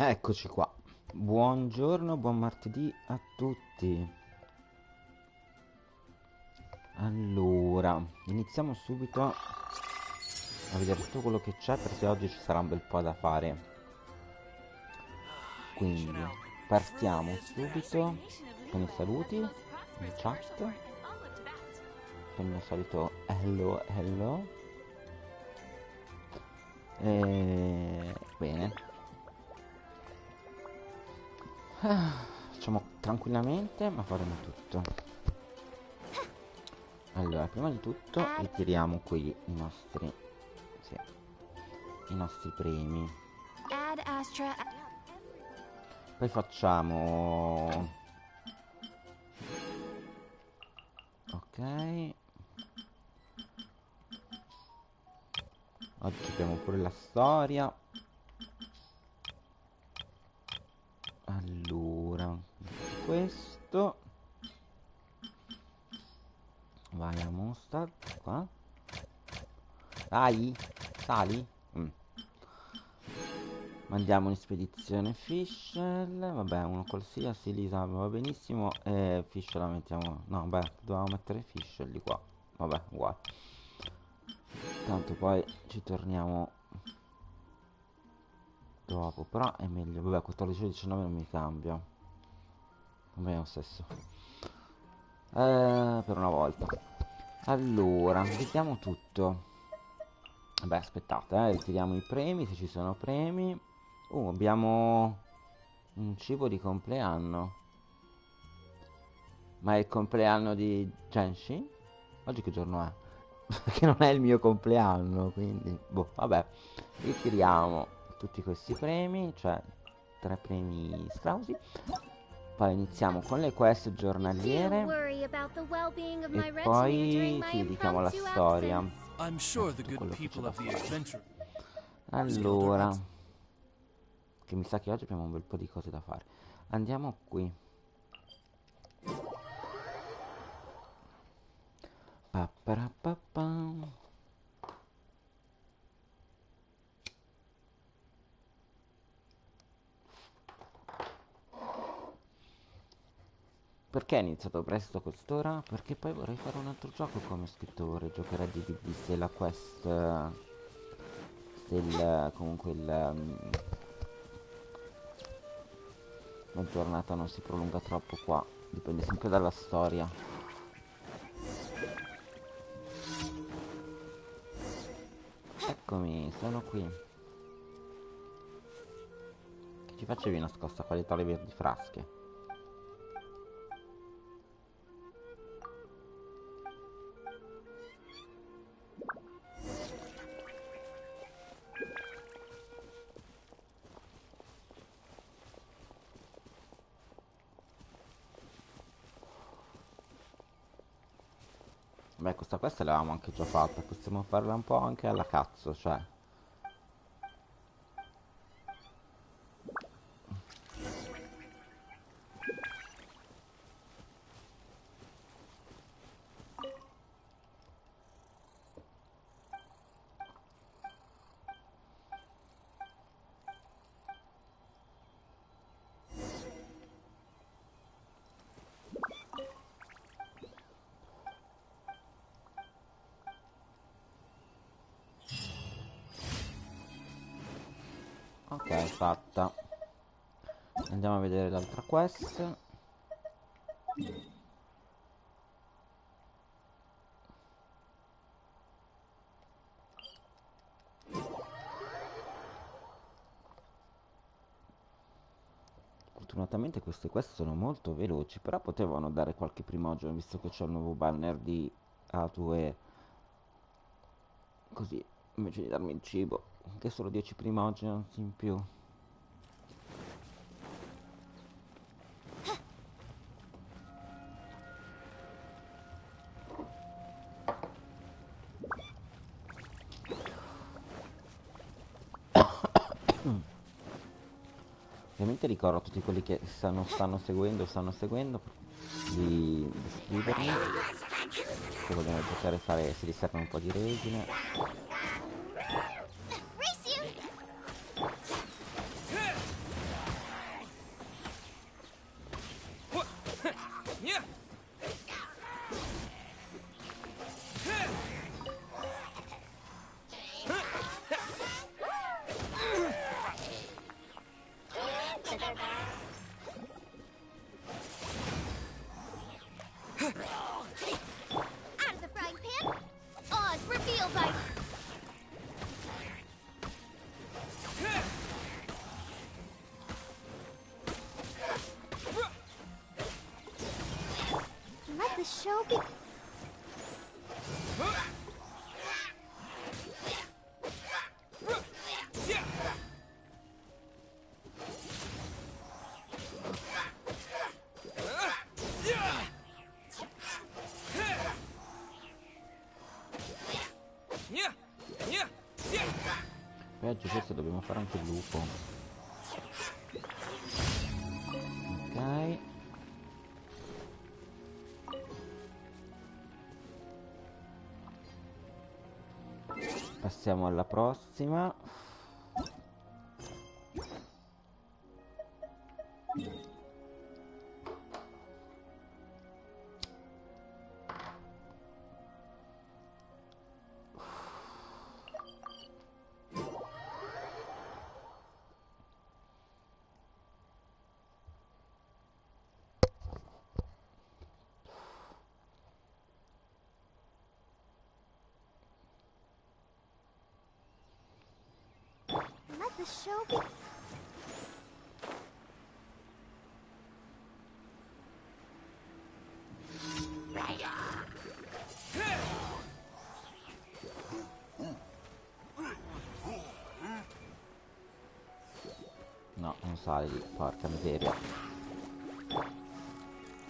Eccoci qua. Buongiorno, buon martedì a tutti. Allora, iniziamo subito a vedere tutto quello che c'è perché oggi ci sarà un bel po' da fare. Quindi, partiamo subito con i saluti in chat, con il mio solito hello hello. Bene. Facciamo tranquillamente, ma faremo tutto. Allora, prima di tutto ritiriamo qui sì, i nostri premi. Poi facciamo... Ok. Oggi abbiamo pure la storia. Allora, questo. Vai a Mustard, qua. Dai, sali. Mandiamo in spedizione Fischl. Vabbè, uno qualsiasi, Lisa va benissimo. E Fischl la mettiamo... No, beh, dovevamo mettere Fischl di qua. Vabbè, uguale. Tanto poi ci torniamo dopo. Però è meglio. Vabbè, 14 e 19 non mi cambia. Vabbè, è lo stesso. Per una volta. Allora, vediamo tutto. Beh, aspettate, ritiriamo i premi, se ci sono premi. Abbiamo un cibo di compleanno. Ma è il compleanno di Genshin? Oggi che giorno è? Perché non è il mio compleanno, quindi... Boh, vabbè. Ritiriamo tutti questi premi, cioè 3 premi strausi. Poi iniziamo con le quest giornaliere. E poi ci dedichiamo alla storia. Tutto quello che c'è da fare. Allora, che mi sa che oggi abbiamo un bel po' di cose da fare. Andiamo qui. Papparapapam. Perché è iniziato presto quest'ora? Perché poi vorrei fare un altro gioco come scrittore. Giocherei di DVD se la quest... Se il... comunque la giornata non si prolunga troppo qua. Dipende sempre dalla storia. Eccomi, sono qui. Che ci facevi nascosta qua dietro le verdi frasche? Beh, questa l'avevamo anche già fatta, possiamo farla un po' anche alla cazzo, cioè. Ok, fatta. Andiamo a vedere l'altra quest. Fortunatamente queste quest sono molto veloci, però potevano dare qualche primogeno visto che c'è il nuovo banner di Atue. Così, invece di darmi il cibo, che solo 10 primogeni in più. Ovviamente ricordo a tutti quelli che stanno seguendo di iscrivermi. Se vogliono giocare fare, si riservano un po' di resine. Out of the frying pan, Oz revealed by... Let the show be... Peggio, forse dobbiamo fare anche il lupo. Ok. Passiamo alla prossima. Let the show be... No, non sale lì, porca miseria.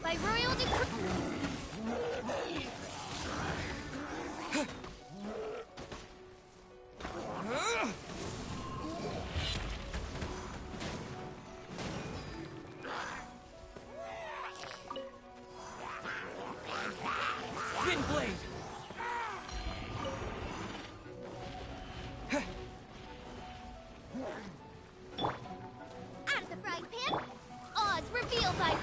By royal decree... Out of the frying pan, Oz revealed by...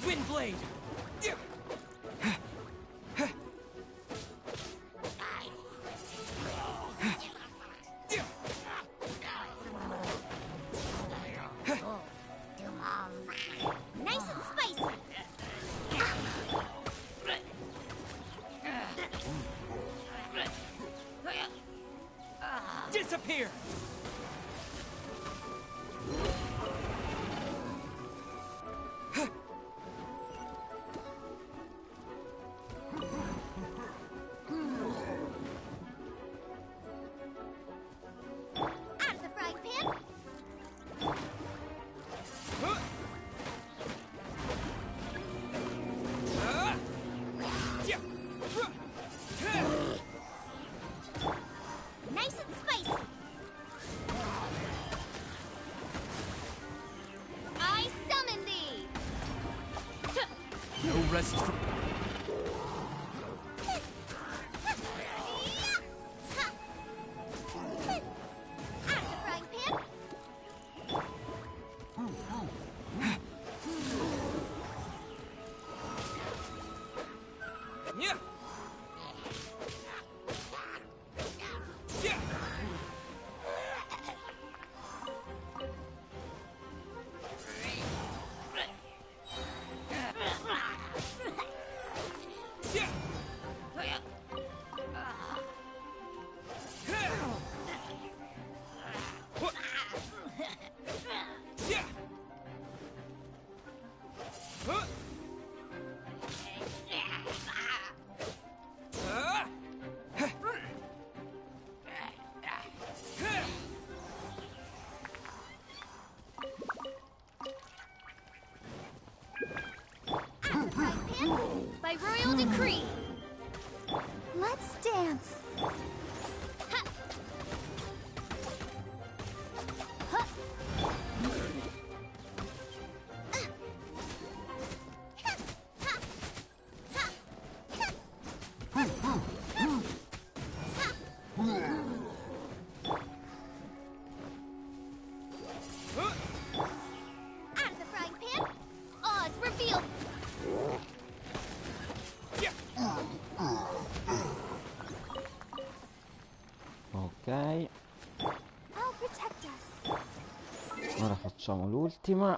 Windblade! Nice and spicy! Disappear! Out of the frying pan, nice and spicy! I summon thee! No rest for... Out of the frying pan, Yeah. Yeah. Ora facciamo l'ultima.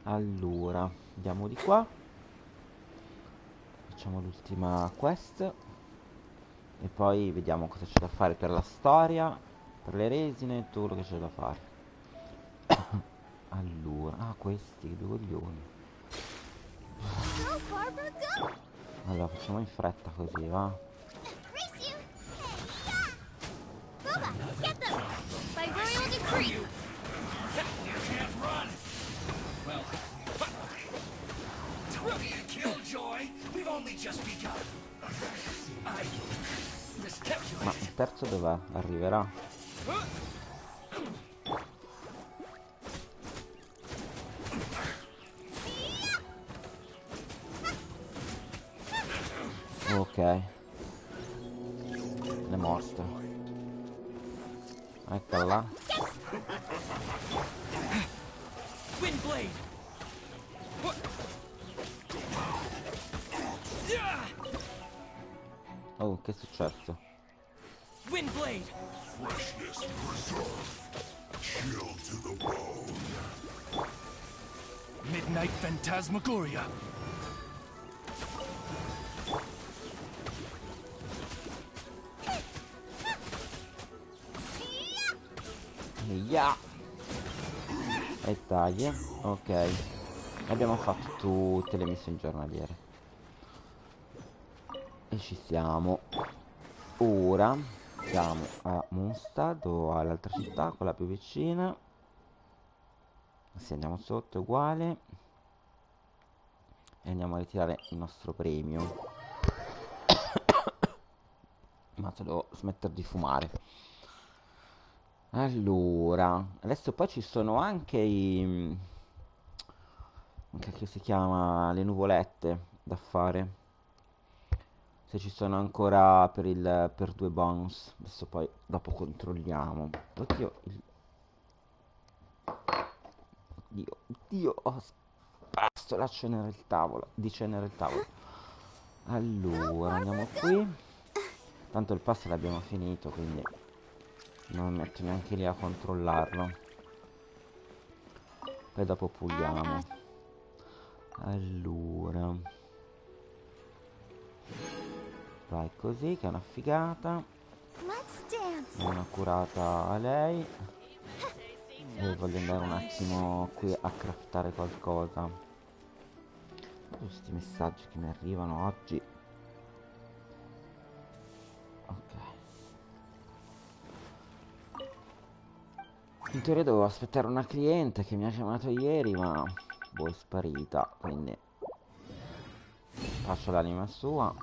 Allora, andiamo di qua. Facciamo l'ultima quest. E poi vediamo cosa c'è da fare per la storia, per le resine e tutto quello che c'è da fare. Allora, questi due coglioni. Go, Barbara, go! Allora, facciamo in fretta così, va? Race you! Hey, yeah! Booba, get them! By royal decree! You can't run! Well, don't be a killjoy! We've only just begun. Ma il terzo dov'è? Arriverà? Ok. Le morte. Eccola là. Windblade! Oh, che è successo? Windblade! Freshness preserved. Chill to the bone. Midnight Phantasmagoria! Yeah. E tagli. Ok. Abbiamo fatto tutte le missioni giornaliere. E ci siamo. Ora siamo a Mondstadt o all'altra città, quella più vicina. Sì, andiamo sotto, uguale. E andiamo a ritirare il nostro premio. Ma se devo smettere di fumare. Allora, adesso poi ci sono anche che si chiama le nuvolette da fare. Se ci sono ancora per due bonus. Adesso poi dopo controlliamo. Oddio, oddio, ho spasto la cenere il tavolo. Di cenere il tavolo. Allora, andiamo qui. Tanto il pass l'abbiamo finito, quindi non mi metto neanche lì a controllarlo. Poi dopo puliamo. Allora, vai così, che è una figata. Let's dance! Una curata a lei. E voglio andare un attimo qui a craftare qualcosa. Questi messaggi che mi arrivano oggi. Ok. In teoria dovevo aspettare una cliente che mi ha chiamato ieri, ma boh, è sparita, quindi faccio l'anima sua.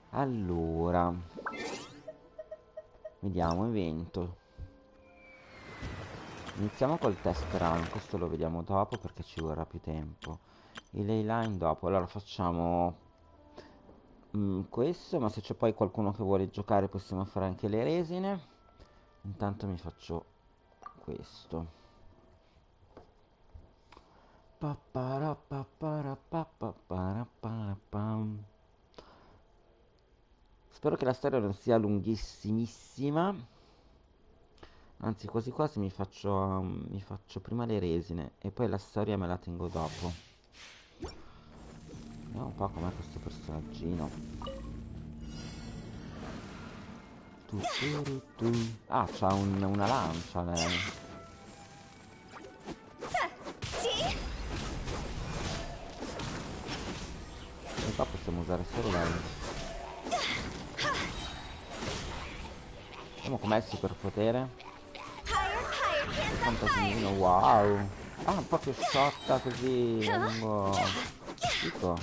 Allora, vediamo evento. Iniziamo col test run, questo lo vediamo dopo perché ci vorrà più tempo. I leyline dopo. Allora facciamo questo, ma se c'è poi qualcuno che vuole giocare possiamo fare anche le resine. Intanto mi faccio questo. Spero che la storia non sia lunghissimissima. Anzi, quasi quasi mi faccio prima le resine e poi la storia me la tengo dopo. Vediamo un po' com'è questo personaggino. Ah, c'ha una lancia lei. E qua possiamo usare solo lei. Vediamo com'è il superpotere. Fantasmino, wow. Ah, proprio sciotta così a lungo. Dico.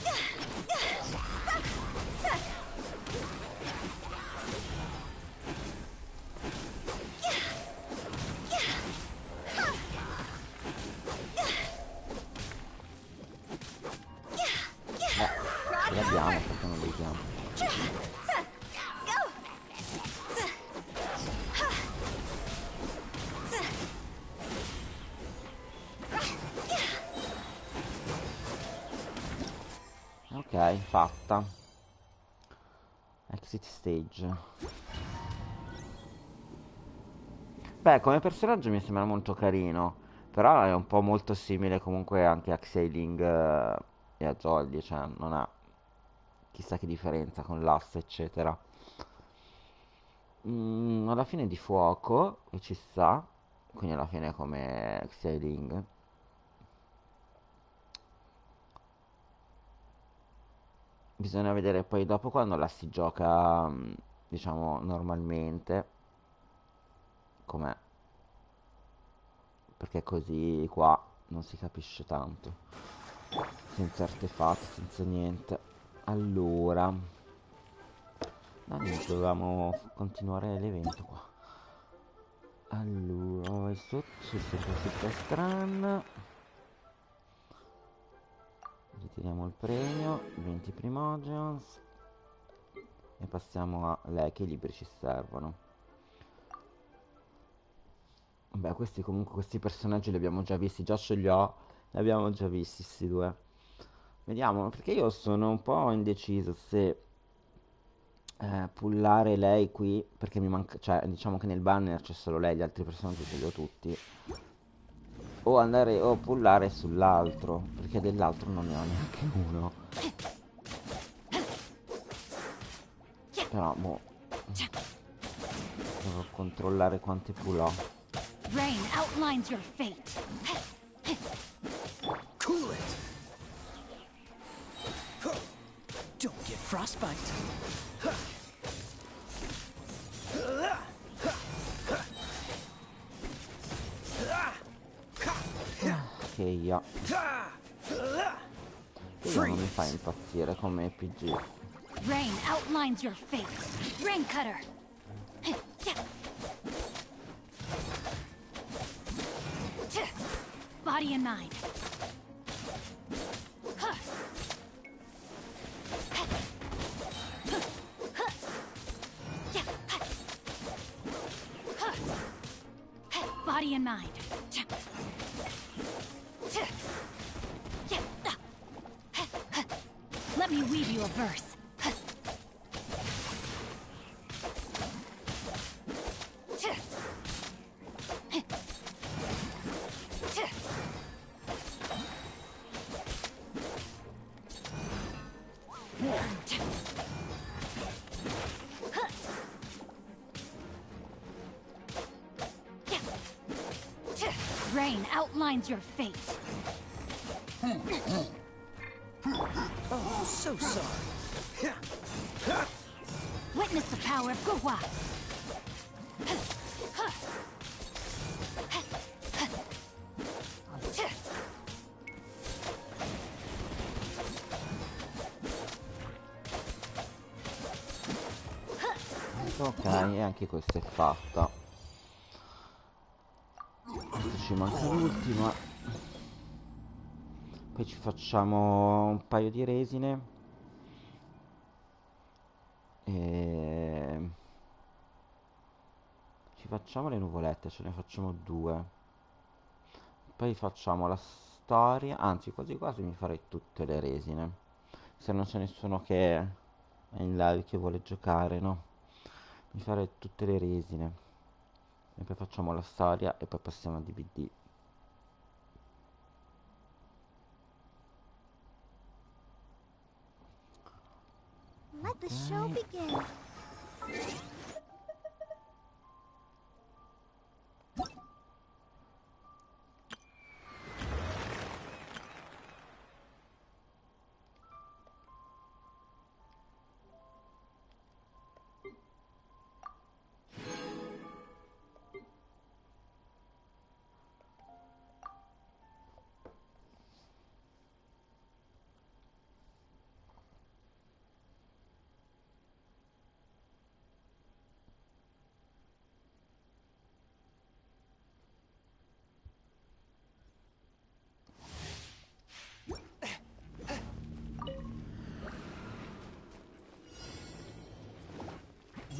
Ok, fatta. Exit stage. Beh, come personaggio mi sembra molto carino, però è un po' molto simile comunque anche a Xailing e a Jolly, cioè non ha chissà che differenza con l'asse, eccetera. Alla fine di fuoco, e ci sta, quindi alla fine come Xailing. Bisogna vedere poi dopo quando la si gioca, diciamo, normalmente, com'è, perché così qua non si capisce tanto, senza artefatti, senza niente. Allora, niente, dovevamo continuare l'evento qua. Allora, vai sotto, c'è sempre super strana. Ritiriamo il premio, 20 primogeons. E passiamo a lei, che libri ci servono. Beh, questi comunque, questi personaggi li abbiamo già visti, già ce li ho, li abbiamo già visti, questi due. Vediamo, perché io sono un po' indeciso se pullare lei qui, perché mi manca, cioè diciamo che nel banner c'è solo lei, gli altri personaggi ce li ho tutti. O andare o pullare sull'altro, perché dell'altro non ne ho neanche uno. Però, boh, devo controllare quanti pull ho. Rain outlines your fate. Cool it! Don't get frostbite. Che io non mi fa impazzire come PG. Rain outlines your fate. Rain cutter. Body and mind. Body and mind. Let me weave you a verse. Rain outlines your fate. Oh, so sorry. Witness the power of Guhua. Ok, e anche questa è fatta. Adesso ci manca l'ultima. Poi ci facciamo un paio di resine. E ci facciamo le nuvolette, ce ne facciamo due. Poi facciamo la storia. Anzi, quasi quasi mi farei tutte le resine. Se non c'è nessuno che è in live che vuole giocare, no? Mi farei tutte le resine. E poi facciamo la storia e poi passiamo a DVD. Let the show begin.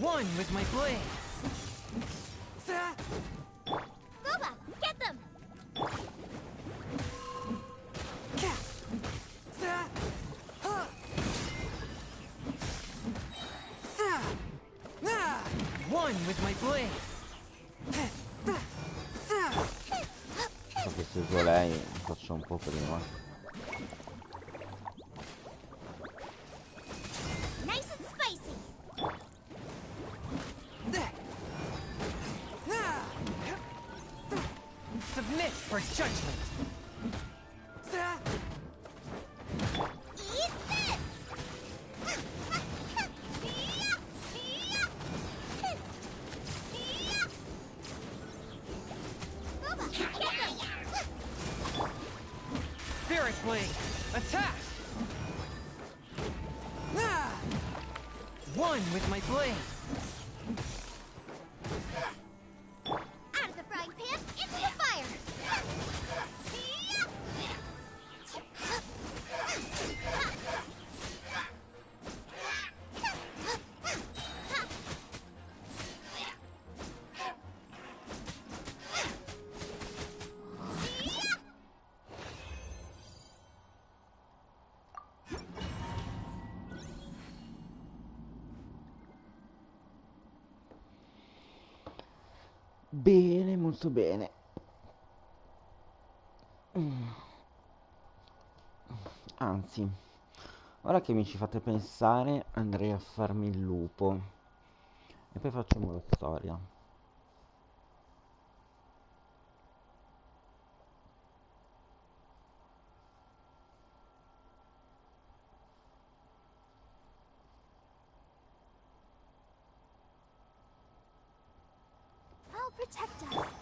One with my blade. Booba, get them! One with my blade. So che se uso lei lo faccio un po' prima. Nice and spicy. Submit for judgment. Eat this. Booba, get them. Spirit blade. Attack. One with my blade. Out of the frying pan, into the fire. Bene, molto bene. Anzi, ora che mi ci fate pensare, andrei a farmi il lupo e poi facciamo la storia. I'll protect us.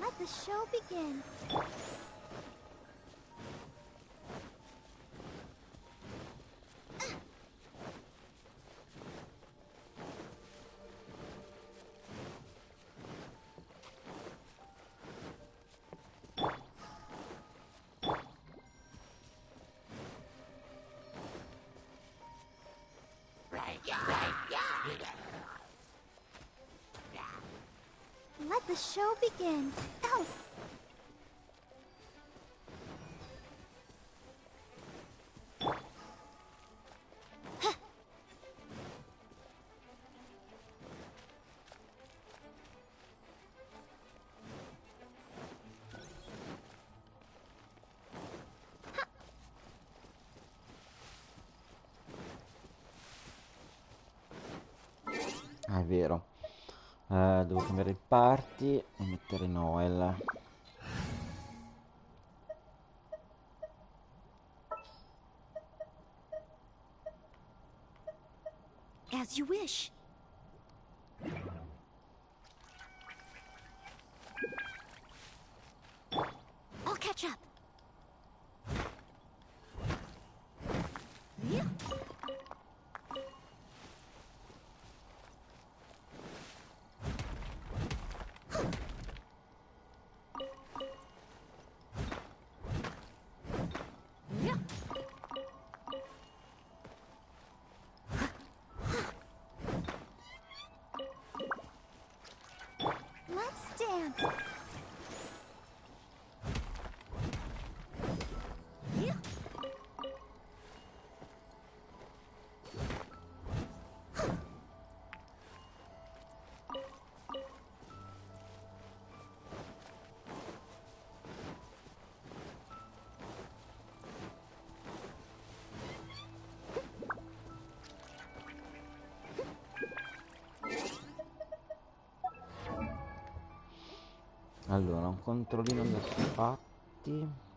Let the show begin. Let the show begin. Ow! Ah, è vero. Devo cambiare il party e mettere Noel. As you wish. I'll catch up. Yeah. Yeah. Allora, un controllino li ho fatti.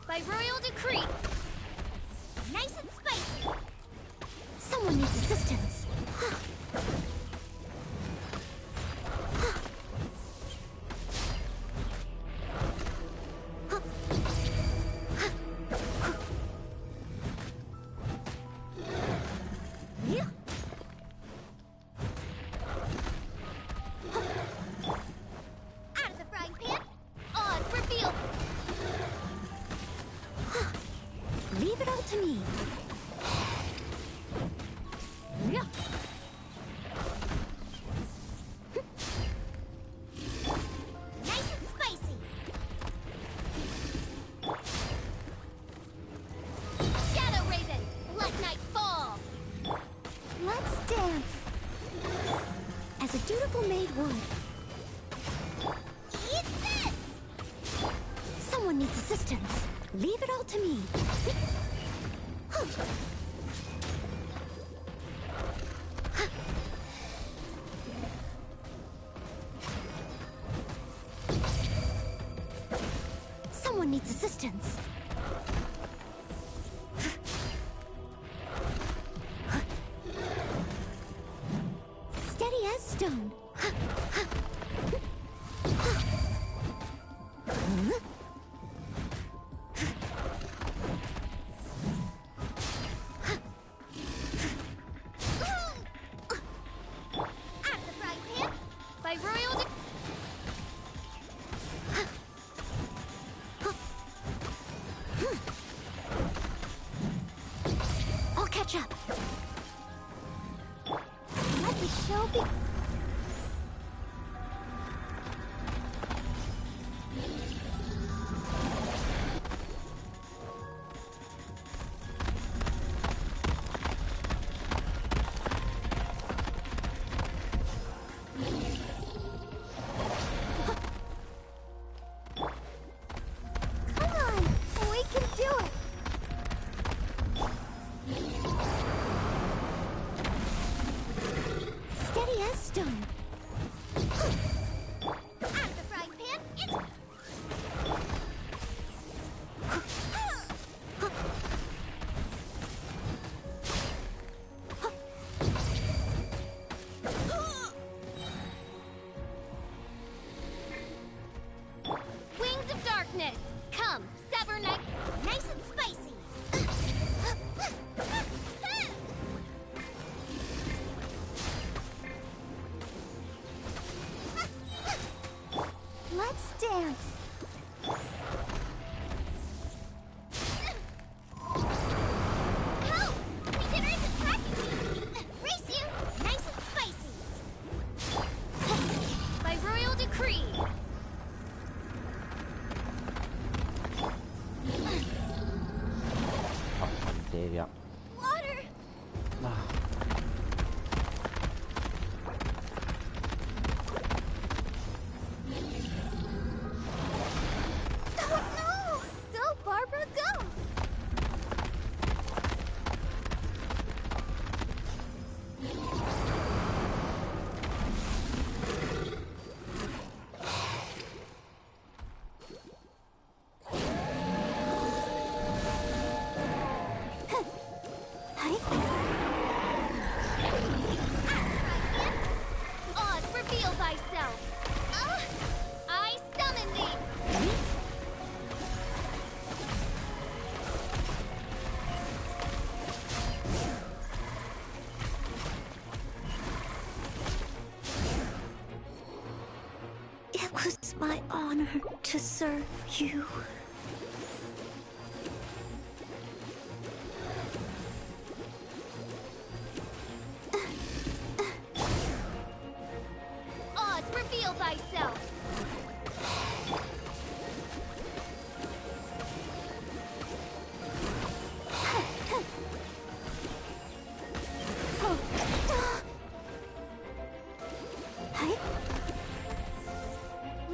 By royal decree. Nice and spicy. Someone needs assistance. Out of the frying pan, Oz revealed. Leave it all to me. Nice and spicy. Shadow Raven, let night fall. Let's dance. As a dutiful maid would. Eat this! Someone needs assistance. Leave it all to me. Someone needs assistance. Steady as stone. Out of the frying pan, by royal I'll catch up. Let the show be. Come on, we can do it. Steady as stone. Out of the frying pan, it's... Wings of darkness, come, sever night, nice and spicy. was my honor to serve you. Oz, reveal thyself!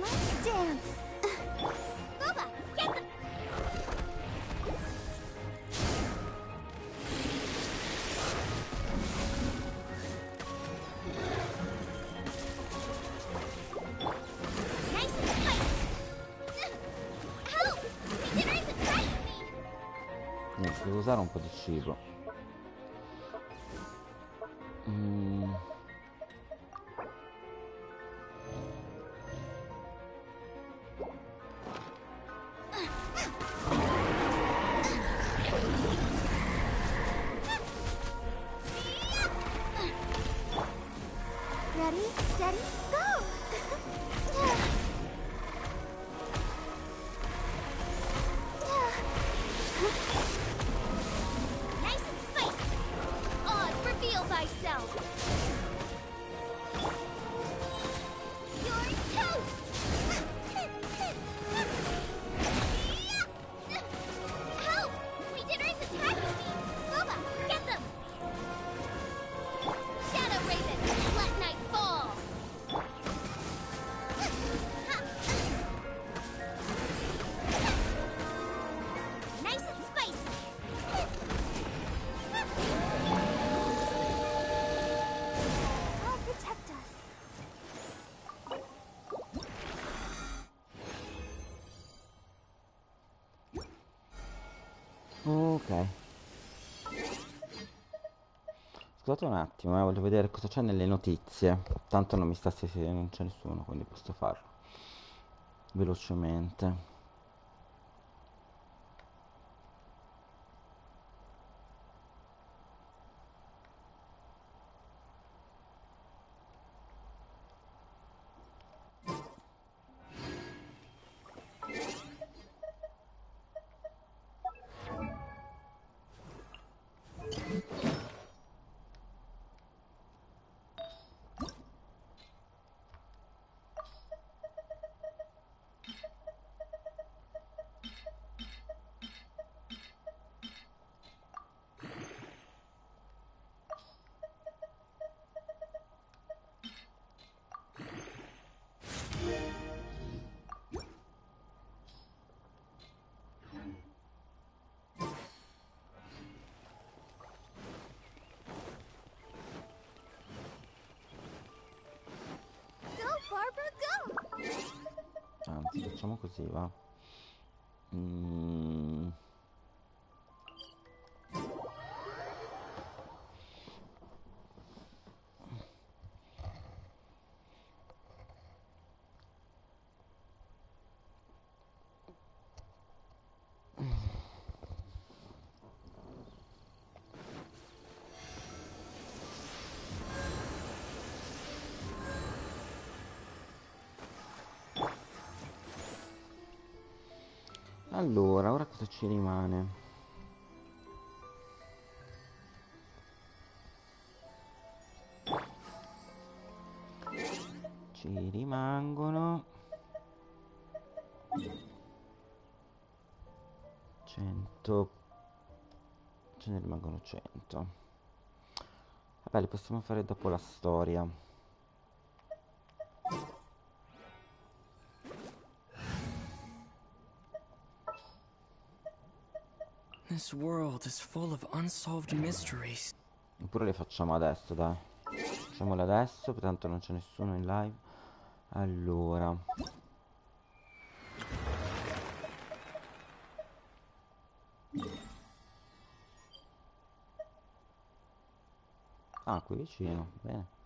Let's dance. Booba, get the... Nice and spicy! Help! My dinner isn't ready! Niente, devo usare un po' di cibo. Ready, steady, go! Nice and spicy! Oz, reveal thyself! You're toast! Help! My dinner is attacking me! Booba, get them! Shadow Raven, let night fall! Nice and spicy! I'll protect us. Ok. Scusate un attimo, voglio vedere cosa c'è nelle notizie. Tanto non mi sta se non c'è nessuno, quindi posso farlo velocemente. Go, Barbara, go! Anzi, facciamo così, va. Mm. Allora, ora cosa ci rimane? Ci rimangono 100. Ce ne rimangono 100. Vabbè, li possiamo fare dopo la storia. This world is full of unsolved mysteries. Oppure le facciamo adesso, dai. Facciamole adesso, tanto non c'è nessuno in live. Allora. Ah, qui vicino, bene.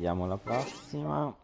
vediamo la prossima.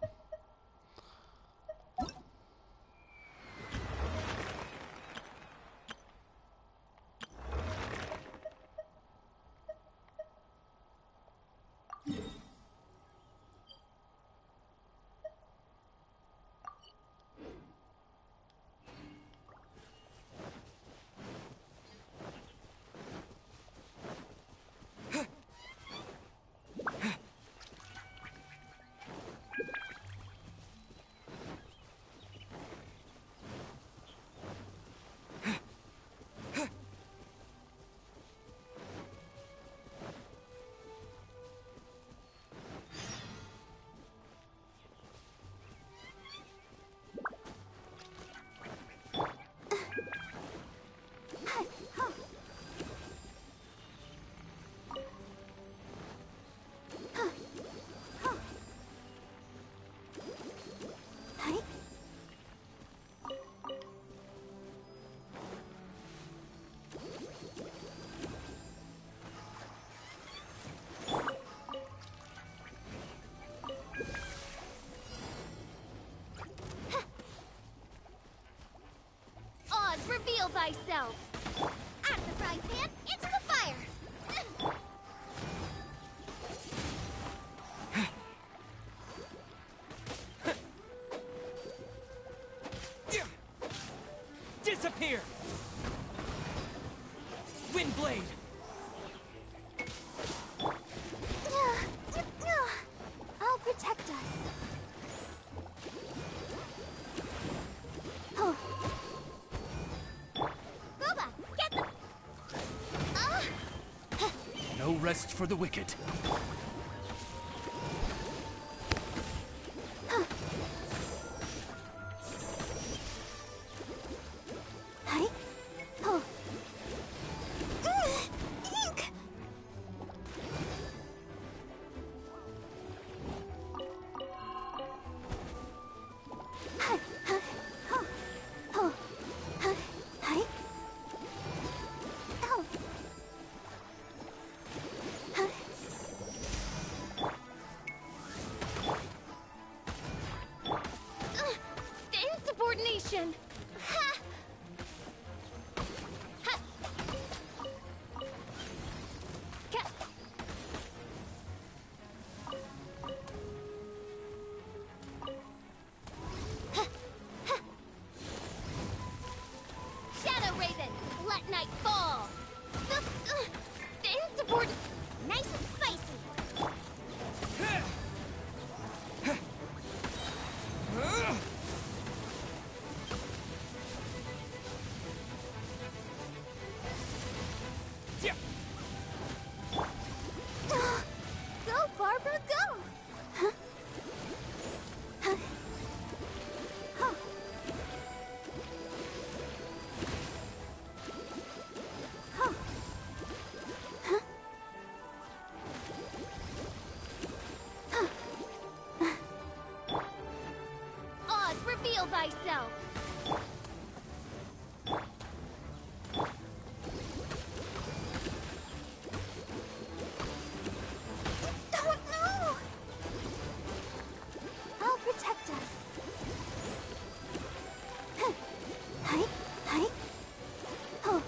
Reveal thyself. Out of the frying pan, into the fire. Disappear! Windblade! I'll protect us. Oh. Booba, get the... No rest for the wicked. Hi. Oh. Ink. The insubordination. Ha! Ha! Ca- Shadow Raven, let night fall. The insubordinate. Nice and spicy. Go, Barbara, go! Huh? Huh? Huh. Huh. Huh? Huh. Oz, reveal thyself! Oh no! I'll protect us. Hi, hi. Oh.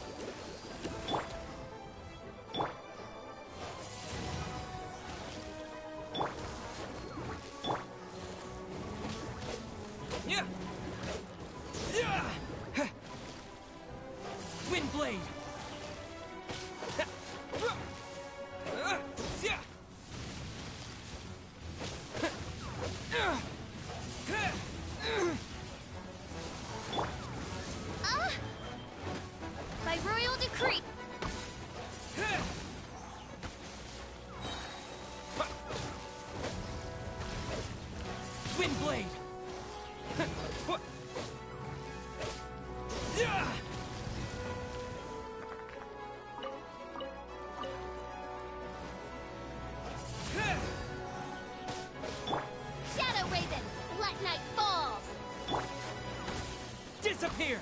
Yeah. Yeah. Windblade. Yeah. By royal decree. Windblade. Yeah. Shadow Raven, let night fall. Disappear.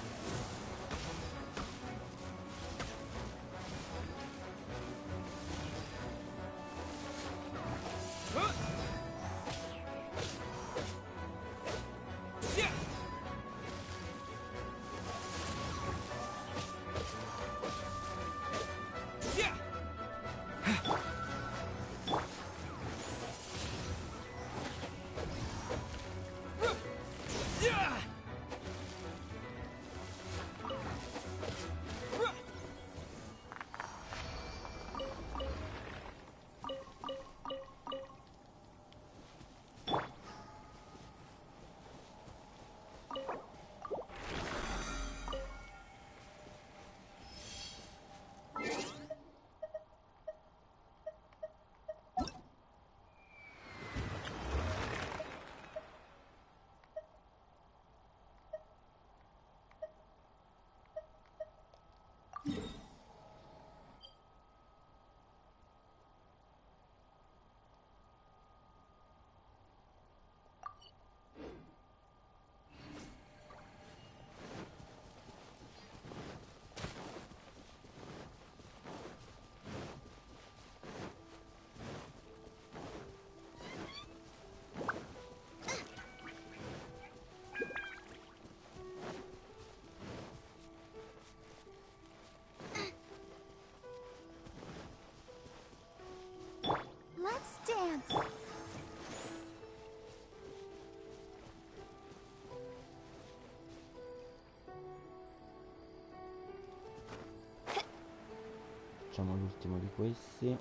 facciamo l'ultimo di questi,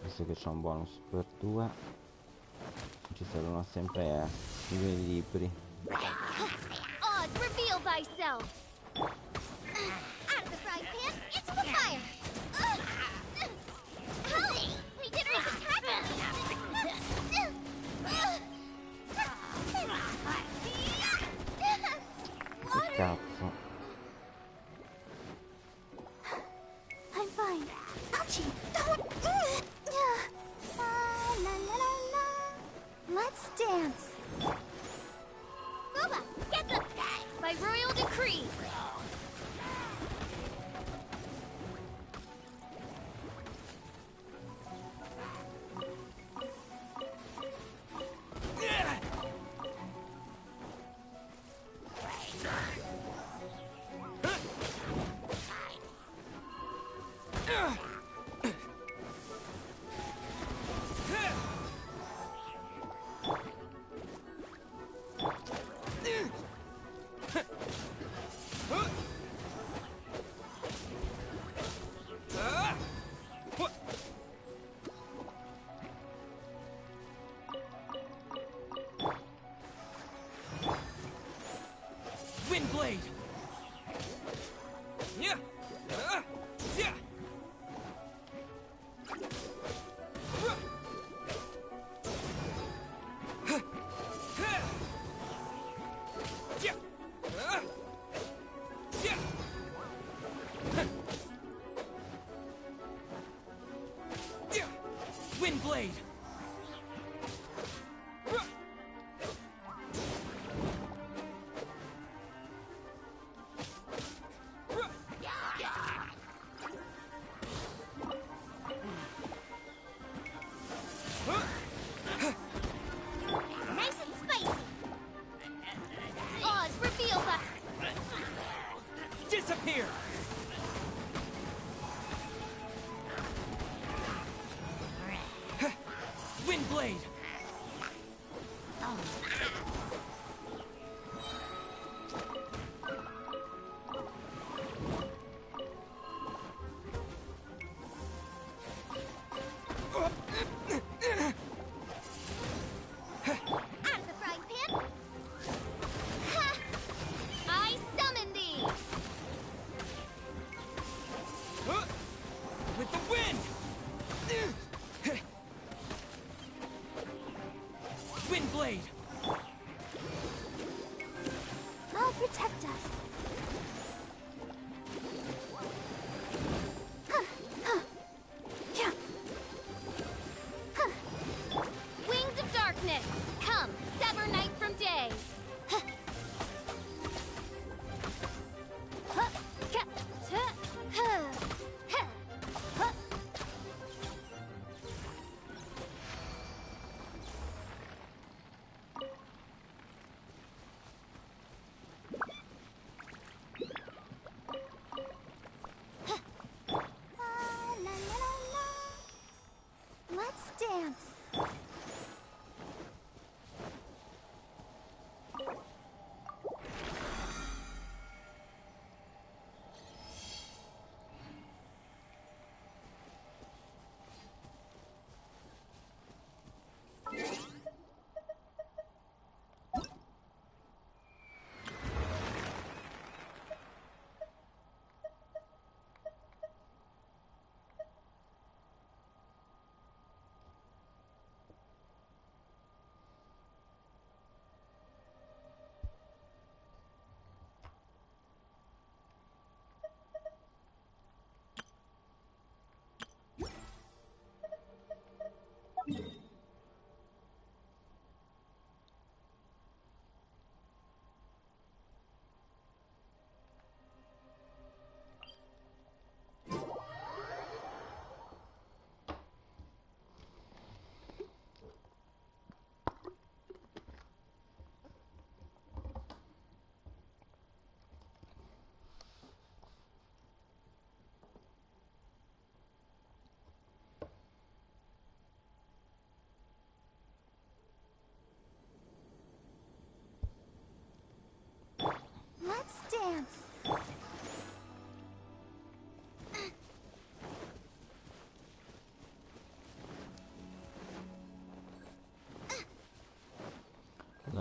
visto che c'è un bonus per 2. Ci servono sempre milioni di libri. Oz, reveal thyself! Out of the frying pan, into the fire! Help! Leader is attacking Che cazzo. I'm fine. Ouchie! Don't! La la la la. Let's dance. Boba, get the... By royal decree! Windblade! Yeah! Yeah! Windblade! Nice and spicy! Oz, reveal the... Disappear! Windblade! Out of the frying pan! Ha! I summon thee! With the wind! Windblade! I'll protect us. Yeah. Wings of darkness! Come, sever night from day!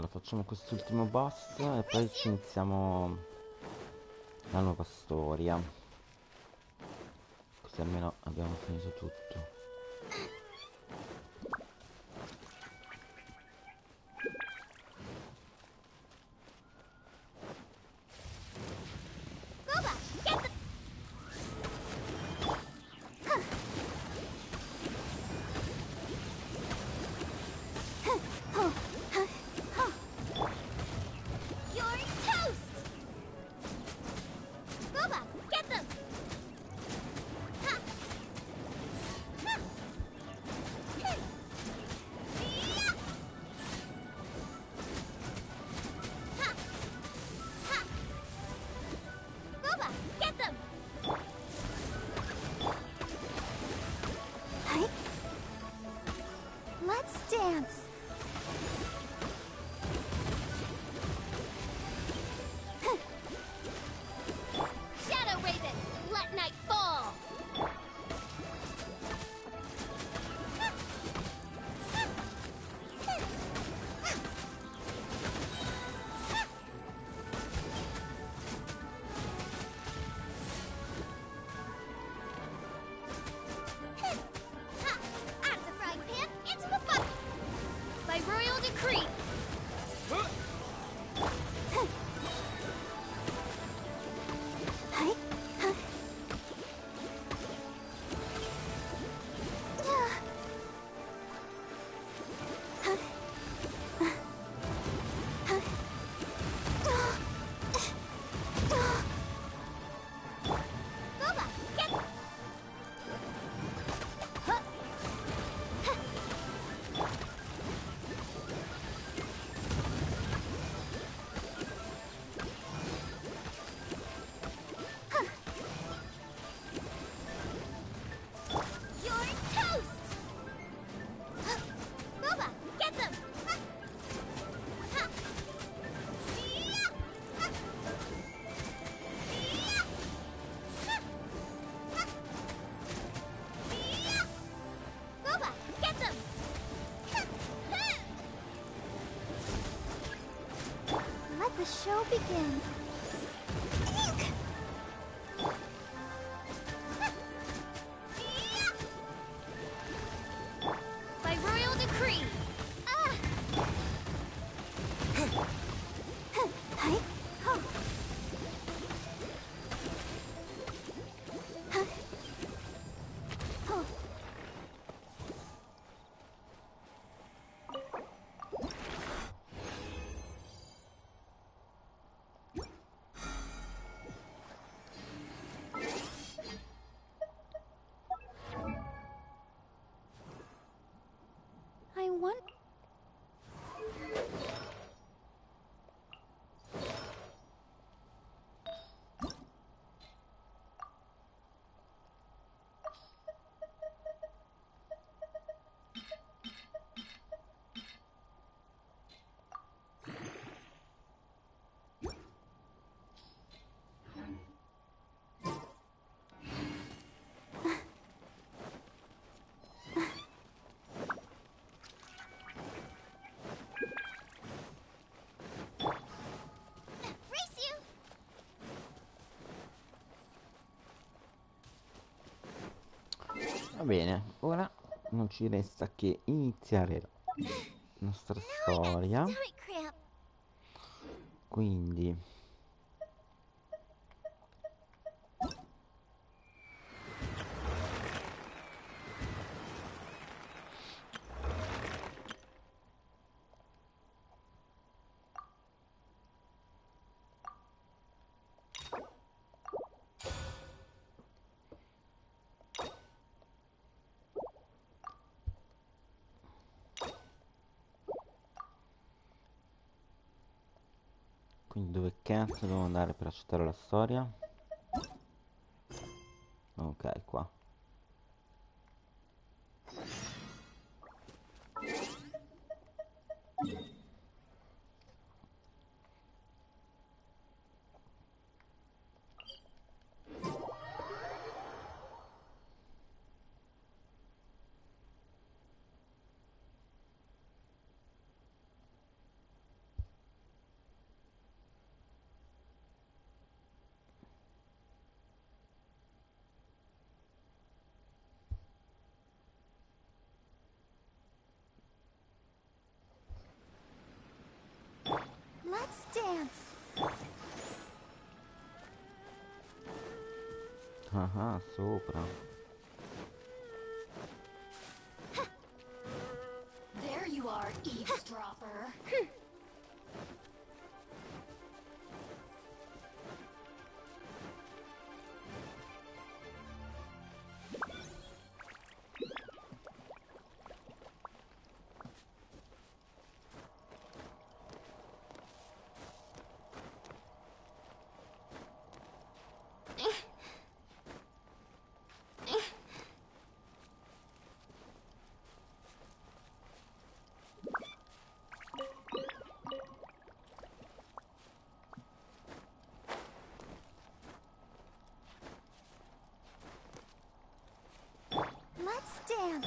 Allora, facciamo quest'ultimo boss e poi ci iniziamo la nuova storia. Così almeno abbiamo finito tutto. You're toast! Boba, get them! Ha! Ha! Heh. Yeah! Ha! Ha! Boba, get them! Hi. Let's dance. Shadow Raven, let night fall! Ha! Out of the frying pan, into the fire! By royal decree! Hi. Huh. Yeah. Huh. Huh. Boba, get... Huh. You're toast! Huh. Boba, get them! Huh. Ha. Yeah. Huh. Yeah. Huh. Huh. Yeah. Boba, get them! Huh. Huh. Let the show begin. Eek. Yeah. By royal decree! Ah! Hi. Oh. Huh. Oh. I want. Race you! Va bene, ora non ci resta che iniziare la nostra storia. Stomach cramp! Quindi dove cazzo devo andare per accettare la storia? Ok, qua. dance. Ah, sopra. There you are, eavesdropper. Let's dance.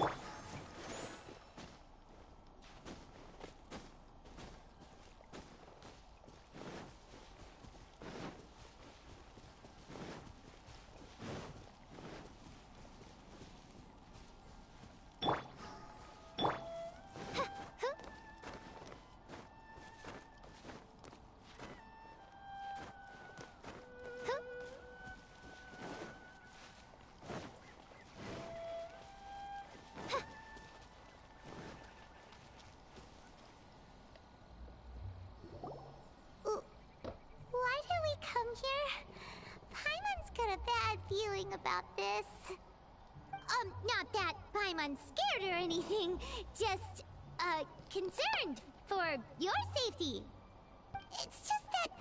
Why did we come here? Paimon's got a bad feeling about this. Not that Paimon's scared or anything, just, concerned for your safety. It's just that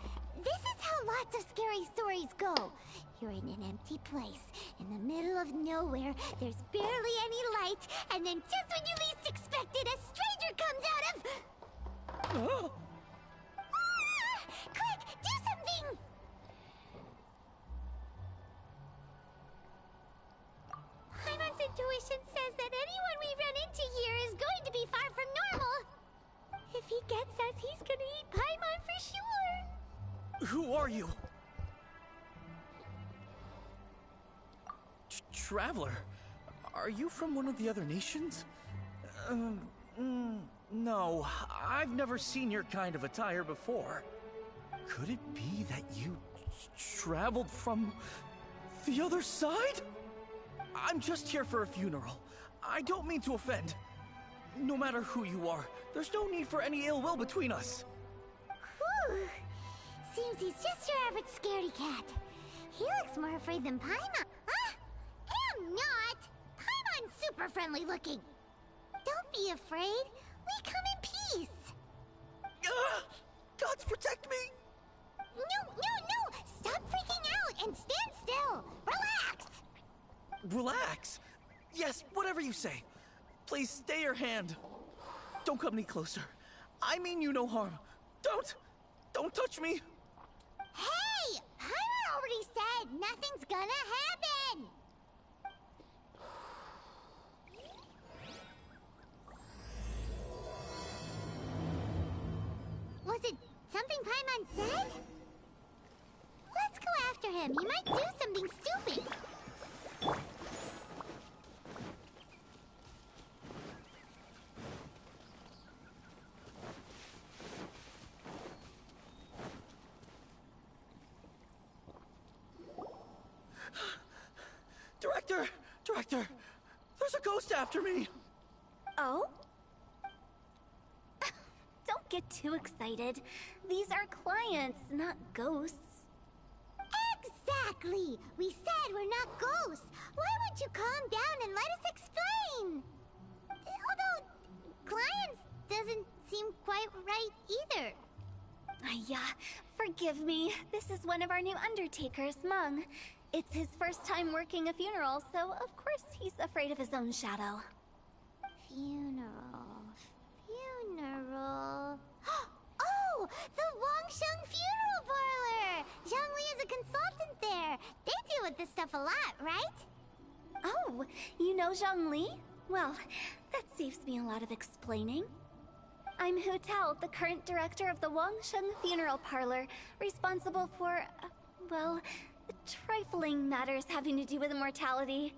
this is how lots of scary stories go. You're in an empty place, in the middle of nowhere, there's barely any light, and then just when you least expect it, a stranger comes out of... Quick, do something! Paimon's intuition says that anyone we run into here is going to be far from normal. If he gets us, he's gonna eat Paimon for sure. Who are you? Traveler, are you from one of the other nations? No, I've never seen your kind of attire before. Could it be that you traveled from the other side? I'm just here for a funeral. I don't mean to offend. No matter who you are, there's no need for any ill will between us. Whew. Seems he's just your average scaredy cat. He looks more afraid than Paimon. Huh? I'm not! Paimon's super friendly looking. Don't be afraid. We come in peace. Gods protect me! No! Stop freaking out and stand still. Relax. Relax. Yes, whatever you say. Please stay your hand. Don't come any closer. I mean you no harm. Don't touch me. Hey! Paimon already said nothing's gonna happen. Was it something Paimon said? Let's go after him. He might do something stupid. Director, there's a ghost after me. Oh? Don't get too excited. These are clients, not ghosts. Exactly! We said we're not ghosts. Why won't you calm down and let us explain? Although, clients doesn't seem quite right either. Yeah, forgive me. This is one of our new undertakers, Mung. It's his first time working a funeral, so of course he's afraid of his own shadow. Funeral. Oh! The Wangsheng Funeral Parlor! Zhongli is a consultant there. They deal with this stuff a lot, right? Oh, you know Zhongli? Well, that saves me a lot of explaining. I'm Hu-Tao, the current director of the Wangsheng Funeral Parlor, responsible for, well, trifling matters having to do with immortality.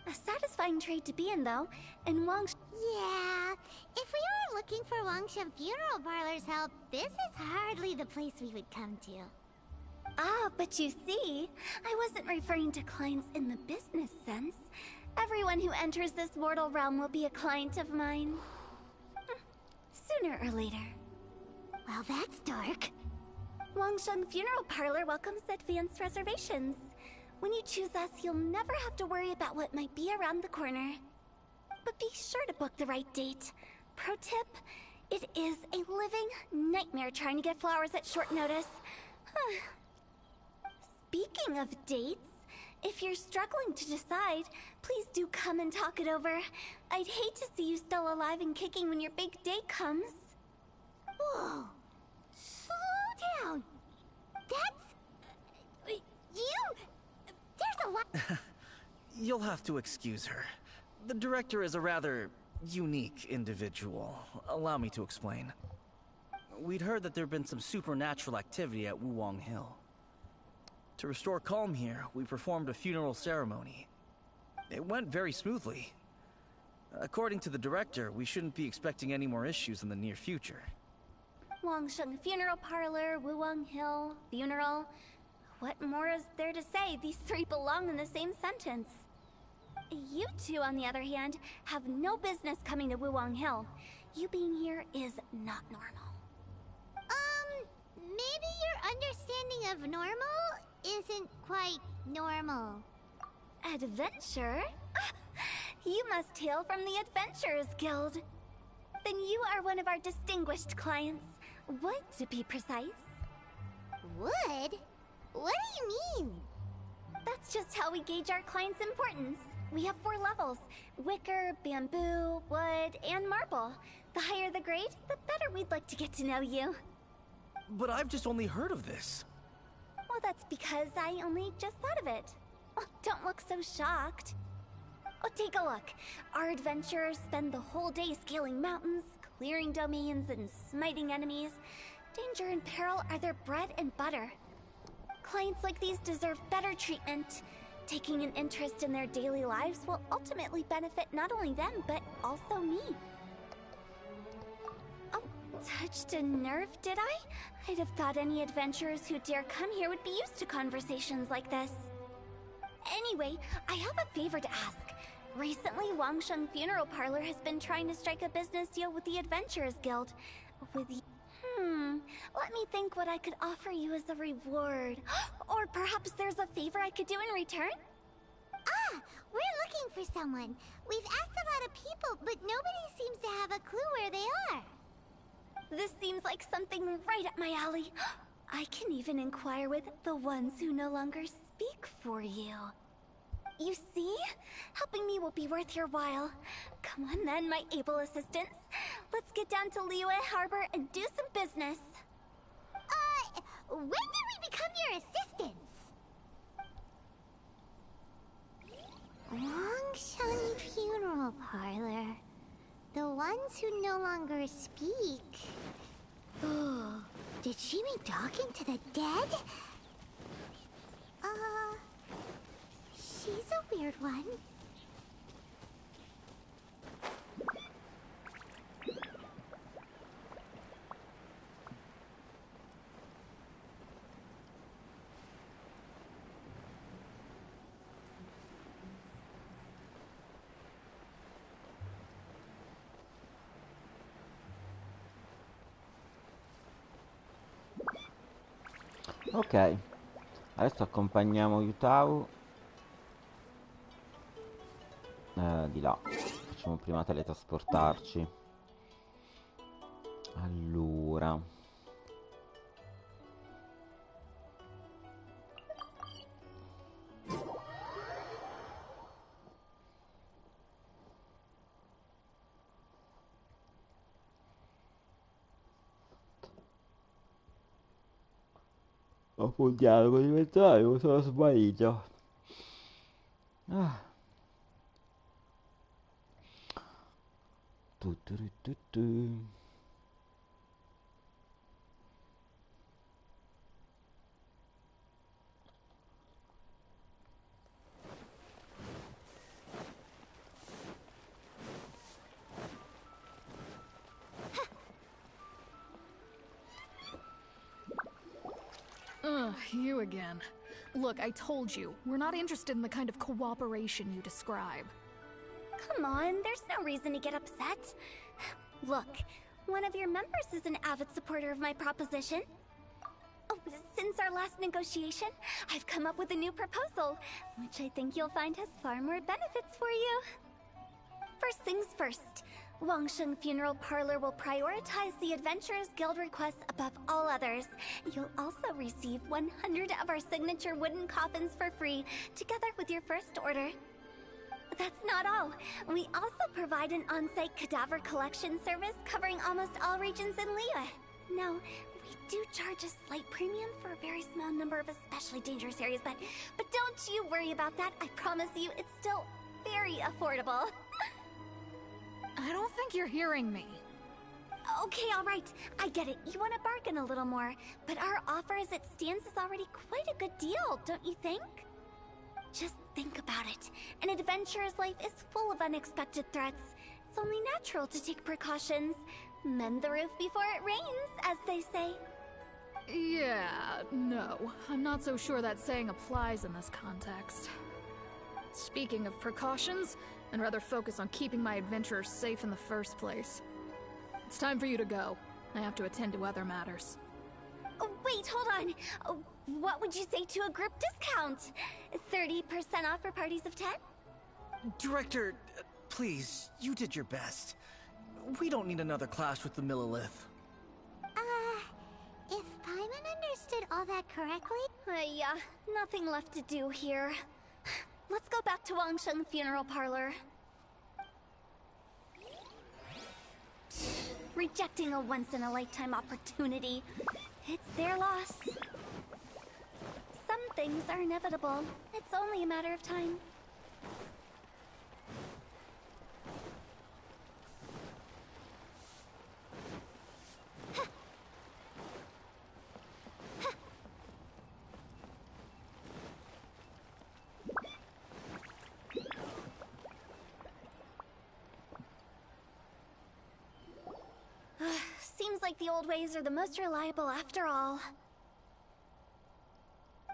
A satisfying trade to be in, though, and Yeah, If we were looking for Wangshan Funeral Parlor's help, this is hardly the place we would come to. Ah, but you see, I wasn't referring to clients in the business sense. Everyone who enters this mortal realm will be a client of mine. Sooner or later. Well, that's dark. Wangshan Funeral Parlor welcomes advanced reservations. When you choose us, you'll never have to worry about what might be around the corner. But be sure to book the right date. Pro tip, it is a living nightmare trying to get flowers at short notice. Speaking of dates, if you're struggling to decide, please do come and talk it over. I'd hate to see you still alive and kicking when your big day comes. Whoa! Slow down! That's... you... There's a lot... You'll have to excuse her. The director is a rather unique individual. Allow me to explain. We'd heard that there'd been some supernatural activity at Wuwang Hill. To restore calm here, we performed a funeral ceremony. It went very smoothly. According to the director, we shouldn't be expecting any more issues in the near future. Wangshan Funeral Parlor, Wuwang Hill, funeral. What more is there to say? These three belong in the same sentence. You two, on the other hand, have no business coming to Wuwang Hill. You being here is not normal. Maybe your understanding of normal isn't quite normal. Adventure? You must hail from the Adventurers Guild. Then you are one of our distinguished clients. Would, to be precise. Wood? What do you mean? That's just how we gauge our clients' importance. We have 4 levels: wicker, bamboo, wood, and marble. The higher the grade, the better we'd like to get to know you. But I've just only heard of this. Well, that's because I only just thought of it. Oh, don't look so shocked. Oh, take a look. Our adventurers spend the whole day scaling mountains, clearing domains, and smiting enemies. Danger and peril are their bread and butter. Clients like these deserve better treatment. Taking an interest in their daily lives will ultimately benefit not only them, but also me. Oh, touched a nerve, did I? I'd have thought any adventurers who dare come here would be used to conversations like this. Anyway, I have a favor to ask. Recently, Wangshan Funeral Parlor has been trying to strike a business deal with the Adventurers Guild. Let me think what I could offer you as a reward. Or perhaps there's a favor I could do in return? Ah! We're looking for someone. We've asked a lot of people, but nobody seems to have a clue where they are. This seems like something right up my alley. I can even inquire with the ones who no longer speak for you. You see? Helping me will be worth your while. Come on then, my able assistants. Let's get down to Liyue Harbor and do some business. When did we become your assistants? Wangshan Funeral Parlor. The ones who no longer speak. Oh, did she mean talking to the dead? She's a weird one. Ok, adesso accompagniamo Hu-Tao di là. Facciamo prima teletrasportarci. Allora, ho puntato con diventare, mi sono sbagliato. Ah. Tu, tu, tu, tu, tu. Ugh, you again. Look, I told you, we're not interested in the kind of cooperation you describe. Come on, there's no reason to get upset. Look, one of your members is an avid supporter of my proposition. Oh, since our last negotiation, I've come up with a new proposal, which I think you'll find has far more benefits for you. First things first, Wangsheng Funeral Parlor will prioritize the Adventurers Guild requests above all others. You'll also receive 100 of our signature wooden coffins for free, together with your first order. That's not all. We also provide an on-site cadaver collection service covering almost all regions in Liyue. Now, we do charge a slight premium for a very small number of especially dangerous areas, but don't you worry about that. I promise you, it's still very affordable. I don't think you're hearing me. Okay, all right. I get it. You want to bargain a little more, but our offer as it stands is already quite a good deal, don't you think? Just think about it. An adventurer's life is full of unexpected threats. It's only natural to take precautions. Mend the roof before it rains, as they say. Yeah, no. I'm not so sure that saying applies in this context. Speaking of precautions, I'd rather focus on keeping my adventurers safe in the first place. It's time for you to go. I have to attend to other matters. Oh, wait, hold on. Oh, what would you say to a group discount? 30% off for parties of 10? Director, please, you did your best. We don't need another clash with the Millilith. If Paimon understood all that correctly... Yeah, nothing left to do here. Let's go back to Wangsheng Funeral Parlor. Rejecting a once-in-a-lifetime opportunity. It's their loss. Some things are inevitable. It's only a matter of time. Seems like the old ways are the most reliable after all.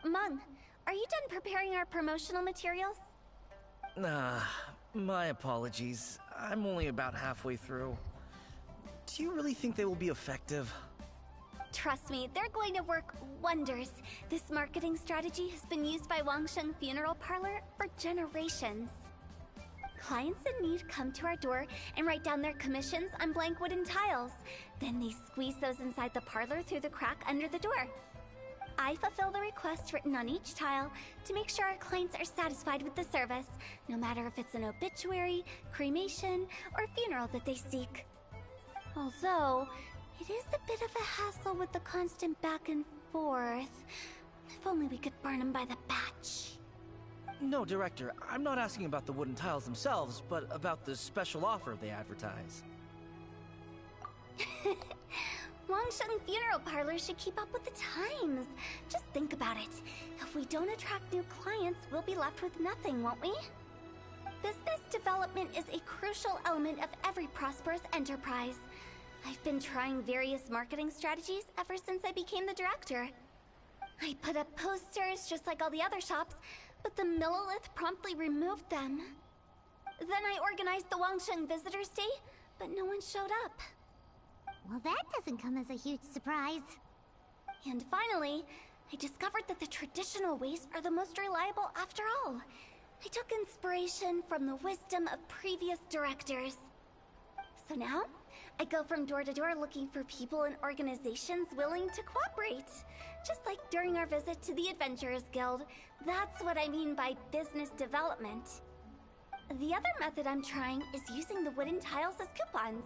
Mung, are you done preparing our promotional materials? My apologies. I'm only about halfway through. Do you really think they will be effective? Trust me, they're going to work wonders. This marketing strategy has been used by Wangsheng Funeral Parlor for generations. Clients in need come to our door and write down their commissions on blank wooden tiles. Then they squeeze those inside the parlor through the crack under the door. I fulfill the request written on each tile to make sure our clients are satisfied with the service, no matter if it's an obituary, cremation, or funeral that they seek. Although, it is a bit of a hassle with the constant back and forth. If only we could burn them by the batch. No, Director, I'm not asking about the wooden tiles themselves, but about the special offer they advertise. Wangsheng Funeral Parlor should keep up with the times. Just think about it. If we don't attract new clients, we'll be left with nothing, won't we? Business development is a crucial element of every prosperous enterprise. I've been trying various marketing strategies ever since I became the director. I put up posters just like all the other shops, but the Millilith promptly removed them. Then I organized the Wangsheng Visitors Day, but no one showed up. Well, that doesn't come as a huge surprise. And finally, I discovered that the traditional ways are the most reliable after all. I took inspiration from the wisdom of previous directors. So now, I go from door to door looking for people and organizations willing to cooperate. Just like during our visit to the Adventurers Guild. That's what I mean by business development. The other method I'm trying is using the wooden tiles as coupons.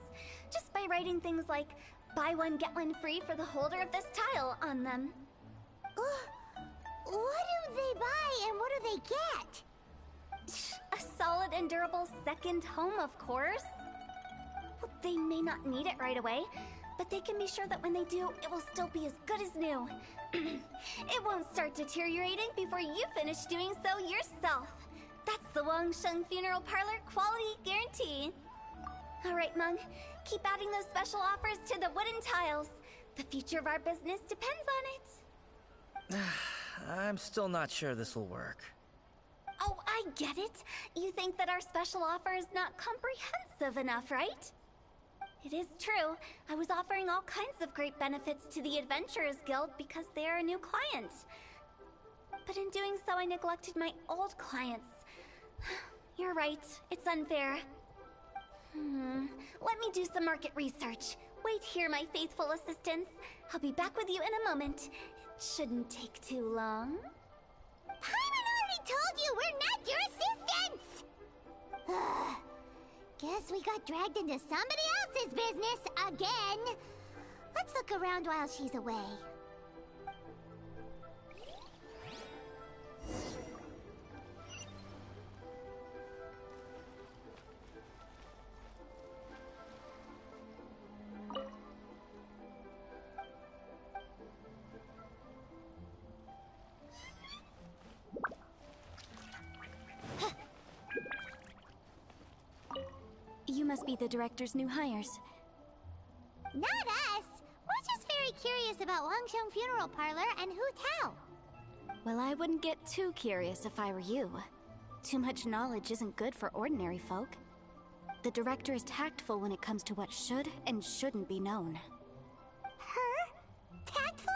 Just by writing things like, buy one get one free for the holder of this tile on them. What do they buy and what do they get? A solid and durable second home, of course. Well, they may not need it right away, but they can be sure that when they do, it will still be as good as new. It won't start deteriorating before you finish doing so yourself. That's the Wangsheng Funeral Parlor quality guarantee. Alright, Mung, keep adding those special offers to the wooden tiles. The future of our business depends on it. I'm still not sure this will work. Oh, I get it. You think that our special offer is not comprehensive enough, right? It is true. I was offering all kinds of great benefits to the Adventurers Guild because they are a new client. But in doing so, I neglected my old clients. You're right. It's unfair. Let me do some market research. Wait here, my faithful assistants. I'll be back with you in a moment. It shouldn't take too long. Paimon already told you we're not your assistants! Guess we got dragged into somebody else's business again. Let's look around while she's away. You must be the director's new hires. Not us! We're just very curious about Wangsheng Funeral Parlor and Hu-Tao. Well, I wouldn't get too curious if I were you. Too much knowledge isn't good for ordinary folk. The director is tactful when it comes to what should and shouldn't be known. Her? Tactful?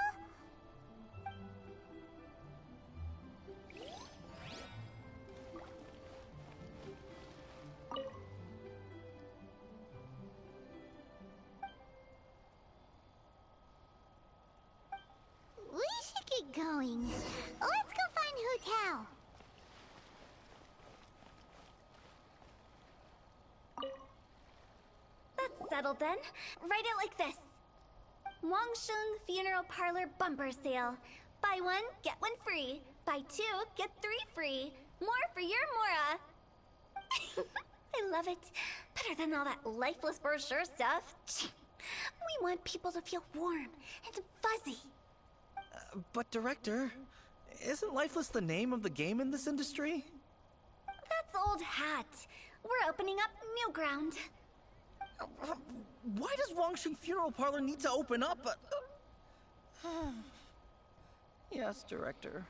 We should get going. Let's go find Hu-Tao. That's settled then. Write it like this. Wangsheng Funeral Parlor Bumper Sale. Buy one, get one free. Buy two, get three free. More for your Mora. I love it. Better than all that lifeless brochure stuff. We want people to feel warm and fuzzy. But Director, isn't Lifeless the name of the game in this industry? That's old hat. We're opening up new ground. Why does Wangsheng Funeral Parlor need to open up? Yes, Director.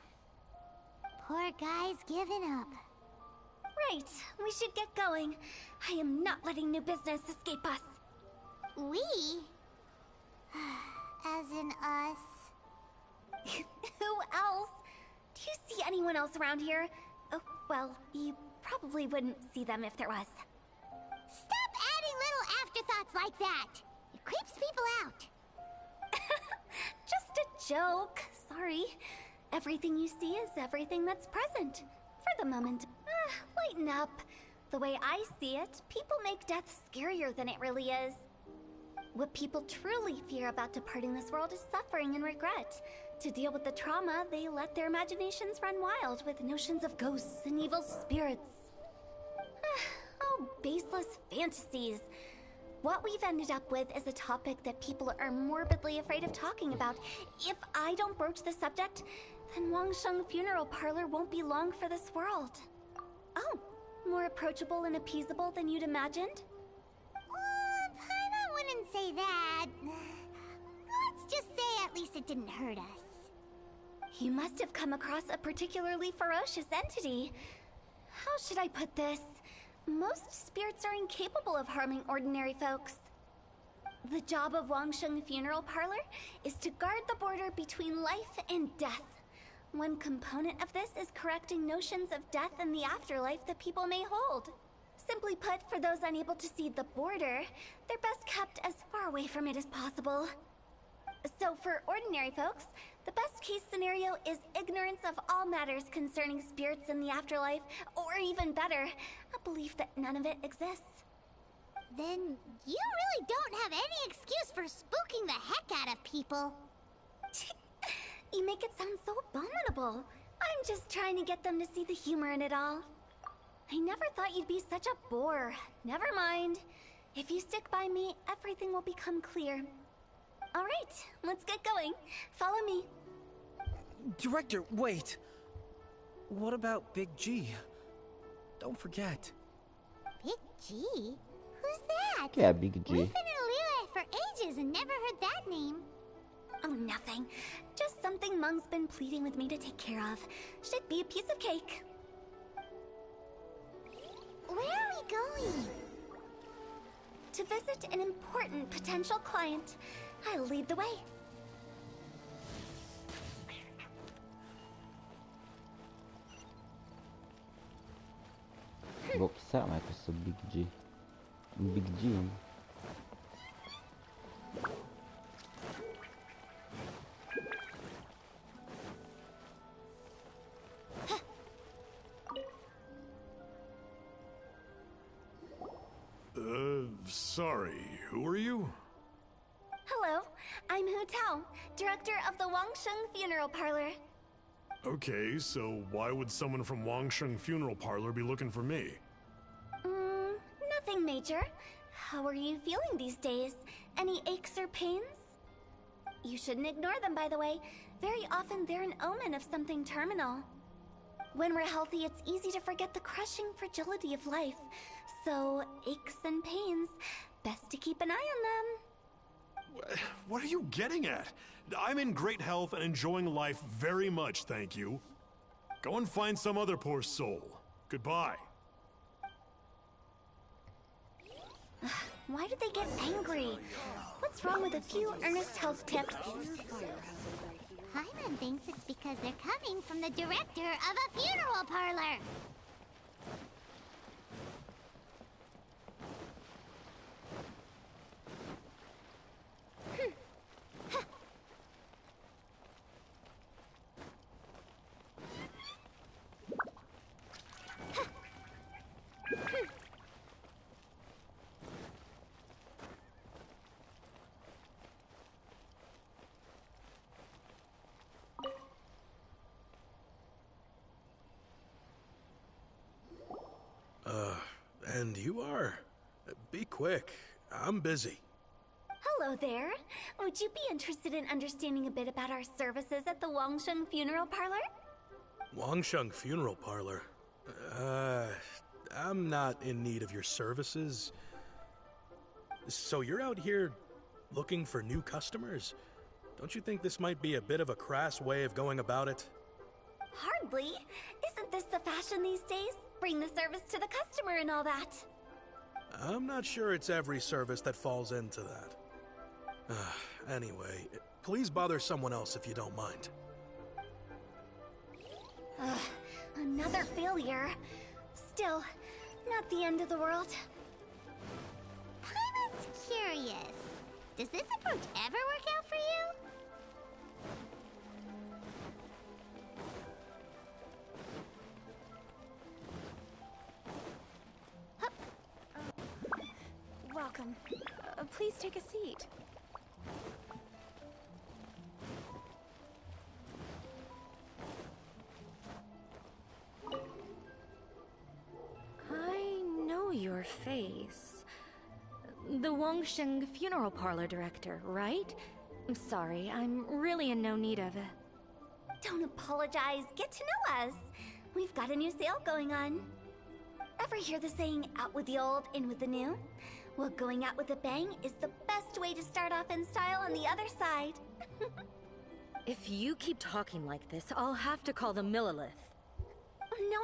Poor guy's given up. Right, we should get going. I am not letting new business escape us. We? As in us. Who else? Do you see anyone else around here? Oh, well, you probably wouldn't see them if there was. Stop adding little afterthoughts like that! It creeps people out. Just a joke. Sorry. Everything you see is everything that's present. For the moment. Lighten up. The way I see it, people make death scarier than it really is. What people truly fear about departing this world is suffering and regret. To deal with the trauma, they let their imaginations run wild with notions of ghosts and evil spirits. Oh, baseless fantasies. What we've ended up with is a topic that people are morbidly afraid of talking about. If I don't broach the subject, then Wangsheng Funeral Parlor won't be long for this world. Oh, more approachable and appeasable than you'd imagined? Paimon wouldn't say that. Let's just say at least it didn't hurt us. You must have come across a particularly ferocious entity. How should I put this? Most spirits are incapable of harming ordinary folks. The job of Wangsheng Funeral Parlor is to guard the border between life and death. One component of this is correcting notions of death and the afterlife that people may hold. Simply put, for those unable to see the border, they're best kept as far away from it as possible. So for ordinary folks, the best case scenario is ignorance of all matters concerning spirits in the afterlife, or even better, a belief that none of it exists. Then you really don't have any excuse for spooking the heck out of people. You make it sound so abominable. I'm just trying to get them to see the humor in it all. I never thought you'd be such a bore. Never mind. If you stick by me, everything will become clear. All right, let's get going. Follow me. Director, wait. What about Big G? Don't forget. Big G? Who's that? Chi è Big We've G? been in Liyue for ages and never heard that name. Oh, nothing. Just something Mung's been pleading with me to take care of. Should be a piece of cake. Where are we going? To visit an important potential client. I'll lead the way. Boh, chissà mai questo Big G. Un Big G? Sorry, who are you? Hello, I'm Hu-Tao, director of the Wangsheng Funeral Parlor. Okay, so why would someone from Wangsheng Funeral Parlor be looking for me? Nothing major. How are you feeling these days? Any aches or pains? You shouldn't ignore them, by the way. Very often they're an omen of something terminal. When we're healthy, it's easy to forget the crushing fragility of life. So, aches and pains, best to keep an eye on them. What are you getting at? I'm in great health and enjoying life very much, thank you. Go and find some other poor soul. Goodbye. Why did they get angry? What's wrong with a few earnest health tips? Paimon thinks it's because they're coming from the director of a funeral parlor. And you are? Be quick. I'm busy. Hello there. Would you be interested in understanding a bit about our services at the Wangsheng Funeral Parlor? Wangsheng Funeral Parlor? I'm not in need of your services. So you're out here looking for new customers? Don't you think this might be a bit of a crass way of going about it? Hardly. Isn't this the fashion these days? Bring the service to the customer and all that. I'm not sure it's every service that falls into that. Anyway, please bother someone else if you don't mind. Another failure. Still, not the end of the world. Paimon's curious. Does this approach ever work out for you? Welcome. Please take a seat. I know your face. The Wangsheng Funeral Parlor director, right? I'm sorry, I'm really in no need of it. Don't apologize. Get to know us. We've got a new sale going on. Ever hear the saying, out with the old, in with the new? Well, going out with a bang is the best way to start off in style on the other side. If you keep talking like this, I'll have to call the Millilith. No.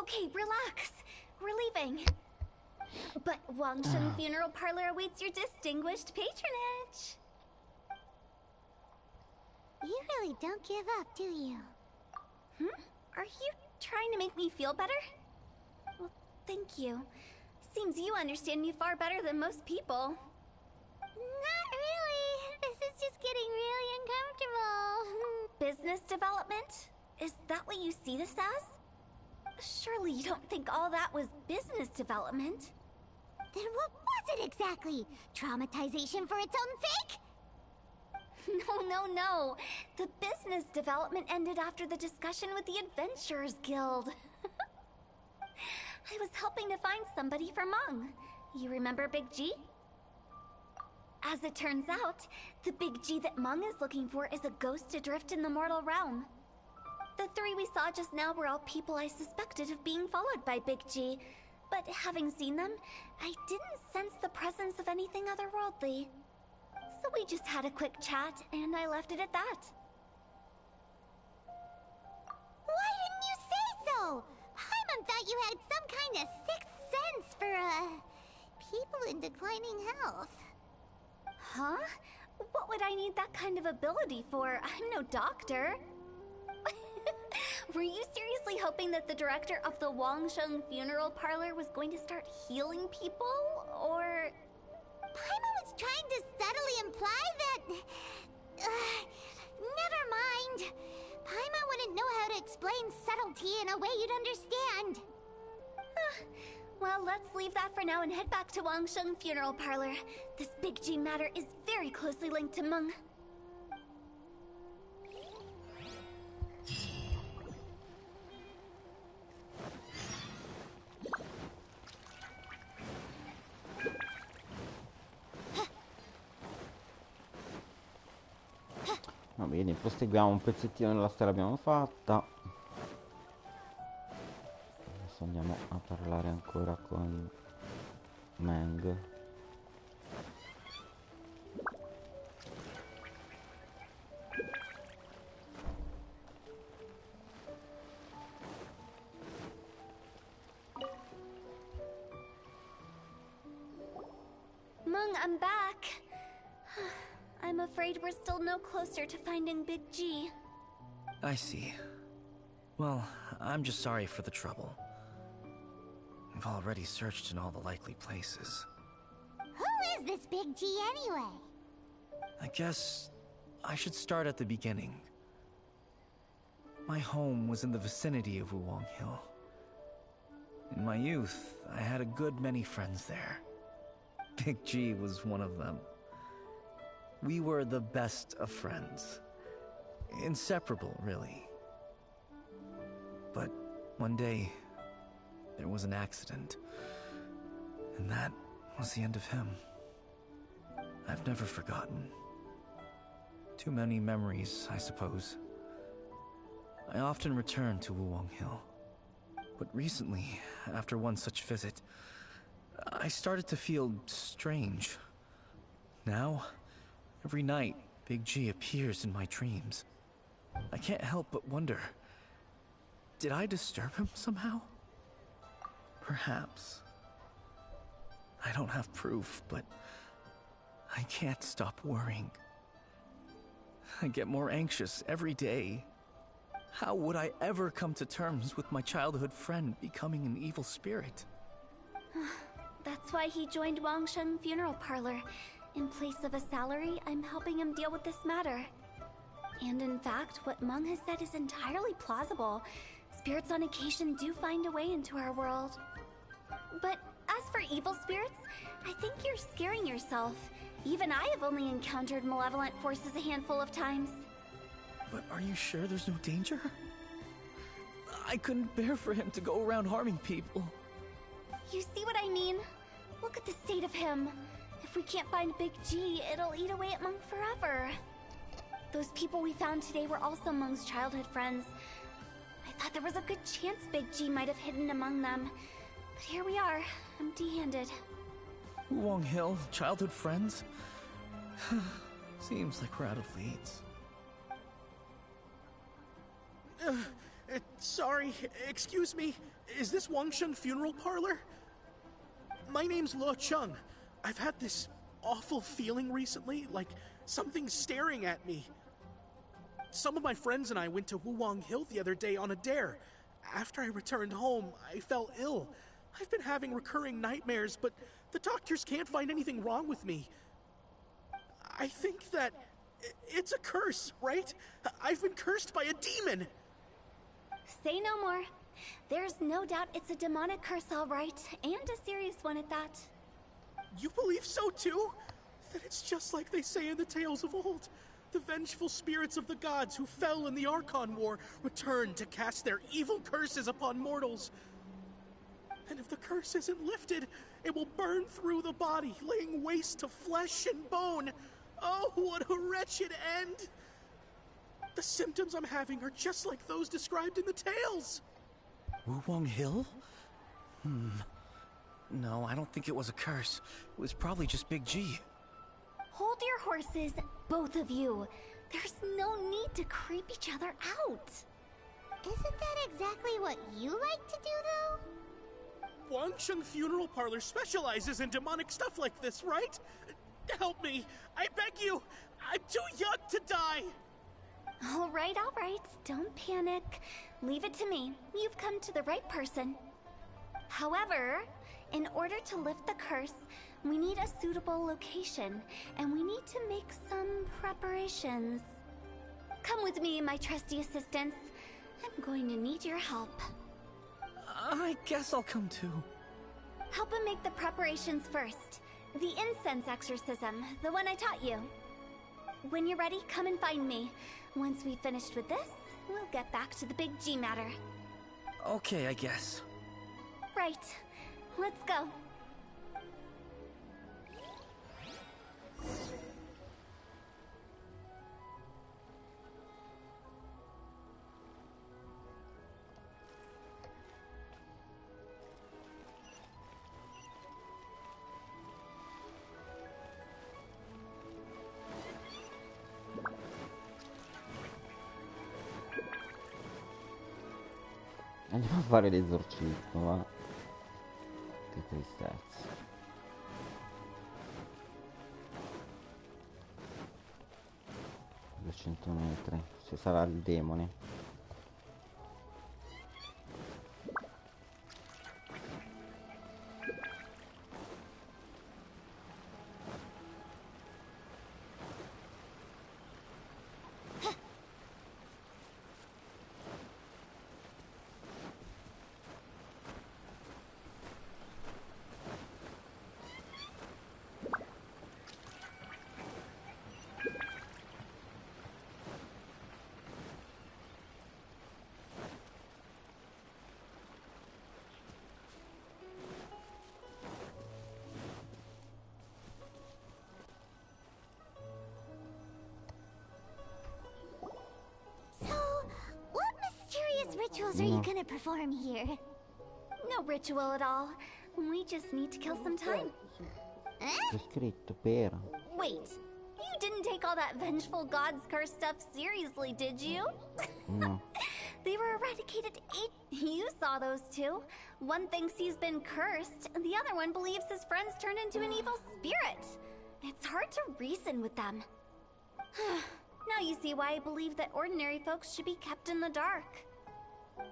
Okay, relax. We're leaving. But Wangsheng Funeral Parlor awaits your distinguished patronage. You really don't give up, do you? Are you trying to make me feel better? Well, thank you. Seems you understand me far better than most people. Not really. This is just getting really uncomfortable. Business development? Is that what you see this as? Surely you don't think all that was business development? Then what was it exactly? Traumatization for its own sake? No. The business development ended after the discussion with the Adventurers Guild. I was helping to find somebody for Mung. You remember Big G? As it turns out, the Big G that Mung is looking for is a ghost adrift in the mortal realm. The three we saw just now were all people I suspected of being followed by Big G, but having seen them, I didn't sense the presence of anything otherworldly. So we just had a quick chat, and I left it at that. Why didn't you say so? Paimon thought you had some kind of sixth sense for, people in declining health. Huh? What would I need that kind of ability for? I'm no doctor. Were you seriously hoping that the director of the Wangsheng Funeral Parlor was going to start healing people, or...? Paimon was trying to subtly imply that... never mind. Paimon wouldn't know how to explain subtlety in a way you'd understand. Well, let's leave that for now and head back to Wangsheng Funeral Parlor. This Big G matter is very closely linked to Meng. Va bene, proseguiamo un pezzettino della storia, l'abbiamo fatta. Adesso andiamo a parlare ancora con Meng. Meng, I'm back. I'm afraid we're still no closer to finding Big G. I see. Well, I'm just sorry for the trouble. We've already searched in all the likely places. Who is this Big G anyway? I guess I should start at the beginning. My home was in the vicinity of Wuwang Hill. In my youth, I had a good many friends there. Big G was one of them. We were the best of friends. Inseparable, really. But one day, there was an accident. And that was the end of him. I've never forgotten. Too many memories, I suppose. I often return to Wuwang Hill. But recently, after one such visit, I started to feel strange. Now, every night, Big G appears in my dreams. I can't help but wonder, did I disturb him somehow? Perhaps. I don't have proof, but I can't stop worrying. I get more anxious every day. How would I ever come to terms with my childhood friend becoming an evil spirit? That's why he joined Wangsheng Funeral Parlor. In place of a salary, I'm helping him deal with this matter. And in fact, what Meng has said is entirely plausible. Spirits on occasion do find a way into our world. But as for evil spirits, I think you're scaring yourself. Even I have only encountered malevolent forces a handful of times. But are you sure there's no danger? I couldn't bear for him to go around harming people. You see what I mean? Look at the state of him. If we can't find Big G, it'll eat away at Meng forever. Those people we found today were also Meng's childhood friends. I thought there was a good chance Big G might have hidden among them. But here we are, empty-handed. Wuwang Hill, childhood friends? Seems like we're out of leads. Sorry, excuse me. Is this Wangsheng Funeral Parlor? My name's Lo Chung. I've had this awful feeling recently, like something's staring at me. Some of my friends and I went to Wuwang Hill the other day on a dare. After I returned home, I fell ill. I've been having recurring nightmares, but the doctors can't find anything wrong with me. I think that it's a curse, right? I've been cursed by a demon. Say no more. There's no doubt it's a demonic curse, all right, and a serious one at that. You believe so too? Then it's just like they say in the tales of old. The vengeful spirits of the gods who fell in the Archon War return to cast their evil curses upon mortals. And if the curse isn't lifted, it will burn through the body, laying waste to flesh and bone. Oh, what a wretched end! The symptoms I'm having are just like those described in the tales. Wuwang Hill? No, I don't think it was a curse. It was probably just Big G. Hold your horses, both of you. There's no need to creep each other out. Isn't that exactly what you like to do, though? Wangsheng Funeral Parlor specializes in demonic stuff like this, right? Help me! I beg you! I'm too young to die! All right. Don't panic. Leave it to me. You've come to the right person. However, in order to lift the curse, we need a suitable location, and we need to make some preparations. Come with me, my trusty assistants. I'm going to need your help. I guess I'll come too. Help him make the preparations first. The incense exorcism, the one I taught you. When you're ready, come and find me. Once we've finished with this, we'll get back to the big G matter. Okay, I guess. Right. Let's go. Andiamo a fare l'esorcismo, va. Che tristezza. 200 metri. Ci sarà il demone. Rituals are you gonna perform here? No ritual at all. We just need to kill some time. C'è scritto per. Wait, you didn't take all that vengeful god's curse stuff seriously, did you? No. They were eradicated You saw those two. One thinks he's been cursed, and the other one believes his friends turned into an evil spirit. It's hard to reason with them. Now you see why I believe that ordinary folks should be kept in the dark.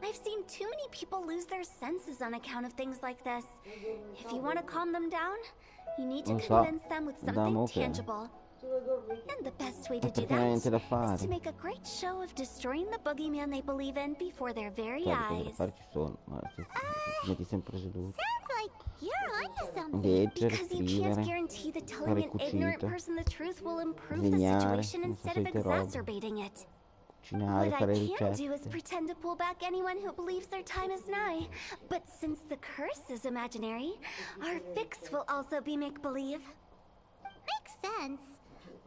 I've seen too many people lose their senses on account of things like this. If you want to calm them down, you need to convince them with something tangible. And the best way to do that is to make a great show of destroying the boogeyman they believe in before their very eyes. Sounds like you're onto something. Because you can't guarantee that telling an ignorant person the truth will improve the situation instead of exacerbating it. What I can do is pretend to pull back anyone who believes their time is nigh. But since the curse is imaginary, our fix will also be make-believe. Makes sense.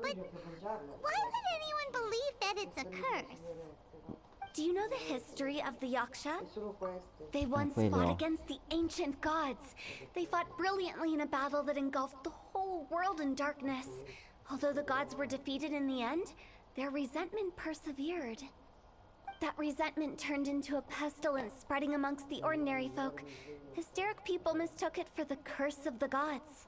But why would anyone believe that it's a curse? Do you know the history of the Yaksha? They once fought against the ancient gods. They fought brilliantly in a battle that engulfed the whole world in darkness. Although the gods were defeated in the end, their resentment persevered. That resentment turned into a pestilence spreading amongst the ordinary folk. Hysteric people mistook it for the curse of the gods.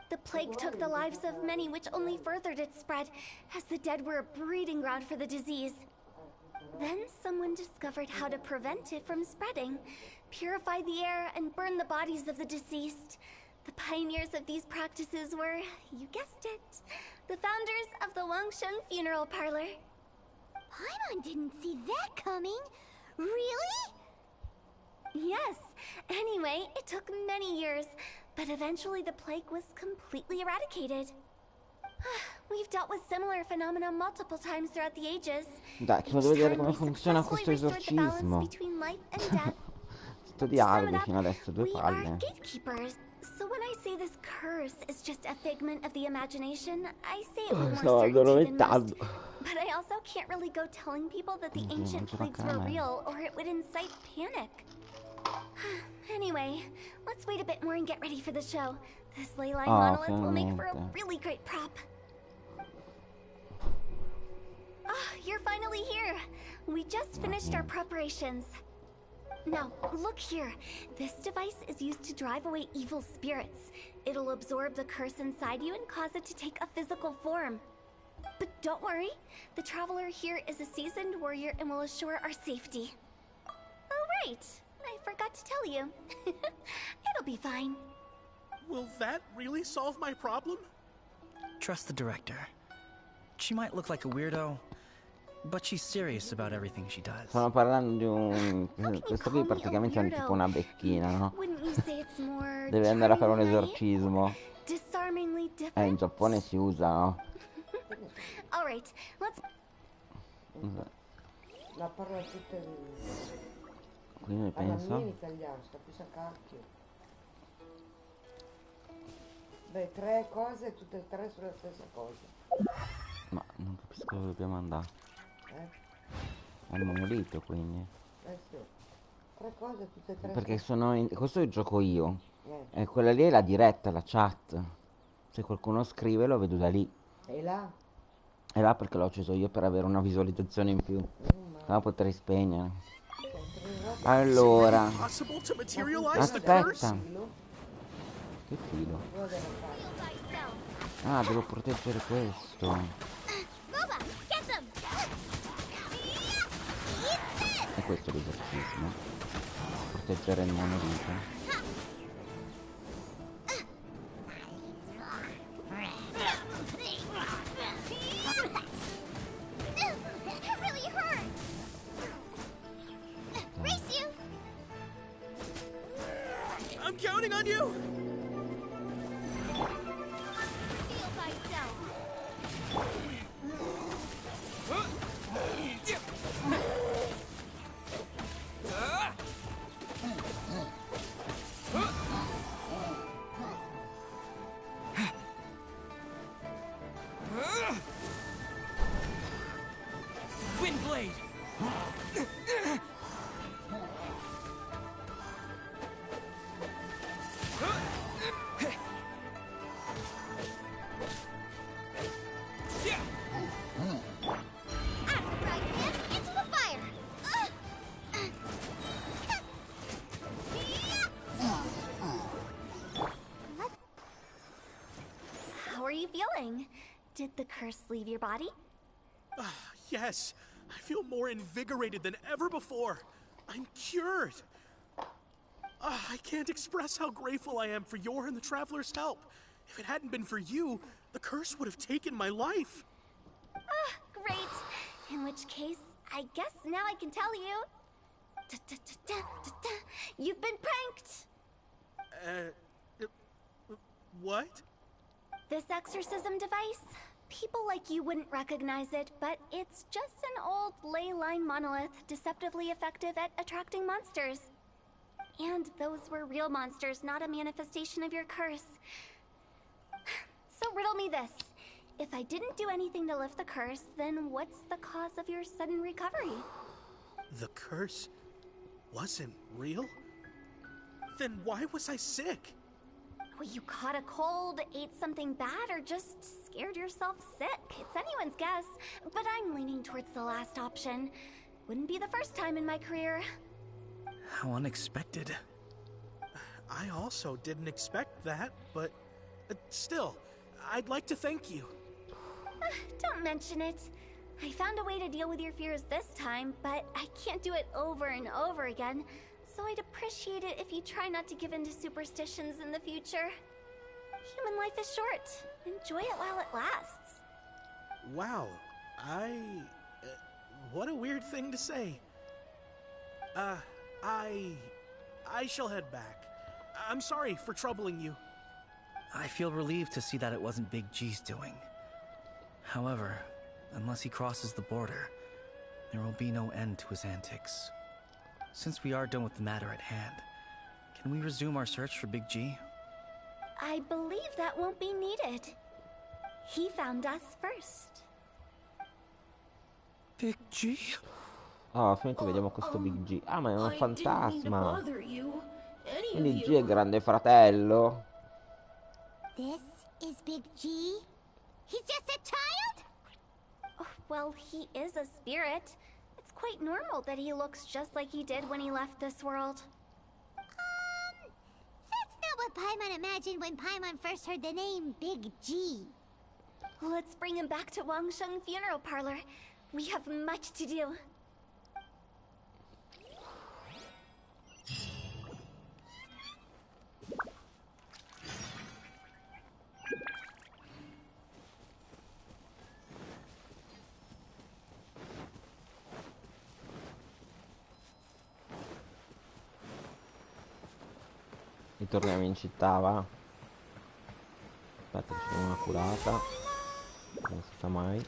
The plague took the lives of many, which only furthered its spread, as the dead were a breeding ground for the disease. Then someone discovered how to prevent it from spreading, purify the air, and burn the bodies of the deceased. The pioneers of these practices were, you guessed it, the founders of the Wangsheng Funeral Parlor. Paimon didn't see that coming. Really? Yes. Anyway, it took many years, but eventually the plague was completely eradicated. We've dealt with similar phenomena multiple times throughout the ages. Dai, che devo vedere come funziona questo esorcismo. Sto dialogo fino adesso, due palle. So when I say this curse is just a figment of the imagination, I say it with more certainty than most. But I also can't really go telling people that the ancient plagues were real, or it would incite panic. Anyway, let's wait a bit more and get ready for the show. This ley line monolith will make for a really great prop. you're finally here. We just finished our preparations. Now, look here. This device is used to drive away evil spirits. It'll absorb the curse inside you and cause it to take a physical form. But don't worry, the traveler here is a seasoned warrior and will assure our safety. Oh, right. I forgot to tell you. It'll be fine. Will that really solve my problem? Trust the director. She might look like a weirdo, but she's serious about everything she does. Stanno parlando di un... Questo qui praticamente è tipo una becchina, no? Deve andare a fare un esorcismo. In Giappone si usa, no? Alright, let's... La parla tutte le... Quindi penso... in italiano, sta più a cacchio. Beh, 3 cose, tutte e 3 sulla stessa cosa. Ma non capisco dove dobbiamo andare. È il monolito, quindi. Sì. 3 cose, tutte e 3. Perché sono in... Questo lo gioco io. E quella lì è la diretta, la chat. Se qualcuno scrive lo vedo da lì. E là? E là perché l'ho acceso io per avere una visualizzazione in più. La potrei spegnere. Allora. Aspetta. Che filo? Ah, devo proteggere questo. E questo è l'esorcismo. Proteggere il monolito. I'm counting on you! Windblade! How are you feeling? Did the curse leave your body? Yes, I feel more invigorated than ever before. I'm cured. I can't express how grateful I am for your and the Traveler's help. If it hadn't been for you, the curse would have taken my life. Great. In which case, I guess now I can tell you. You've been pranked. What? This exorcism device? People like you wouldn't recognize it, but it's just an old ley line monolith deceptively effective at attracting monsters. And those were real monsters, not a manifestation of your curse. So riddle me this. If I didn't do anything to lift the curse, then what's the cause of your sudden recovery? The curse wasn't real? Then why was I sick? Well, you caught a cold, ate something bad, or just scared yourself sick. It's anyone's guess, but I'm leaning towards the last option. Wouldn't be the first time in my career. How unexpected. I also didn't expect that, but still, I'd like to thank you. Don't mention it. I found a way to deal with your fears this time, but I can't do it over and over again. So I'd appreciate it if you try not to give in to superstitions in the future. Human life is short. Enjoy it while it lasts. Wow, what a weird thing to say. I shall head back. I'm sorry for troubling you. I feel relieved to see that it wasn't Big G's doing. However, unless he crosses the border, there will be no end to his antics. Since we are done with the matter at hand, can we resume our search for Big G? I believe that won't be needed. He found us first. Big G? Ah, finalmente vediamo questo Big G. Ah, ma è un fantasma. Quindi G è grande fratello. This is Big G? He's just a child? Oh, Well, he is a spirit. It's quite normal that he looks just like he did when he left this world. That's not what Paimon imagined when Paimon first heard the name Big G. Let's bring him back to Wangsheng Funeral Parlor. We have much to do. Ritorniamo in città, va. Aspetta, c'è una curata. Non si sa mai.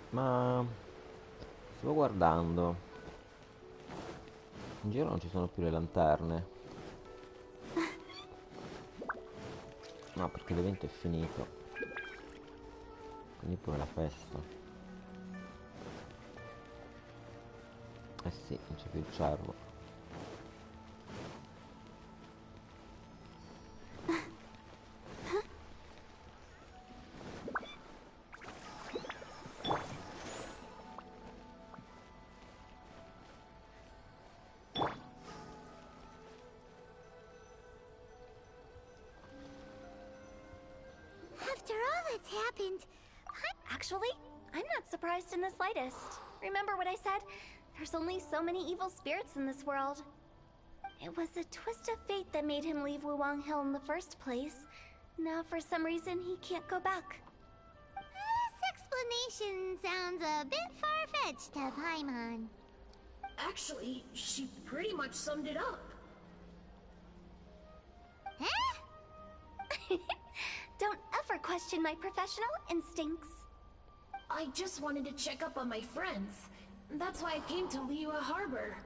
Ma stavo guardando. In giro non ci sono più le lanterne. No, perché l'evento è finito. Quindi pure la festa. Eh sì, non c'è più il cervo. After all that's happened, Actually, I'm not surprised in the slightest. Remember what I said? There's only so many evil spirits in this world. It was a twist of fate that made him leave Wuwang Hill in the first place. Now, for some reason, he can't go back. this explanation sounds a bit far-fetched to Paimon. Actually, she pretty much summed it up. Huh? Don't ever question my professional instincts. I just wanted to check up on my friends. That's why I came to Liyue Harbor.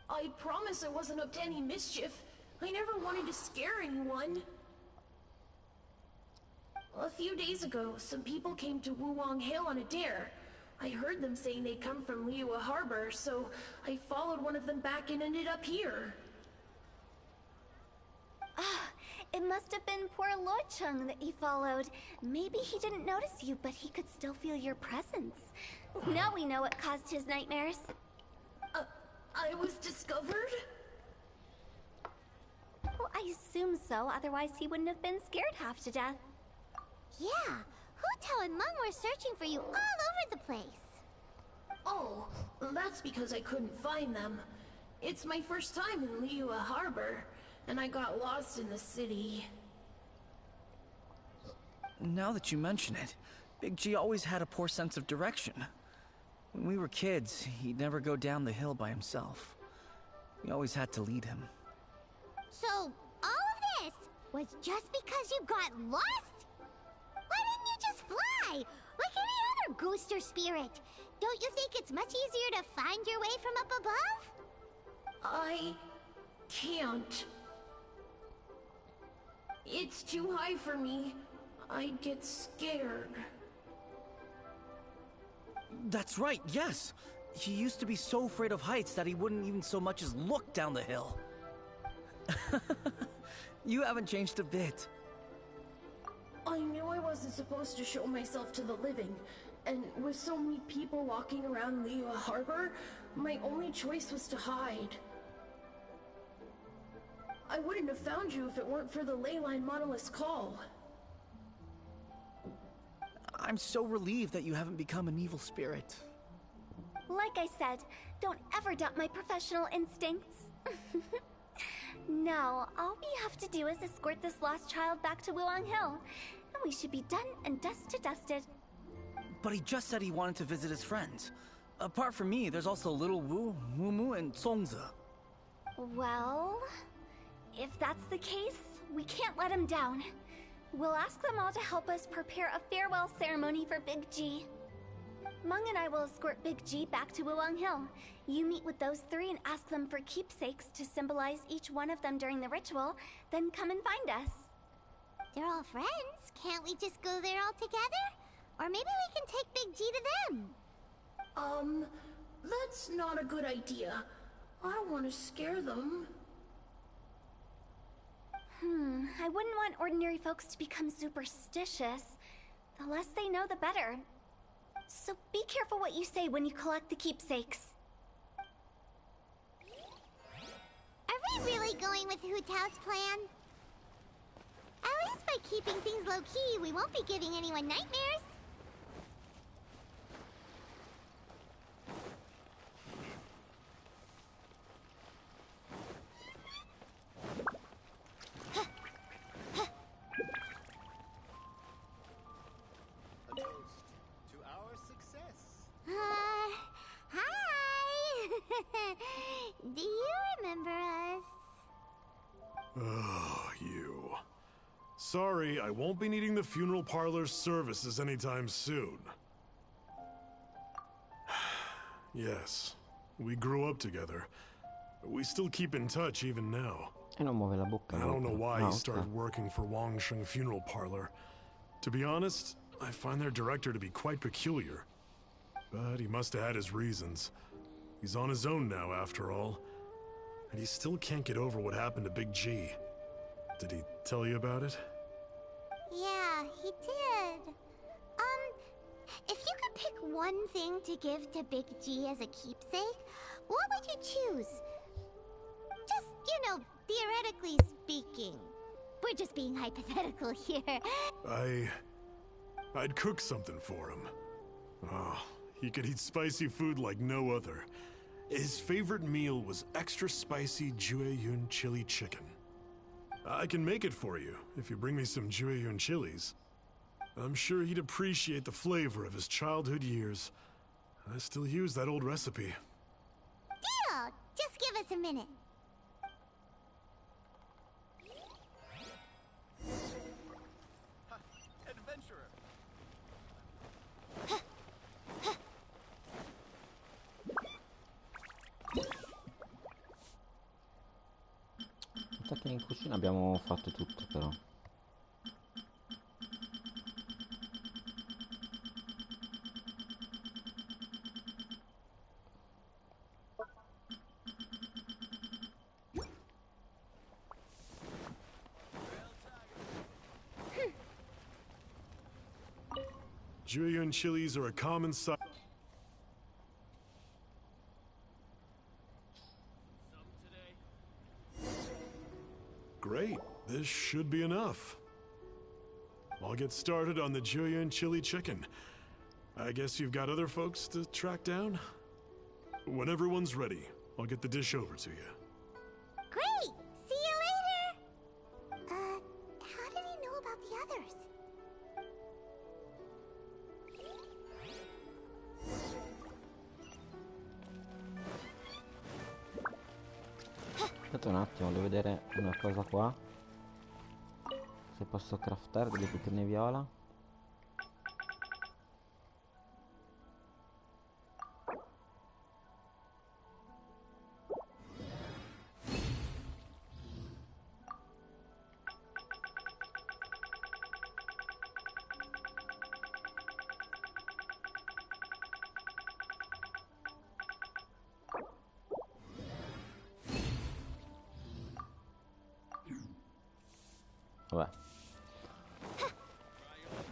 I promise I wasn't up to any mischief. I never wanted to scare anyone. A few days ago, some people came to Wuwang Hill on a dare. I heard them saying they'd come from Liyue Harbor, so I followed one of them back and ended up here. It must have been poor Luocheng that you followed. Maybe he didn't notice you, but he could still feel your presence. Now we know what caused his nightmares. I was discovered? Well, I assume so, otherwise he wouldn't have been scared half to death. Yeah, Hu-Tao and Meng were searching for you all over the place. Oh, that's because I couldn't find them. It's my first time in Liyue Harbor, and I got lost in the city. Now that you mention it, Big G always had a poor sense of direction. When we were kids, he'd never go down the hill by himself. We always had to lead him. So, all of this was just because you got lost? Why didn't you just fly? Like any other ghost or spirit? Don't you think it's much easier to find your way from up above? I can't. It's too high for me. I'd get scared. That's right, yes! He used to be so afraid of heights that he wouldn't even so much as look down the hill. You haven't changed a bit. I knew I wasn't supposed to show myself to the living, and with so many people walking around Liyue Harbor, my only choice was to hide. I wouldn't have found you if it weren't for the leyline monolith's call. I'm so relieved that you haven't become an evil spirit. Like I said, don't ever doubt my professional instincts. Now, all we have to do is escort this lost child back to Wuwang Hill, and we should be done and dusted. But he just said he wanted to visit his friends. Apart from me, there's also Little Wu, Mumu, and Songza. Well, if that's the case, we can't let him down. We'll ask them all to help us prepare a farewell ceremony for Big G. Meng and I will escort Big G back to Wuwang Hill. You meet with those three and ask them for keepsakes to symbolize each one of them during the ritual, then come and find us. They're all friends. Can't we just go there all together? Or maybe we can take Big G to them. That's not a good idea. I don't want to scare them. I wouldn't want ordinary folks to become superstitious. The less they know, the better. So be careful what you say when you collect the keepsakes. Are we really going with Hu-Tao's plan? At least by keeping things low-key, we won't be giving anyone nightmares. A toast to our success. Hi! Do you remember us? Oh, you. Sorry, I won't be needing the funeral parlor's services anytime soon. Yes, we grew up together. We still keep in touch even now. E non muove la bocca. I don't know why Ah, he ok. started working for Wangsheng Funeral Parlor. To be honest, I find their director to be quite peculiar. But he must have had his reasons. He's on his own now, after all. And he still can't get over what happened to Big G. Did he tell you about it? Yeah, he did. If you could pick one thing to give to Big G as a keepsake, what would you choose? Just, theoretically speaking. We're just being hypothetical here. I'd cook something for him. Oh, he could eat spicy food like no other. His favorite meal was extra spicy Jueyun chili chicken. I can make it for you if you bring me some Jueyun chilies. I'm sure he'd appreciate the flavor of his childhood years. I still use that old recipe. Deal! Just give us a minute. Adventurer. Mi sa che in cucina abbiamo fatto tutto però. Jueyun chilies are a common size. Great, this should be enough. I'll get started on the Jueyun chili chicken. I guess you've got other folks to track down? When everyone's ready, I'll get the dish over to you. Great! See you later! How did he know about the others? Aspetta un attimo, devo vedere una cosa qua. Se posso craftare delle pietrine viola. Vabbè.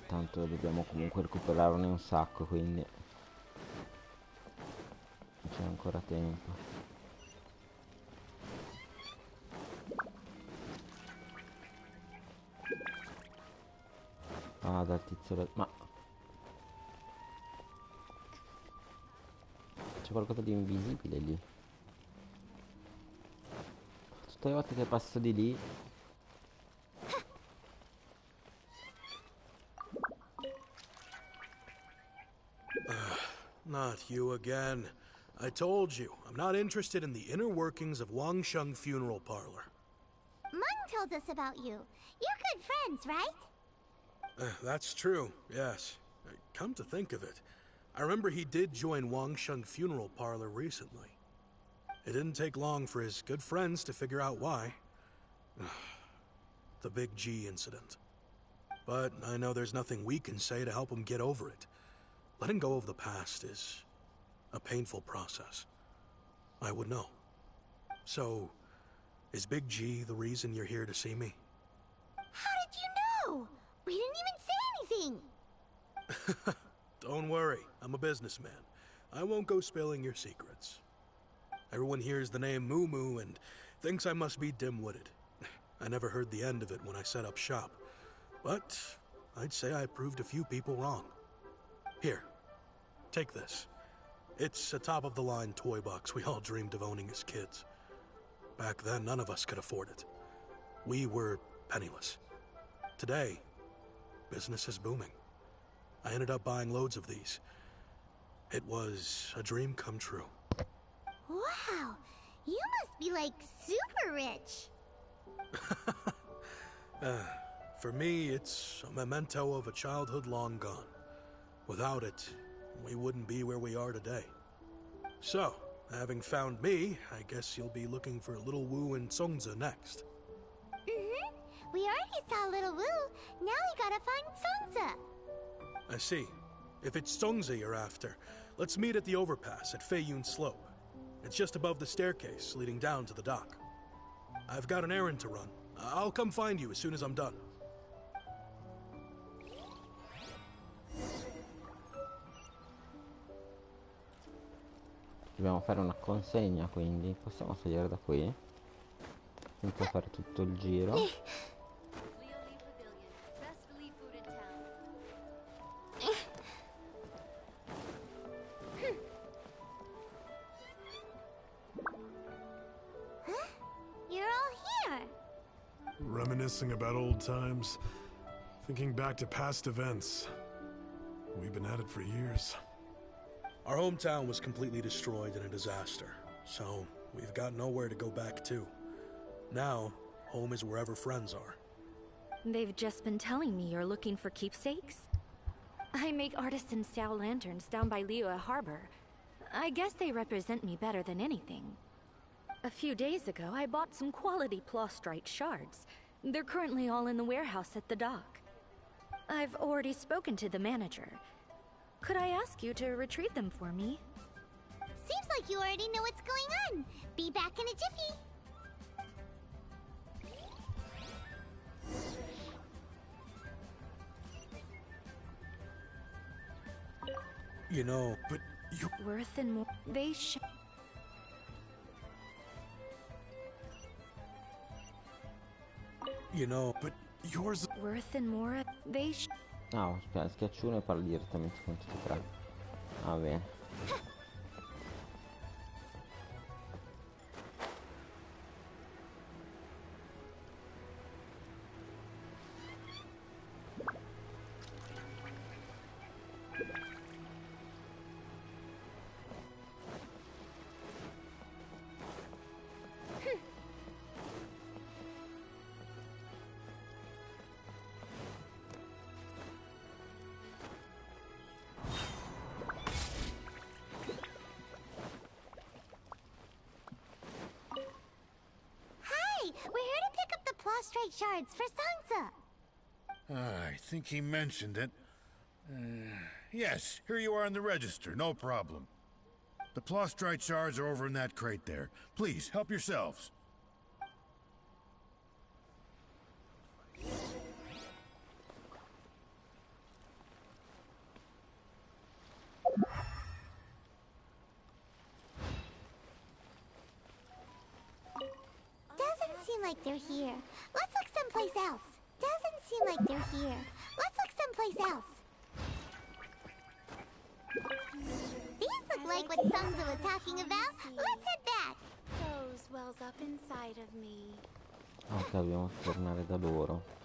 Tanto dobbiamo comunque recuperarne un sacco, quindi c'è ancora tempo. Ah, dal tizio... Ma... c'è qualcosa di invisibile lì. Tutte le volte che passo di lì... Not you again. I told you, I'm not interested in the inner workings of Wangsheng Funeral Parlor. Mung told us about you. You're good friends, right? That's true, yes. Come to think of it, I remember he did join Wangsheng Funeral Parlor recently. It didn't take long for his good friends to figure out why. The Big G incident. But I know there's nothing we can say to help him get over it. Letting go of the past is a painful process. I would know. So, is Big G the reason you're here to see me? How did you know? We didn't even say anything. Don't worry, I'm a businessman. I won't go spilling your secrets. Everyone hears the name Moo Moo and thinks I must be dim-witted. I never heard the end of it when I set up shop. But I'd say I proved a few people wrong. Here, take this. It's a top-of-the-line toy box we all dreamed of owning as kids. Back then, none of us could afford it. We were penniless. Today, business is booming. I ended up buying loads of these. It was a dream come true. Wow, you must be like super rich. For me, it's a memento of a childhood long gone. Without it, we wouldn't be where we are today. So, having found me, I guess you'll be looking for Little Wu and Songza next. Mm-hmm. We already saw Little Wu. Now we gotta find Songza. I see. If it's Songza you're after, let's meet at the overpass at Feiyun Slope. It's just above the staircase leading down to the dock. I've got an errand to run. I'll come find you as soon as I'm done. Dobbiamo fare una consegna, quindi possiamo salire da qui senza fare tutto il giro. You're all here. Reminiscing about old times, thinking back to past events. We've been at it for years. Our hometown was completely destroyed in a disaster, so we've got nowhere to go back to. Now, home is wherever friends are. They've just been telling me you're looking for keepsakes. I make artisan Sao lanterns down by Liyue Harbor. I guess they represent me better than anything. A few days ago, I bought some quality plastrite shards. They're currently all in the warehouse at the dock. I've already spoken to the manager. Could I ask you to retrieve them for me? Seems like you already know what's going on. Be back in a jiffy. You know, but you... Worth and more... They You know, but yours... Worth and more... They No, schiaccio uno e parlo direttamente con tutti e tre. Va bene. We're here to pick up the plastrite shards for Songza. I think he mentioned it. Yes, here you are on the register, no problem. The plastrite shards are over in that crate there. Please, help yourselves. Doesn't seem like they're here. Let's look someplace else. Doesn't seem like they're here. Let's look someplace else. These look like what Songza was talking about. Let's head back. Rose wells up inside of me. Ok, dobbiamo tornare da loro.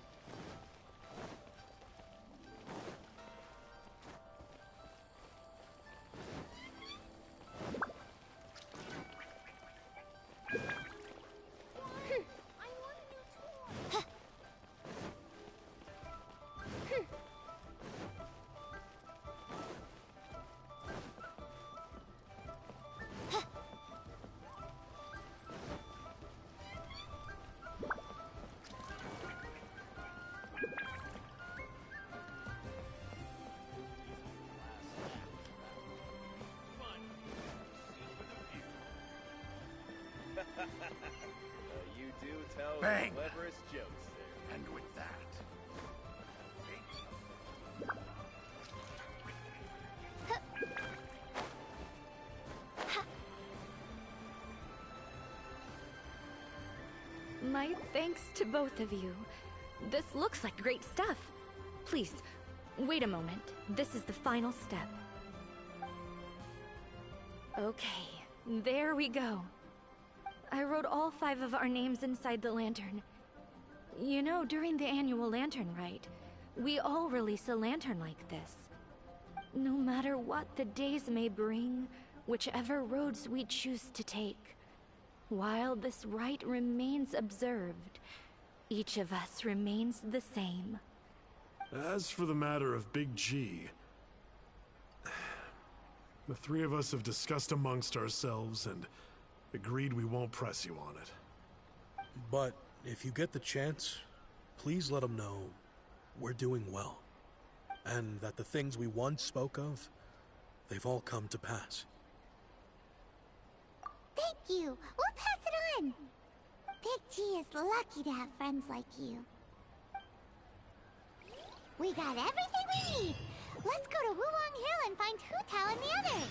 You do tell Bang! the cleverest jokes there. And with that... My thanks to both of you. This looks like great stuff. Please, wait a moment. This is the final step. Okay, there we go. I wrote all 5 of our names inside the lantern. You know, during the annual lantern rite, we all release a lantern like this. No matter what the days may bring, whichever roads we choose to take, while this rite remains observed, each of us remains the same. As for the matter of Big G, the 3 of us have discussed amongst ourselves and agreed we won't press you on it. But if you get the chance, please let them know we're doing well. And that the things we once spoke of, they've all come to pass. Thank you. We'll pass it on. Big G is lucky to have friends like you. We got everything we need. Let's go to Wulong Hill and find Hu-Tao and the others.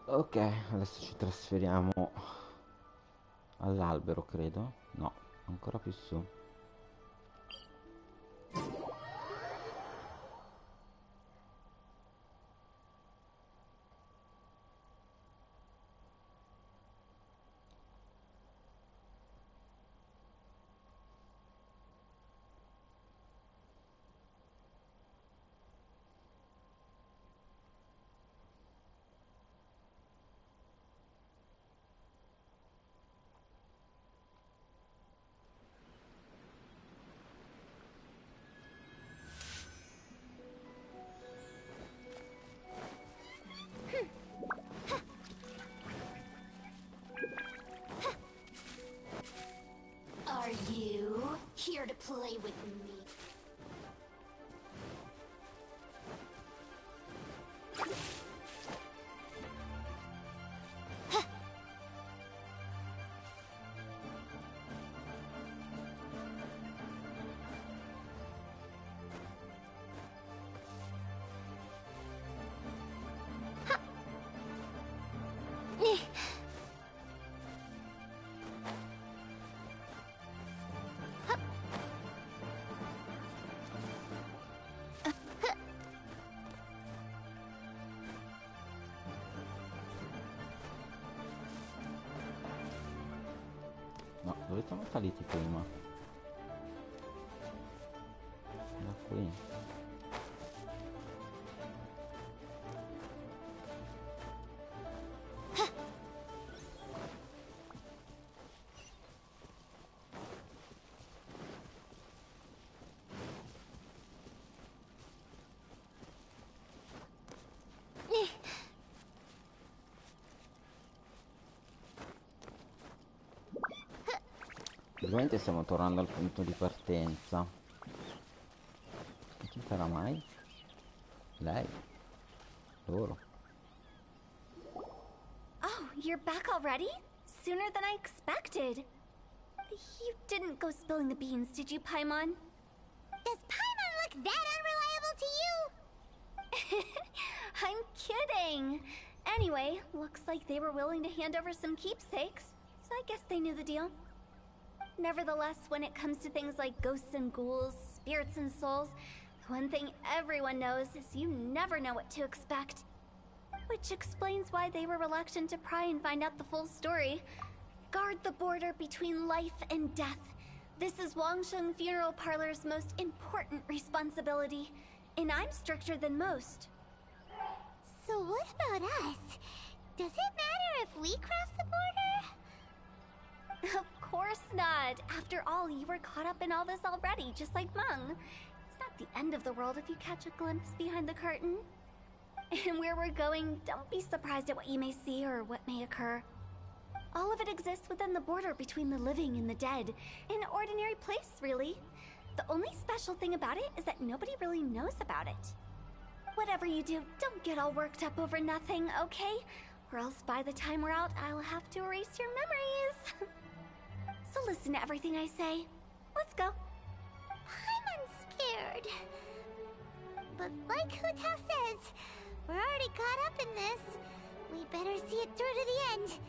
Ok, adesso ci trasferiamo all'albero, credo. No, ancora più su. Are you here to play with me? No, dove siamo saliti prima? Da qui. Ovviamente stiamo tornando al punto di partenza. Chi sarà mai? Lei? Loro? Oh, you're back already? Sooner than I expected. You didn't go spilling the beans, did you, Paimon? Does Paimon look that unreliable to you? I'm kidding. Anyway, looks like they were willing to hand over some keepsakes, so I guess they knew the deal. Nevertheless, when it comes to things like ghosts and ghouls, spirits and souls, the one thing everyone knows is you never know what to expect. Which explains why they were reluctant to pry and find out the full story. Guard the border between life and death. This is Wangsheng Funeral Parlor's most important responsibility, and I'm stricter than most. So what about us? Does it matter if we cross the border? Of course not. After all, you were caught up in all this already, just like Meng. It's not the end of the world if you catch a glimpse behind the curtain. And where we're going, don't be surprised at what you may see or what may occur. All of it exists within the border between the living and the dead. An ordinary place, really. The only special thing about it is that nobody really knows about it. Whatever you do, don't get all worked up over nothing, okay? Or else by the time we're out, I'll have to erase your memories. So listen to everything I say. Let's go. I'm scared. But like Hu-Tao says, we're already caught up in this. We better see it through to the end.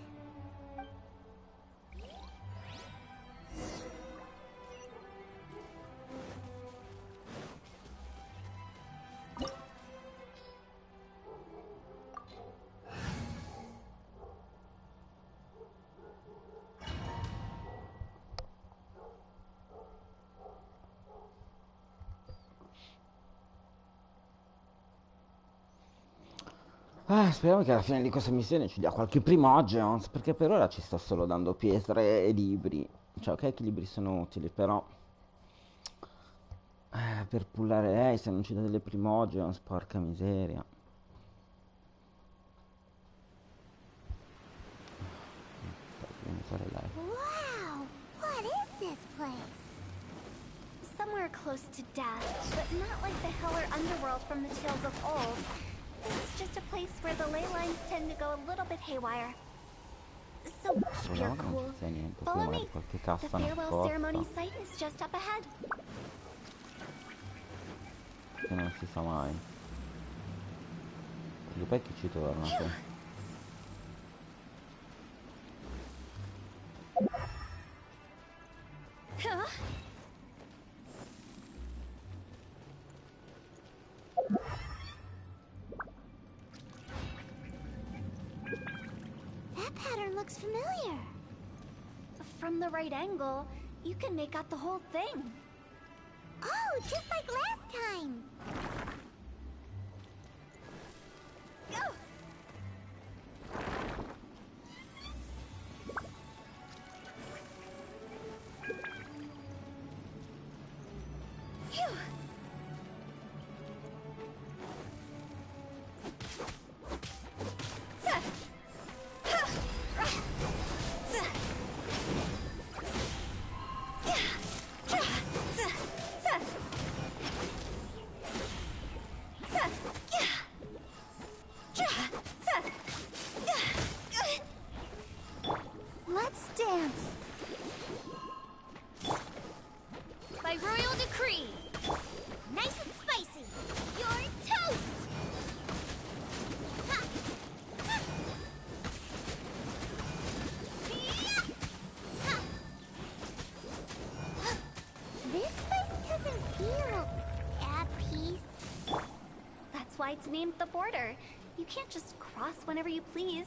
Speriamo che alla fine di questa missione ci dia qualche primogeons, perché per ora ci sta solo dando pietre e libri. Cioè, ok che i libri sono utili, però per pullare lei, se non ci dà delle primogeons, porca miseria. Wow! What is this place? Somewhere close to death, but not like the hell or underworld from the tales of old. This is just a place where the ley lines tend to go a little bit haywire. So keep your cool. Follow me. The farewell ceremony site is just up ahead. Che non si sa mai. Perché poi chi ci torna? Sì. That pattern looks familiar. From the right angle, you can make out the whole thing. Oh, just like last time. Go! Phew! Let's dance. By royal decree. Nice and spicy. You're toast. Ha. Ha. Yeah. Ha. This place doesn't feel at peace. That's why it's named the border. You can't just cross whenever you please.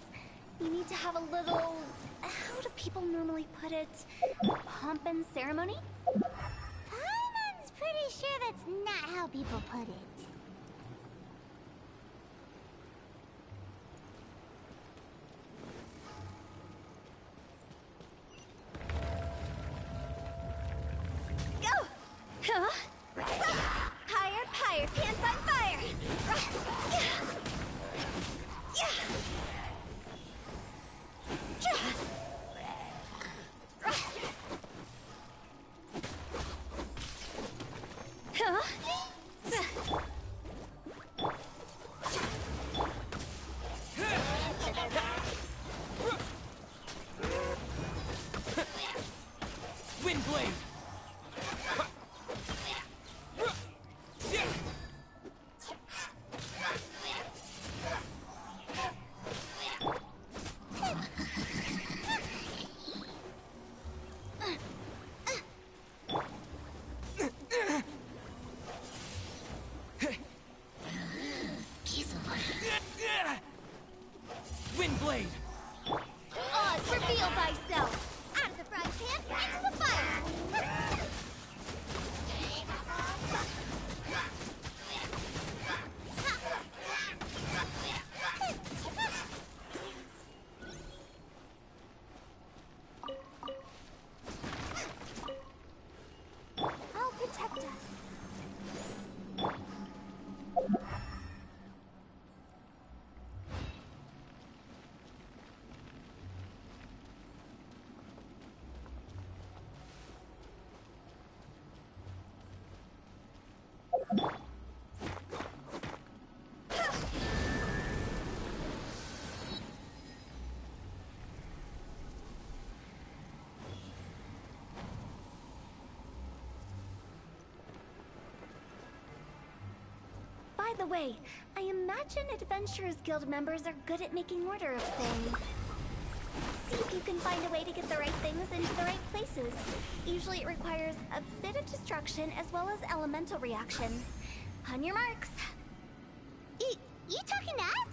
You need to have a little... How do people normally put it? Pomp and ceremony? Paimon's pretty sure that's not how people put it. Go! Huh? Higher, higher, pants on fire! Windblade! Windblade! Oz, reveal thyself! Out of the frying pan, into the fire! By the way, I imagine Adventurers Guild members are good at making order of things. See if you can find a way to get the right things into the right places. Usually it requires a bit of destruction as well as elemental reactions. On your marks. You talking to us?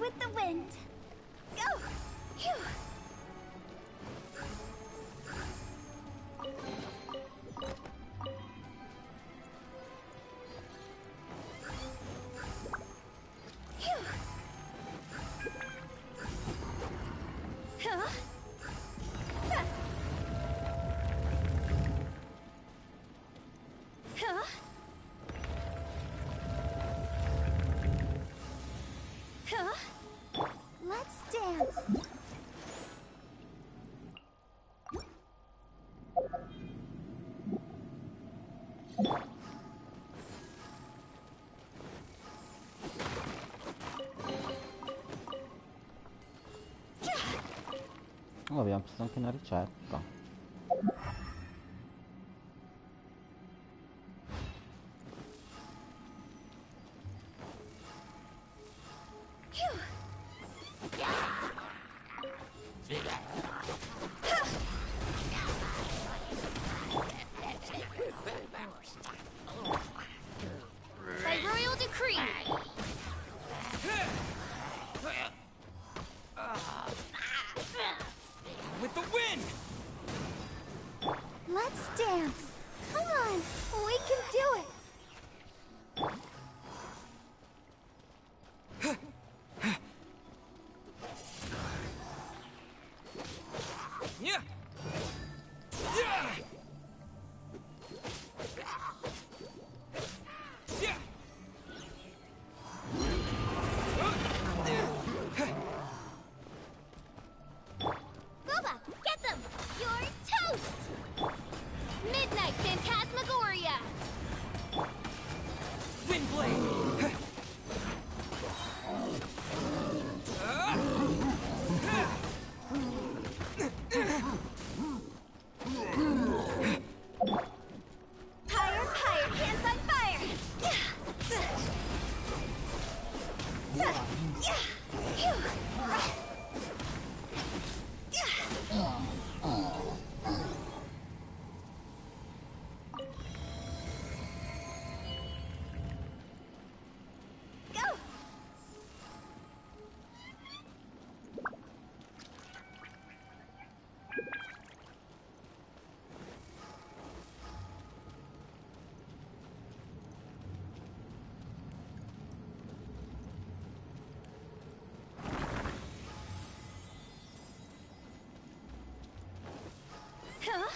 With the wind. Go! Phew! Phew! Huh? Huh? Huh? Huh? Let's dance. Oh, abbiamo visto anche una ricetta. By royal decree. With the wind! Let's dance. Come on, we can do it. Yeah! Yeah! Yeah! Booba, get them! You're toast! Midnight Phantasmagoria. Windblade! Higher, higher, hands on fire. Go! Huh?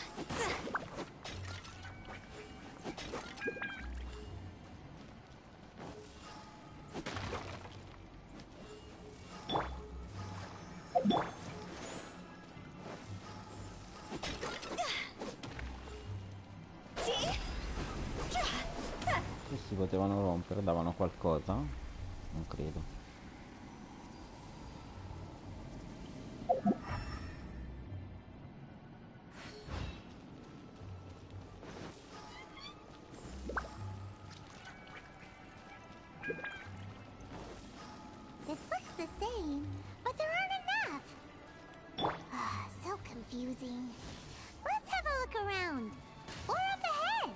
Questi potevano rompere, davano qualcosa? Non credo. This looks the same, but there aren't enough. So confusing. Let's have a look around. Or up ahead.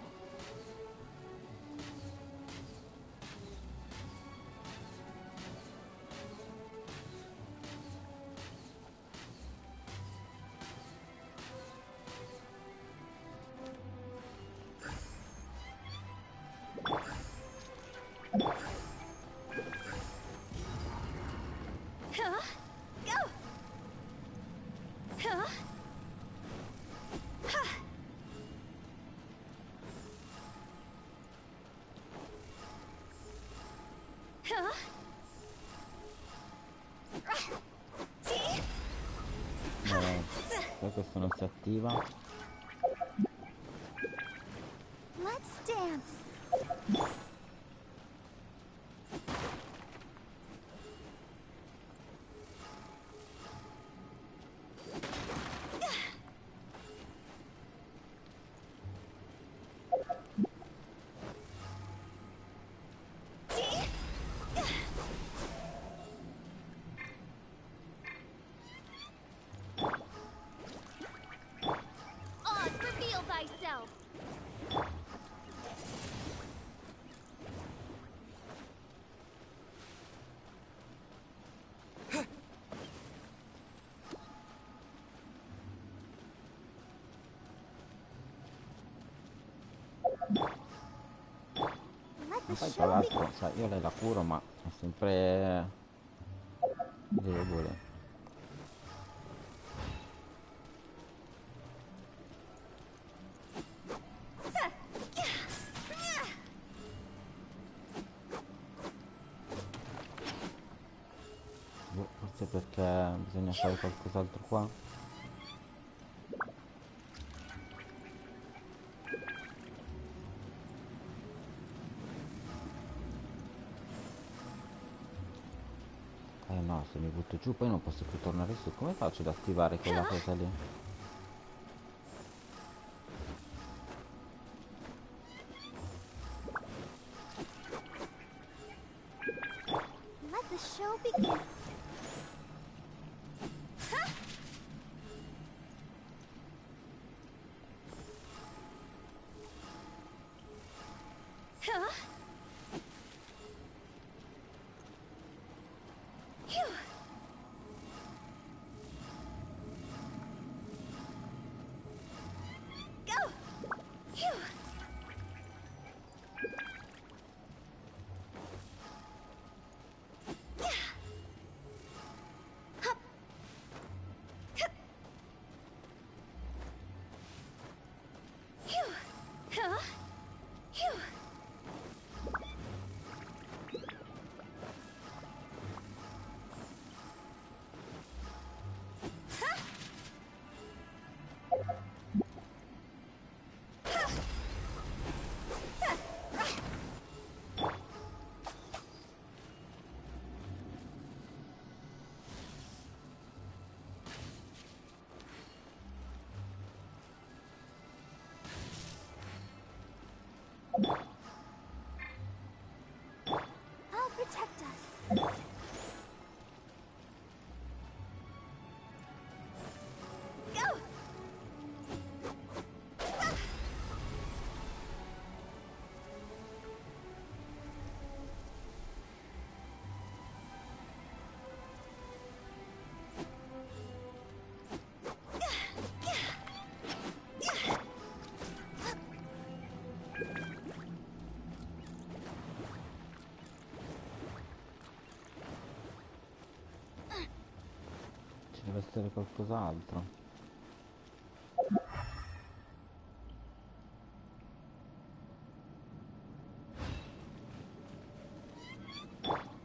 Huh? Go! Huh? Huh? Huh? Sì? Poi questo non si attiva. Let's dance. Oz, reveal thyself. Let Ma the poi tra show begin. l'altro, sai, io lei la curo, ma è sempre debole. Boh, forse perché bisogna fare qualcos'altro qua. Eh no, se mi butto giù poi non posso più tornare su. Come faccio ad attivare quella cosa lì? Let the show begin. Huh? Phew. Go. Phew. Yeah. Hup. Hup. Phew. Huh? Phew. I'll protect us. Go! Ci deve essere qualcos'altro.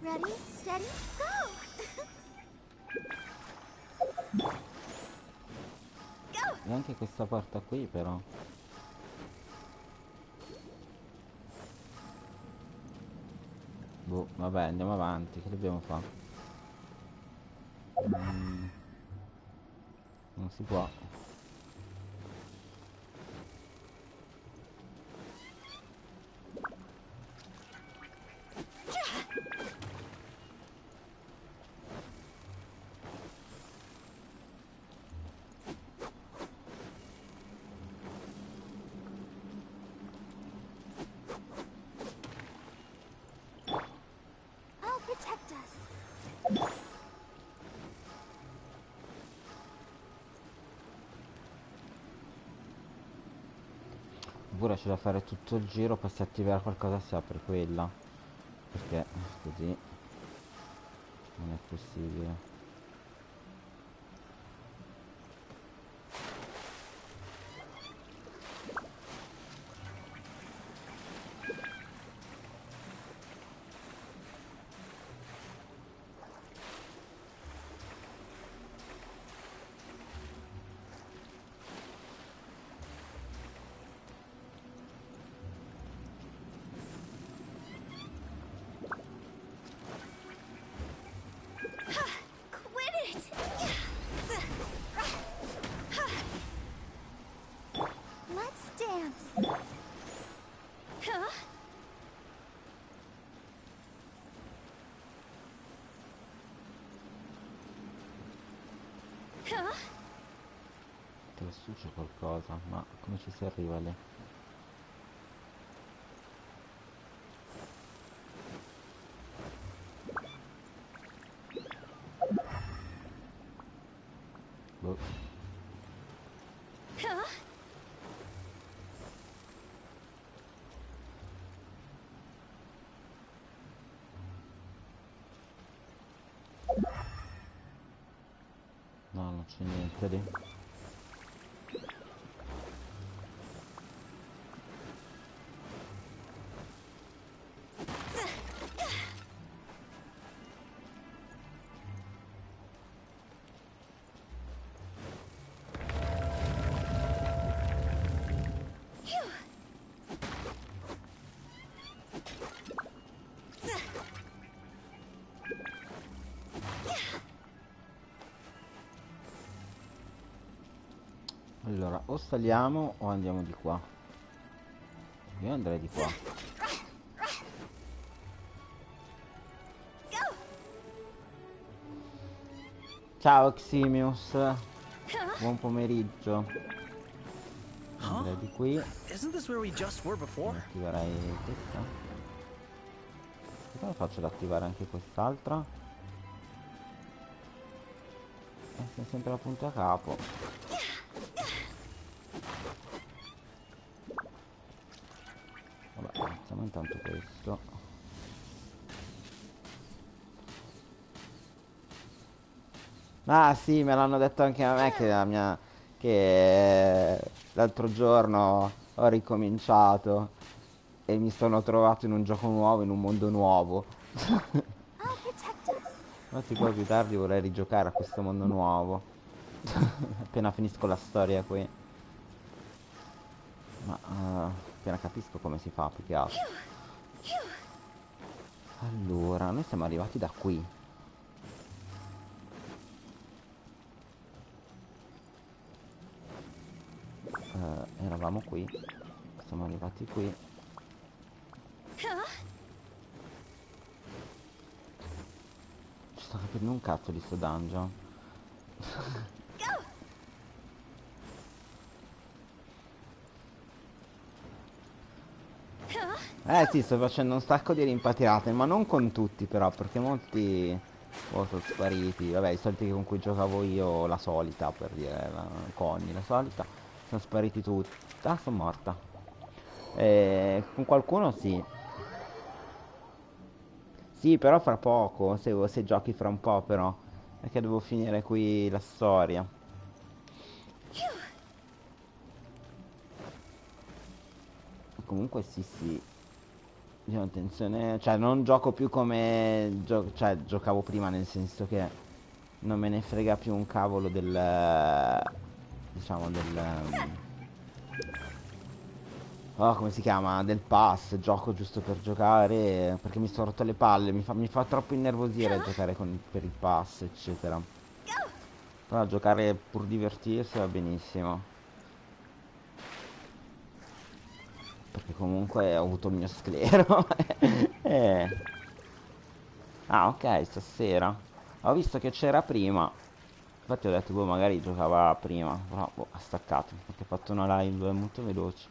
Ready, steady, go! Go! E anche questa porta qui però. Boh, vabbè, andiamo avanti, che dobbiamo fare? Non si può. I'll protect us. Oppure c'è da fare tutto il giro, poi se attivare qualcosa si apre quella. Perché così non è possibile. Lassù c'è qualcosa, ma come ci si arriva lì? Boh. No, non c'è niente lì. Allora, o saliamo o andiamo di qua. Io andrei di qua. Ciao Ximius, buon pomeriggio. Andrei di qui. Isn't this where we just were before? Attiverei questa. E come faccio ad attivare anche quest'altra? Sono sempre la punta a capo. Vabbè, iniziamo intanto questo. Ah sì, me l'hanno detto anche a me che l'altro giorno ho ricominciato e mi sono trovato in un gioco nuovo, in un mondo nuovo. Infatti poi più tardi vorrei rigiocare a questo mondo nuovo. Appena finisco la storia qui. Ma appena capisco come si fa più che altro. Allora, noi siamo arrivati da qui. Eravamo qui. Siamo arrivati qui. Ci sto capendo un cazzo di sto dungeon. Sì, sto facendo un sacco di rimpatriate, ma non con tutti però, perché molti sono spariti. Vabbè, i soliti con cui giocavo io, la solita, per dire, la Conny, la solita, sono spariti tutti. Ah, sono morta. Con qualcuno sì. Sì, però fra poco, se giochi fra un po' però, perché devo finire qui la storia. Comunque sì. Io ho intenzione, cioè non gioco più come cioè giocavo prima, nel senso che non me ne frega più un cavolo del, diciamo oh, come si chiama? Del pass. Gioco giusto per giocare, perché mi sono rotto le palle, mi fa troppo innervosire giocare per il pass, eccetera. Però giocare pur divertirsi va benissimo. Perché comunque ho avuto il mio sclero. Ah, ok, stasera. Ho visto che c'era prima. Infatti ho detto, boh, magari giocava prima. Però, boh, ha staccato. Perché ha fatto una live molto veloce.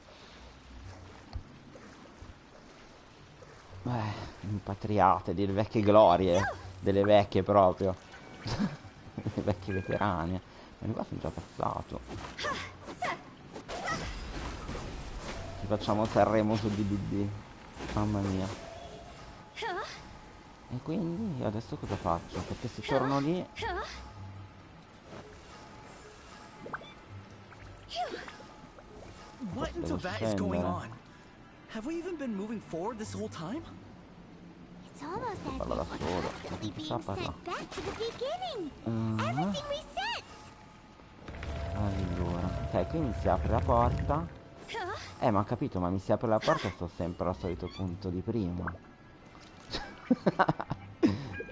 Impatriate, delle vecchie glorie. Delle vecchie proprio. Delle vecchie veterane. Ma qua sono già passato. Ci facciamo Sanremo su DDD. Mamma mia. E quindi adesso cosa faccio? Perché se torno lì... What in devo that is going scendere. on? Have we even been moving forward this whole time? It's almost as Parla da if solo. we're constantly Non sa being parlare. sent back to the beginning. Everything resets. Allora, ok, qui mi si apre la porta. Ma ho capito, ma mi si apre la porta e sto sempre al solito punto di prima.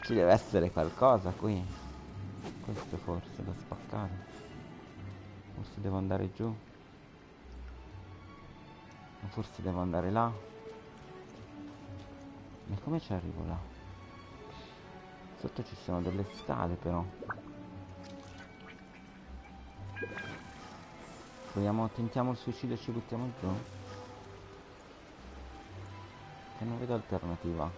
Ci deve essere qualcosa qui. Questo forse da spaccare. Forse devo andare giù. O forse devo andare là. Ma come ci arrivo là? Sotto ci sono delle scale però. Tentiamo il suicidio e ci buttiamo giù. Che non vedo alternativa.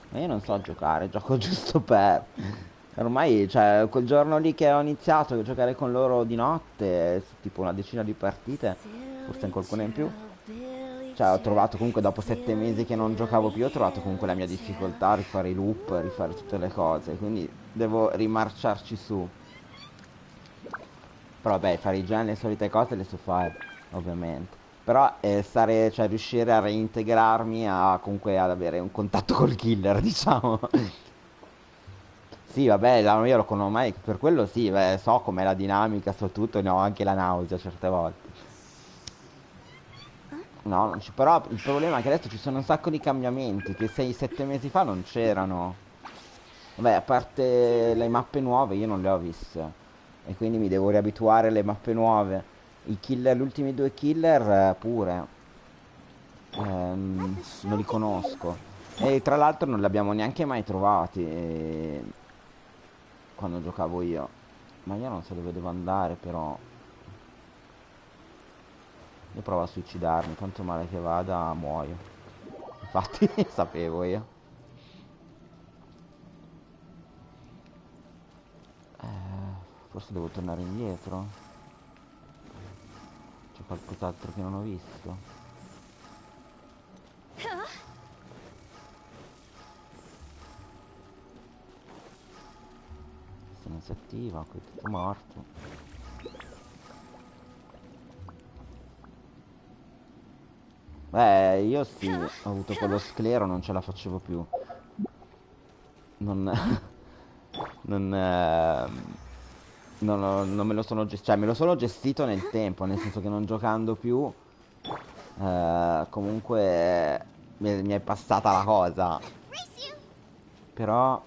Ma io non so giocare, gioco giusto per... Ormai, cioè, quel giorno lì che ho iniziato a giocare con loro di notte, tipo una decina di partite, forse qualcuna in più. Cioè, ho trovato comunque dopo 7 mesi che non giocavo più, ho trovato comunque la mia difficoltà a rifare i loop, a rifare tutte le cose, quindi devo rimarciarci su. Però vabbè, fare già le solite cose le so fare, ovviamente. Però cioè, riuscire a reintegrarmi, comunque ad avere un contatto col killer, diciamo. Sì, vabbè, io lo conosco ormai, per quello sì, beh, so com'è la dinamica, so tutto, ne ho anche la nausea certe volte. No, non però il problema è che adesso ci sono un sacco di cambiamenti che 6-7 mesi fa non c'erano. Vabbè, a parte le mappe nuove io non le ho viste. E quindi mi devo riabituare alle mappe nuove. I killer, gli ultimi 2 killer pure. Non li conosco. E tra l'altro non li abbiamo neanche mai trovati. Quando giocavo io. Ma io non so dove devo andare però. Io provo a suicidarmi, tanto male che vada muoio. Infatti sapevo io. Forse devo tornare indietro. C'è qualcos'altro che non ho visto. Se non si attiva, qui è tutto morto. Io sì, ho avuto quello sclero, non ce la facevo più. Non... non me lo sono gestito, cioè me lo sono gestito nel tempo, nel senso che non giocando più, comunque mi è passata la cosa. Però,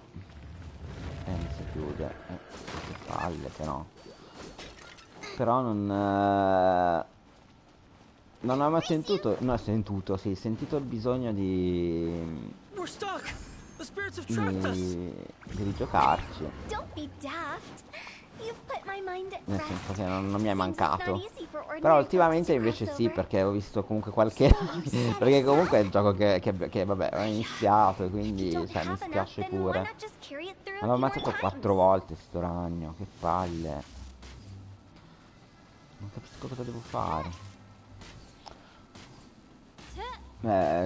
mi si chiude, che palle però. Però non ho mai sentito, no, sì, sentito il bisogno di rigiocarci. Nel senso che non mi è mancato. Però ultimamente invece sì, perché ho visto comunque qualche... perché comunque è il gioco che vabbè, ho iniziato e quindi cioè, mi spiace pure. Ma l'ho ammazzato 4 volte sto ragno, che palle. Non capisco cosa devo fare.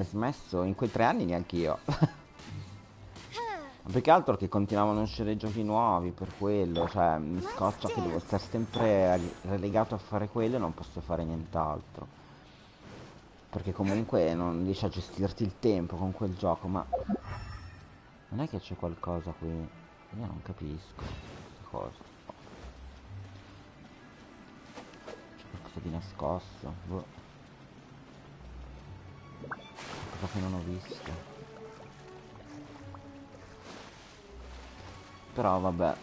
Smesso in quei 3 anni neanch'io. Più che altro che continuavano a uscire giochi nuovi, per quello, cioè mi scoccia che devo stare sempre relegato a fare quello e non posso fare nient'altro. Perché comunque non riesci a gestirti il tempo con quel gioco, ma non è che c'è qualcosa qui. Io non capisco questa cosa. C'è qualcosa di nascosto. Boh. Cosa che non ho visto. Però vabbè,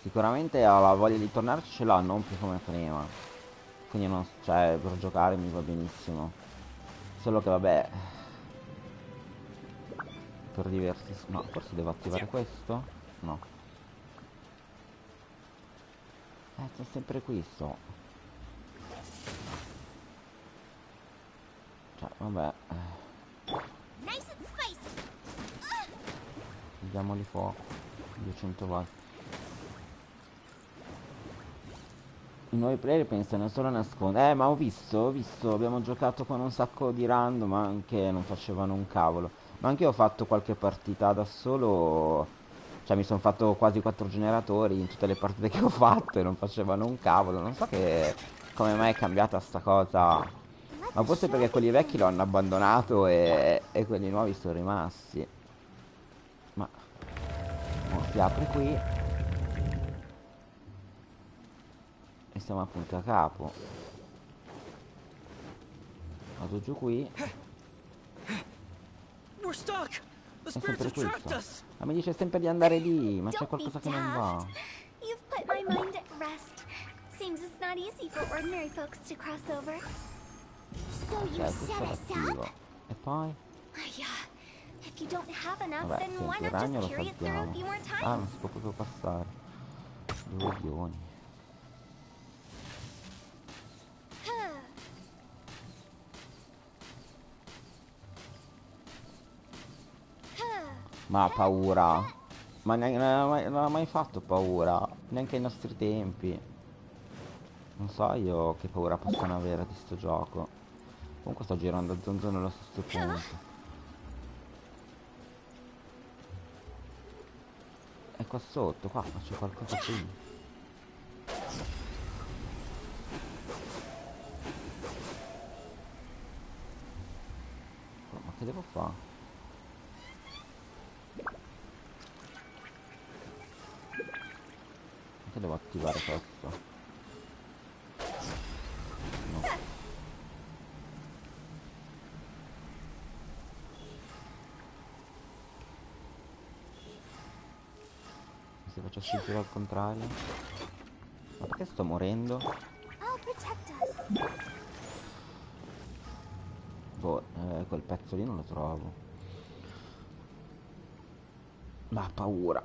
sicuramente ho la voglia di tornarci, ce l'ho, non più come prima. Quindi non, cioè, per giocare mi va benissimo. Solo che vabbè, per divertirsi. No, forse devo attivare questo? No. C'è sempre qui sto. Cioè, vabbè. Diamogli fuoco. 200 watt. I nuovi player pensano solo a nascondere. Ma ho visto, abbiamo giocato con un sacco di random, ma anche non facevano un cavolo. Ma anche io ho fatto qualche partita da solo. Cioè mi sono fatto quasi 4 generatori in tutte le partite che ho fatto e non facevano un cavolo. Non so come mai è cambiata sta cosa. Ma forse perché quelli vecchi lo hanno abbandonato e quelli nuovi sono rimasti. Ma si apre qui e siamo appunto a capo. Vado giù qui. È sempre questo. Ma mi dice sempre di andare lì, ma c'è qualcosa che non va. So Ok, you questo set è us l'attivo. up? E poi? Yeah. If you don't have enough, Vabbè, then why senti, il not just ragno lo carry it through a saltiamo. few more Ah, non times? si può proprio passare. Due coglioni. Ma ha paura. Ma non ha mai fatto paura. Neanche ai nostri tempi. Non so io che paura possano avere di sto gioco. Comunque sto girando a zonzo nello stesso punto. E qua sotto, qua c'è qualcosa qui. Ma che devo fare? Che devo attivare questo? No. Se facessi il giro al contrario? Ma perché sto morendo? I'll protect us. Boh, quel pezzo lì non lo trovo. Ma paura.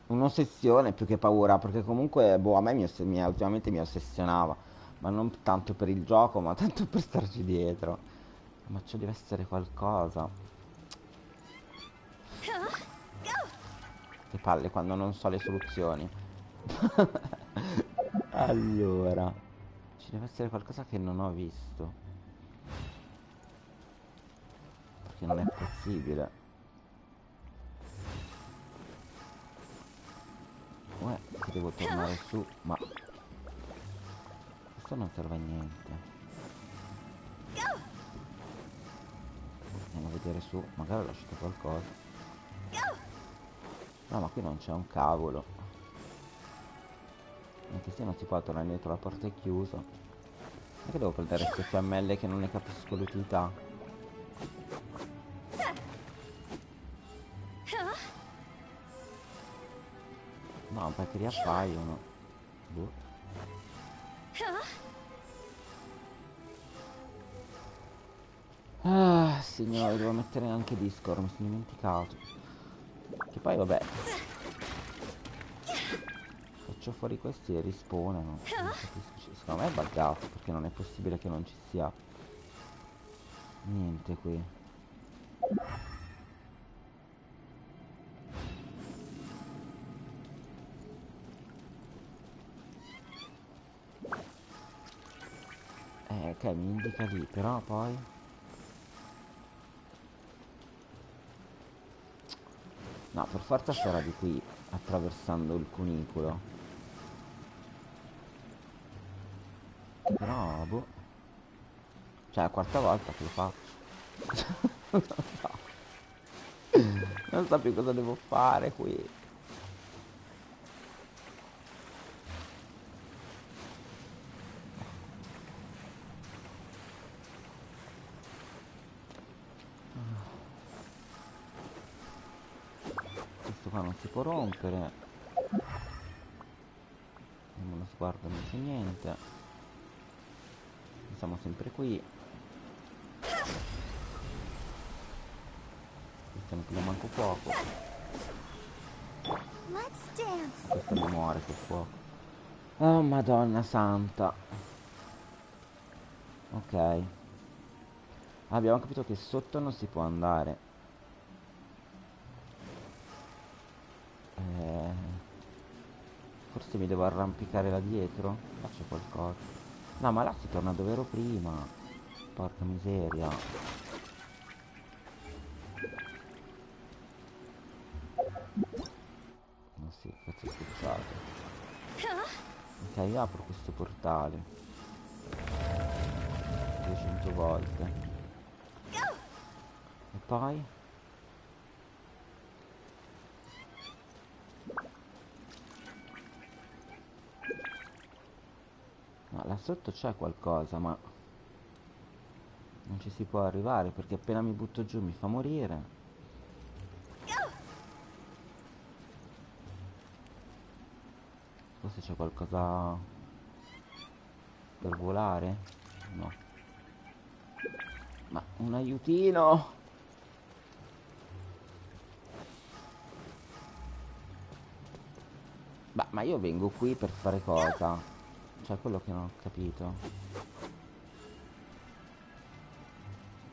Un'ossessione più che paura, perché comunque, boh, a me ultimamente mi ossessionava. Ma non tanto per il gioco, ma tanto per starci dietro. Ma ci deve essere qualcosa. Che palle quando non so le soluzioni. Allora, ci deve essere qualcosa che non ho visto. Perché non è possibile. Uè, che devo tornare su, ma questo non serve a niente. Andiamo a vedere su, magari ho lasciato qualcosa. No, ma qui non c'è un cavolo. Anche se non si può tornare dietro, la porta è chiusa. Ma che devo prendere queste fiammelle che non ne capisco l'utilità? No, perché riappaiono. Boh. Ah, signore, devo mettere anche Discord, mi sono dimenticato. Che poi vabbè. Faccio fuori questi e rispawnano. Non capisco. Secondo me è buggato, perché non è possibile che non ci sia niente qui. Ok, mi indica lì, però poi... No, per forza sarà di qui, attraversando il cunicolo. Però, boh. Cioè, è la quarta volta che lo faccio. Non so. Non so più cosa devo fare qui. Questo qua non si può rompere. Diamo uno sguardo, non c'è niente. Siamo sempre qui. Questo non più manco fuoco. Questo mi muore col fuoco. Oh madonna santa. Ok. Abbiamo capito che sotto non si può andare. Forse mi devo arrampicare là dietro. Faccio qualcosa. No, ma là si torna dove ero prima. Porca miseria. Ma sì, cazzo è schiacciato. Ok, io apro questo portale 200 volte. E poi? No, là sotto c'è qualcosa, ma non ci si può arrivare perché appena mi butto giù mi fa morire. Forse c'è qualcosa per volare? No. Un aiutino. Beh, ma io vengo qui per fare cosa? Cioè, quello che non ho capito.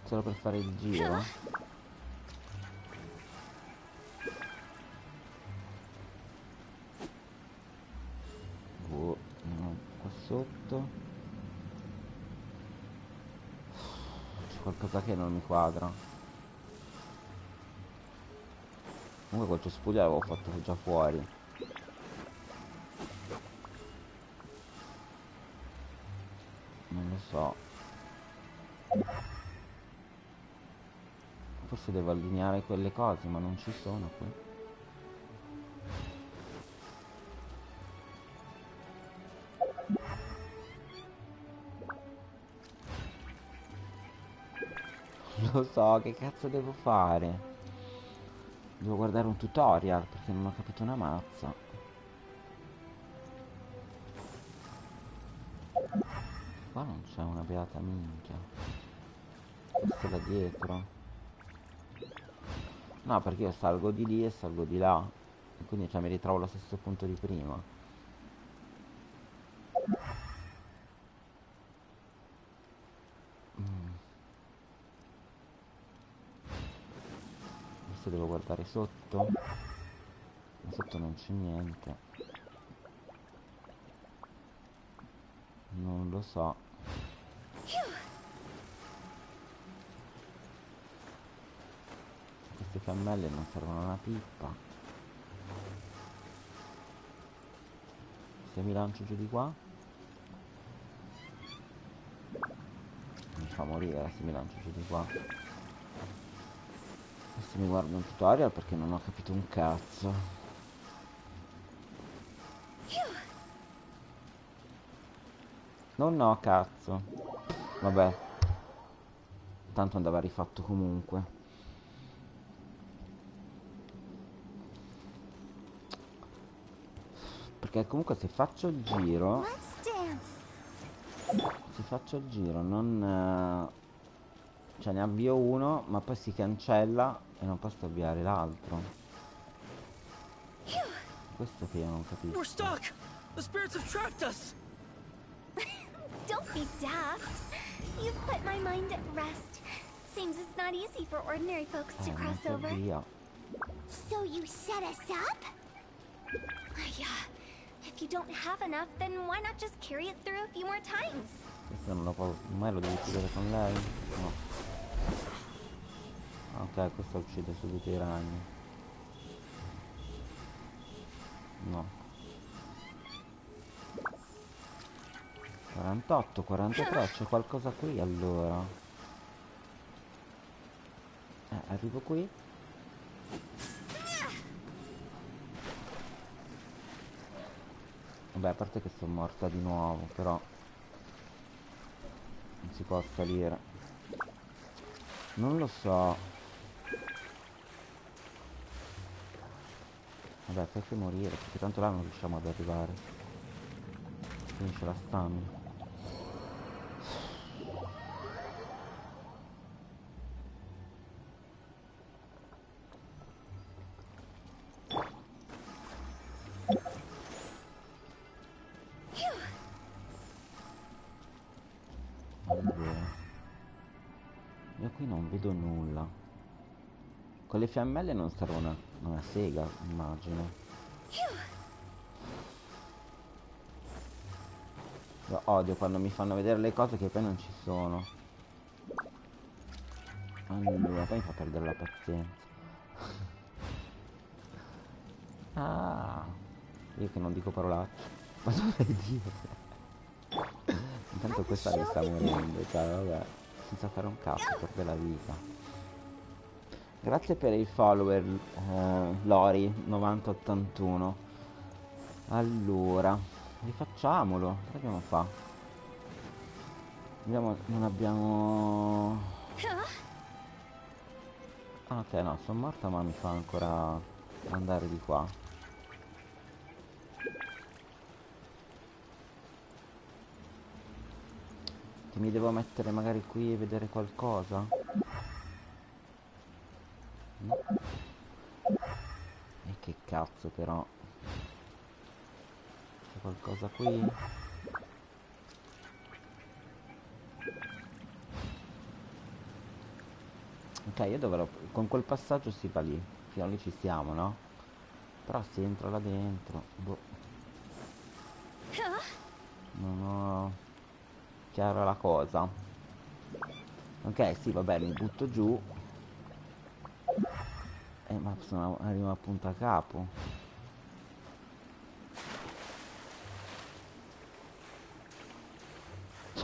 Solo per fare il giro? Boh, no, qua sotto. C'è qualcosa che non mi quadra. Comunque quel cespuglio l'avevo fatto già fuori. Non lo so. Forse devo allineare quelle cose, ma non ci sono qui. Lo so, che cazzo devo fare? Devo guardare un tutorial perché non ho capito una mazza. Qua non c'è una beata minchia. Questo è da dietro. No, perché io salgo di lì e salgo di là. E quindi cioè, mi ritrovo allo stesso punto di prima. Forse devo guardare sotto. Ma sotto non c'è niente. Non lo so. Queste fiammelle non servono a una pippa. Se mi lancio giù di qua mi fa morire se mi lancio giù di qua. Adesso mi guardo un tutorial perché non ho capito un cazzo. Non ho cazzo. Vabbè. Tanto andava rifatto comunque. Perché comunque se faccio il giro... Se faccio il giro non... cioè ne avvio uno, ma poi si cancella e non posso avviare l'altro. Questo che io non capisco. We're stuck! The spirits have trapped us! Don't be daft. You've put my mind at rest. Seems it's not easy for ordinary folks to cross over. Via. So you set us up? Yeah. If you don't have enough, then why not just carry it through a few more times? Questo non lo posso... Mai lo devo uccidere con lei? No. Ok, questo uccide subito i ragni. No. 48, 43, c'è qualcosa qui allora. Arrivo qui. Vabbè, a parte che sono morta di nuovo, però non si può salire. Non lo so. Vabbè, fai che morire, perché tanto là non riusciamo ad arrivare. Finisce la stamina. Io qui non vedo nulla. Con le fiammelle non serve una sega, immagino. Io odio quando mi fanno vedere le cose che poi non ci sono. Allora, poi mi fa perdere la pazienza. Ah, io che non dico parolacce. Ma dovrei dire? Intanto questa mi sta morendo, cioè vabbè, senza fare un cazzo, perde la vita. Grazie per il follower, Lori 9081. Allora, rifacciamolo. Che dobbiamo fare? Non abbiamo... Ah, ok, no, sono morta ma mi fa ancora andare di qua. Che mi devo mettere magari qui e vedere qualcosa? Cazzo però. C'è qualcosa qui? Ok, io dovrò... Con quel passaggio si va lì. Fino a lì ci siamo, no? Però si entra là dentro. Boh. Non ho chiara la cosa. Ok, sì, vabbè, mi butto giù. Ma arrivo appunto a capo.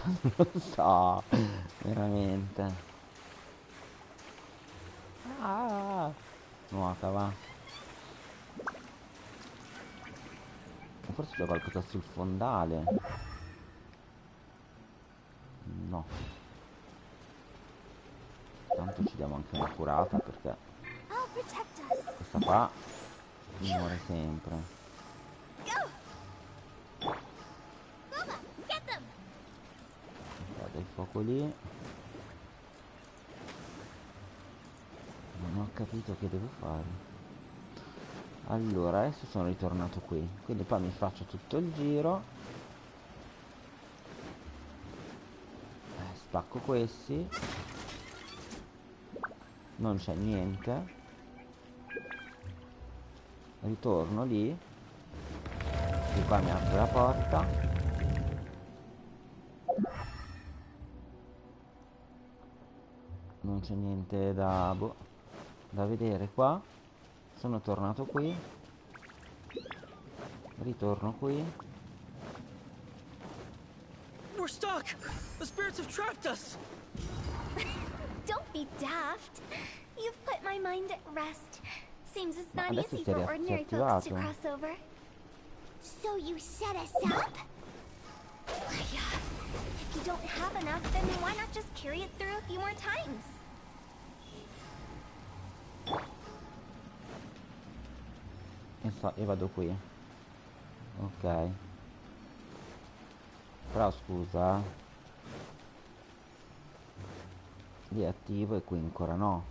Non lo so, veramente. Ah, nuota, va. Forse c'è qualcosa sul fondale. No. Tanto ci diamo anche una curata perché questa qua muore sempre. Guarda il fuoco lì. Non ho capito che devo fare. Allora, adesso sono ritornato qui. Quindi poi mi faccio tutto il giro. Spacco questi. Non c'è niente. Ritorno lì. Di qua mi apre la porta. Non c'è niente da vedere qua. Sono tornato qui. Ritorno qui. We're stuck! The spirits have trapped us! Don't be daft. You've put my mind at rest. Seems it's not adesso easy si è for ordinary folks to riattivato. cross over. So you set us up? Yeah. If you don't have enough, then why not just carry it through a few more times? E vado qui. Ok. Però scusa. Lì è attivo e qui ancora no.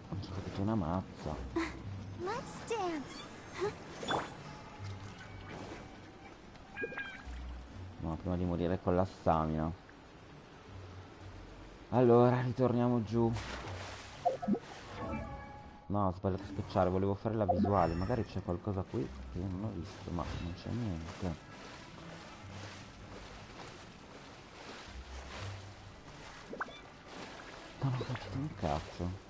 Non ci ho capito una mazza. Let's dance. No, prima di morire con la stamina. Allora, ritorniamo giù. No, ho sbagliato a specciare, volevo fare la visuale. Magari c'è qualcosa qui che io non ho visto, ma non c'è niente. Non ho capito un cazzo.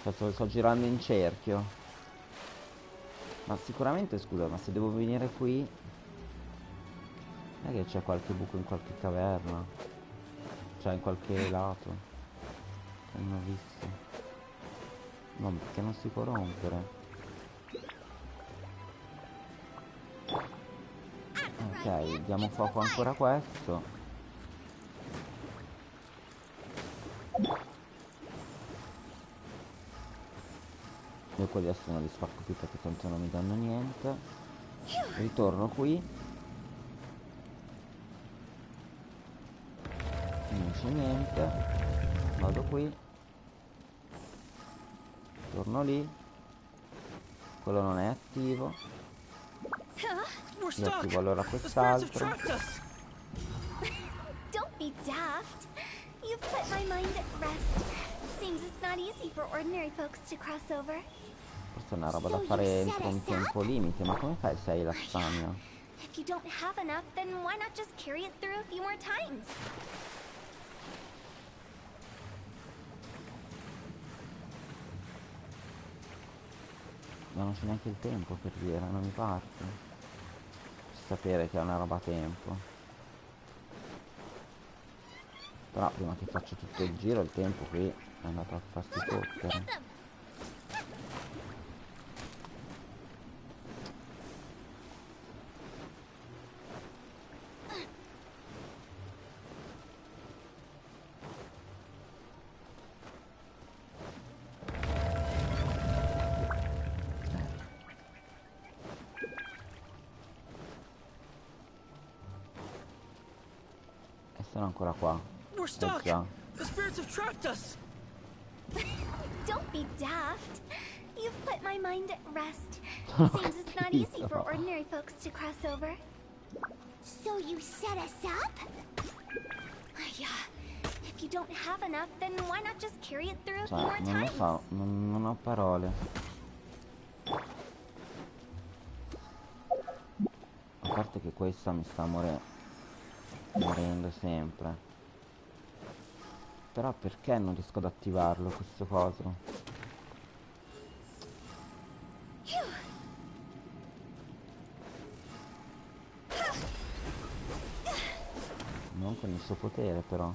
Cioè, sto girando in cerchio. Ma sicuramente, scusa, ma se devo venire qui... Non è che c'è qualche buco in qualche caverna? Cioè, in qualche lato? Che non ho visto. No, perché non si può rompere. Ok, diamo fuoco ancora a questo. Io quelli adesso non li spacco più perché tanto non mi danno niente. Ritorno qui. Non c'è niente. Vado qui. Torno lì. Quello non è attivo. Io attivo allora quest'altro. Don't be daft. You've put my mind at rest. Seems it's not easy for ordinary folks to cross over. Questa è una roba da fare entro un tempo limite. Ma come fai se hai la stamina? If you don't have enough, then why not just carry it through a few more times? Ma non c'è neanche il tempo per dire, non mi parte. Sapere che è una roba a tempo. Però prima che faccio tutto il giro il tempo qui è andato a farsi fottere. E sono ancora qua. We're stuck! The spirits have trapped us! Don't be daft. You've put my mind at rest. Seems it's not easy for ordinary folks to cross over. So you set us up? Yeah. If you don't have enough, then why not just carry it through a few more Non lo times? so, non ho parole. A parte che questa mi sta morendo sempre. Però perché non riesco ad attivarlo questo coso? Non con il suo potere però.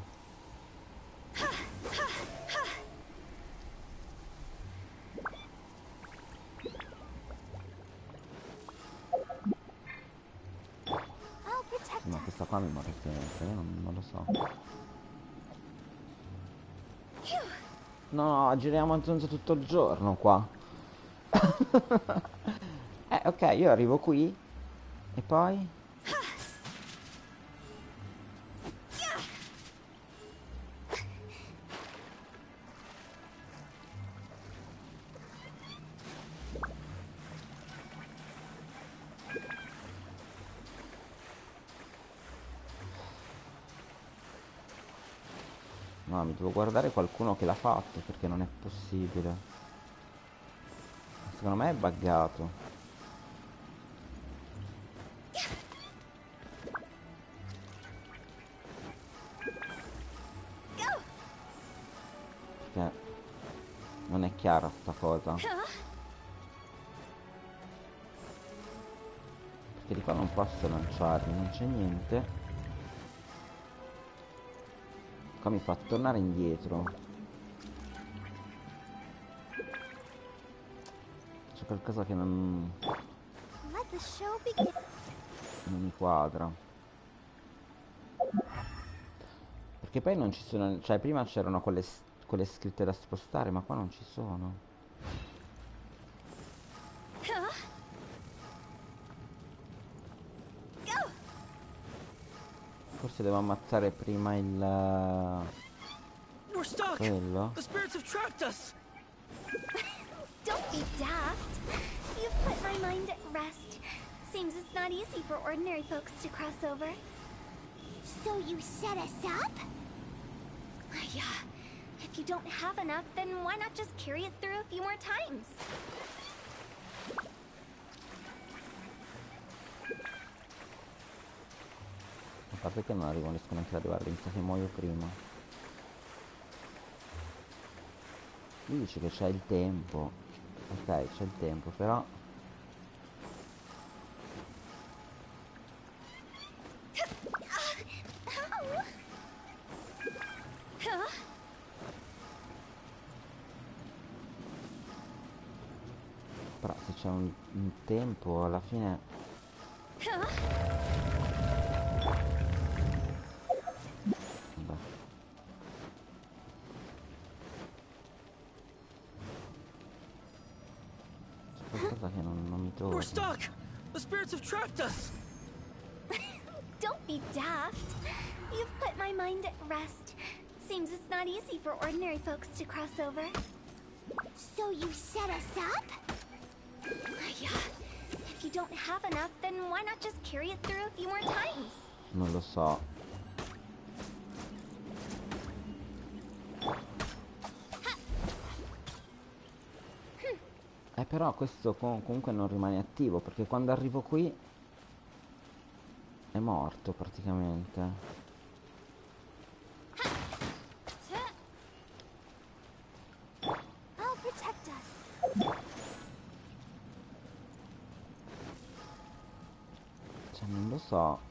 Ma questa qua mi muore sempre, io non lo so. No, giriamo a zonzo tutto il giorno qua. Ok, io arrivo qui. E poi? No, mi devo guardare qualcuno che l'ha fatto perché non è possibile. Secondo me è buggato. Perché non è chiara sta cosa. Perché di qua non posso lanciarmi, non c'è niente. Qua mi fa tornare indietro. C'è qualcosa che non mi quadra. Perché poi non ci sono. Cioè prima c'erano quelle scritte da spostare, ma qua non ci sono. Forse devo ammazzare prima il We're stuck. quello. The spirits have trapped us. Don't be daft. You've put my mind at rest. Seems it's not easy for ordinary folks to cross over. So you set us up? Yeah. If you don't have enough, then why not just carry it through a few more times? A parte che non riesco neanche ad arrivare, mi sa che muoio prima. Lui dice che c'è il tempo. Ok, c'è il tempo, però. Però se c'è un tempo alla fine. Vabbè. C'è qualcosa che non mi torna. We're stuck. The spirits have trapped us. Don't be daft. You've put my mind at rest. Seems it's not easy for ordinary folks to cross over. So you set us up? Yeah. If you don't have enough, then why not just carry it through a few more times? Non lo so. Però questo comunque non rimane attivo perché quando arrivo qui è morto praticamente. I'll protect us. Cioè non lo so.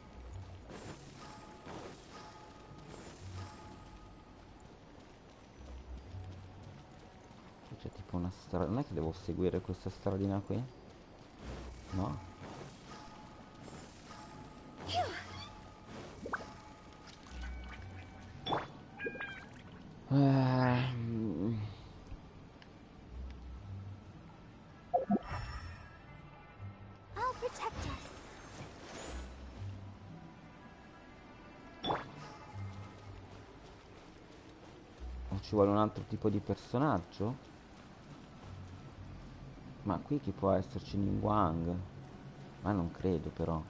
C'è tipo una strada. Non è che devo seguire questa stradina qui? No? I'll protect us. O ci vuole un altro tipo di personaggio? Ma qui chi può esserci Ning Wang? Ma non credo però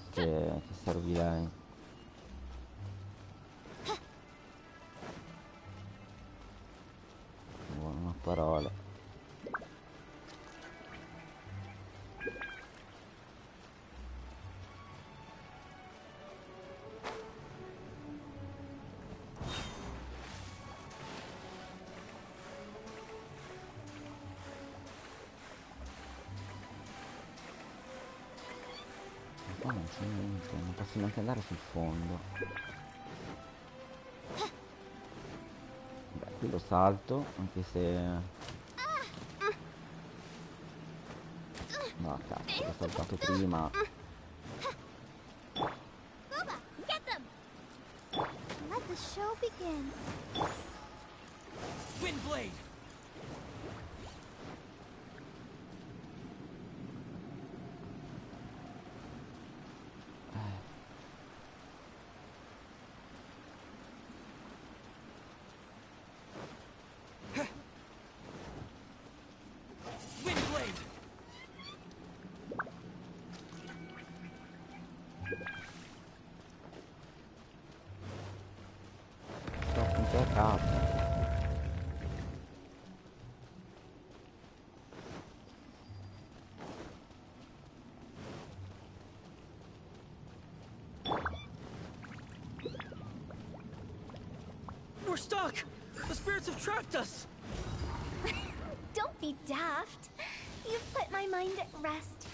che servi lei. Buona parola. Qua non c'è niente, non posso neanche andare sul fondo. Beh, qui lo salto, anche se... No, cazzo, l'ho saltato prima. Booba, get them! Let the show begin. Windblade! Windblade! Sto appunto a capo. We're stuck! The spirits have trapped us! Don't be daft. You've put my mind at rest.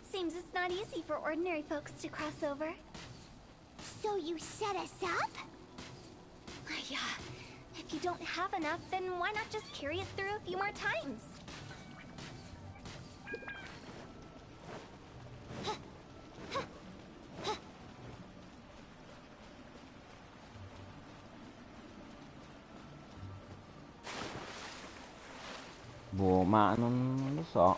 Seems it's not easy for ordinary folks to cross over. So you set us up? Yeah. If you don't have enough, then why not just carry it through a few more times? Boh, ma non lo so.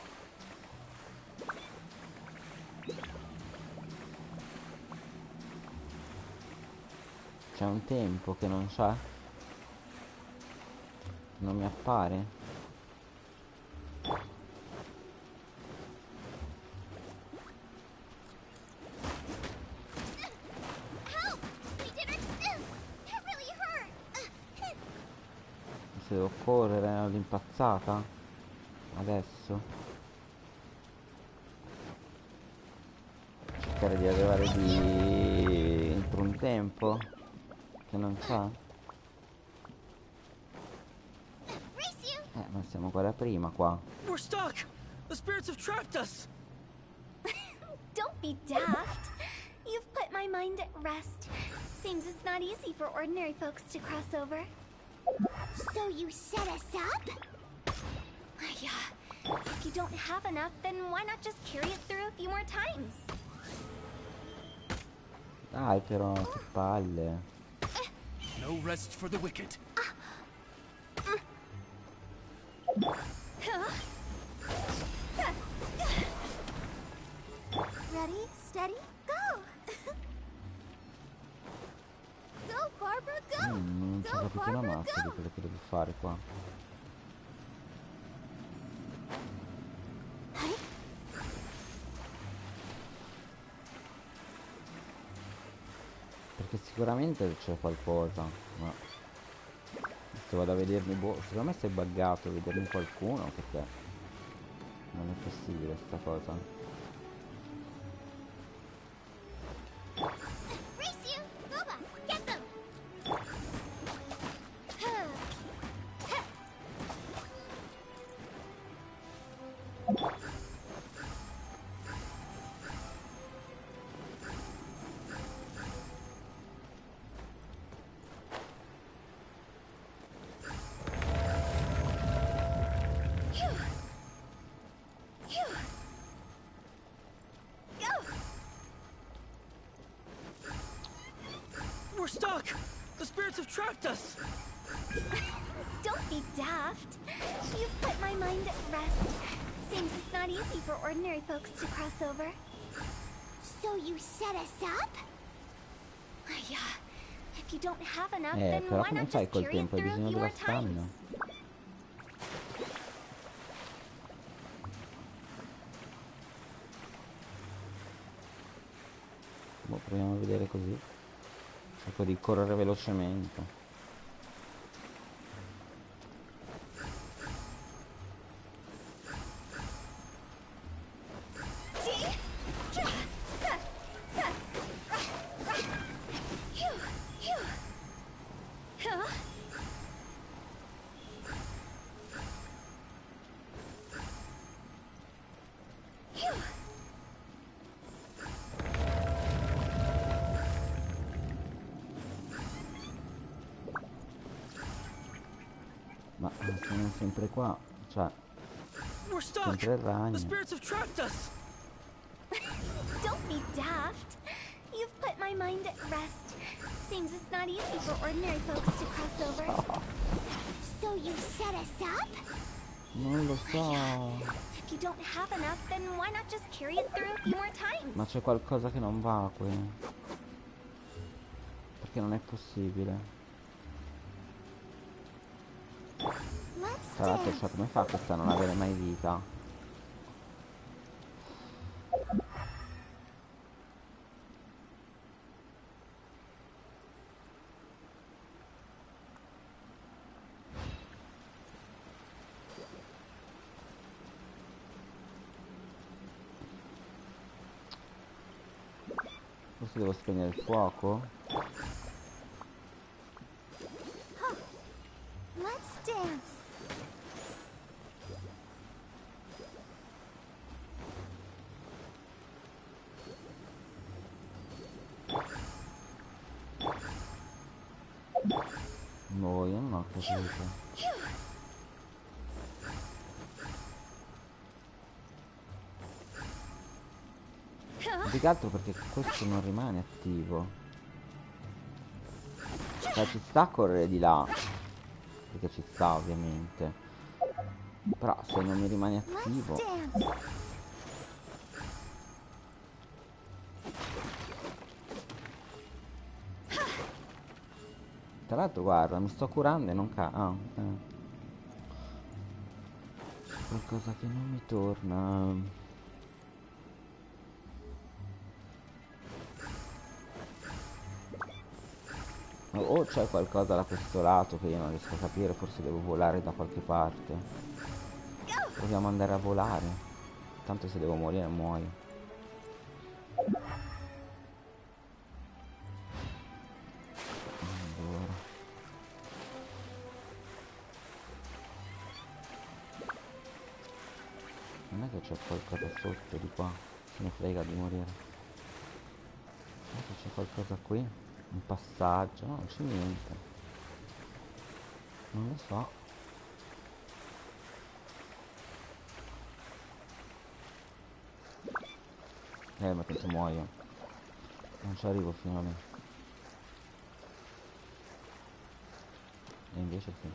C'è un tempo che non c'è? Non mi appare? Help! We did it! That really hurt! Se devo correre all'impazzata? Adesso? Cercare di arrivare di... entro un tempo? Che non c'è? Ma siamo ancora prima qua. We're stuck! The spirits have trapped us! Don't be daft. You've put my mind at rest. Seems it's not easy for ordinary folks to cross over. So you set us up? Yeah. If you don't have enough, then why not just carry it through a few more times? Dai però, che palle. No rest for the wicked. Ready, steady, go! Go, Barbara, go! Non ci ho Go, capito una Barbara, mazza di go! quello che devo fare qua. Perché sicuramente c'è qualcosa, ma se vado a vedermi, boh, secondo me sei buggato a vedermi qualcuno, perché non è possibile sta cosa. Race you! Booba, get them! We're stuck! The spirits have trapped us! Don't be daft. You've put my mind at rest. Seems it's not easy for ordinary folks to cross over. So you set us up? Yeah. If you don't have enough, then Però why come not fai just col carry it tempo? Hai through a bisogno few della more times? stamina. proviamo a vedere così. Cerco di correre velocemente. Ma sono sempre qua, cioè We're stuck. sempre il The ragno. spirits have trapped us. Don't be daft. You've put my mind at rest. Seems it's not easy for ordinary folks to cross over. So you set us up? Non lo so. If you don't have enough, then why not just carry it through a few more times? Ma c'è qualcosa che non va qui. Perché non è possibile. Tra l'altro, cioè, come fa questa a non avere mai vita? Forse devo spegnere il fuoco? Let's dance. No, io non ho capito. Più che altro perché questo non rimane attivo. Cioè ci sta a correre di là. Perché ci sta ovviamente. Però se non mi rimane attivo. Tra l'altro guarda, mi sto curando e non qualcosa che non mi torna. O c'è qualcosa da questo lato che io non riesco a capire, forse devo volare da qualche parte. Proviamo ad andare a volare. Tanto se devo morire muoio. Allora. Non è che c'è qualcosa sotto di qua. Se ne frega di morire. Non è che c'è qualcosa qui. Un passaggio, no, non c'è niente. Non lo so. Ma tanto muoio. Non ci arrivo fino a lì. E invece sì.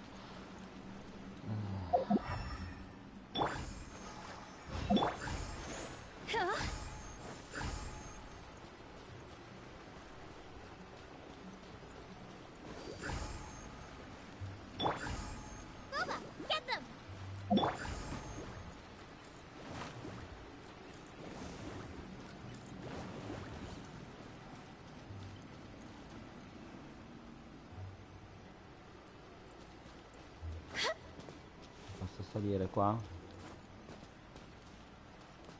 Salire qua,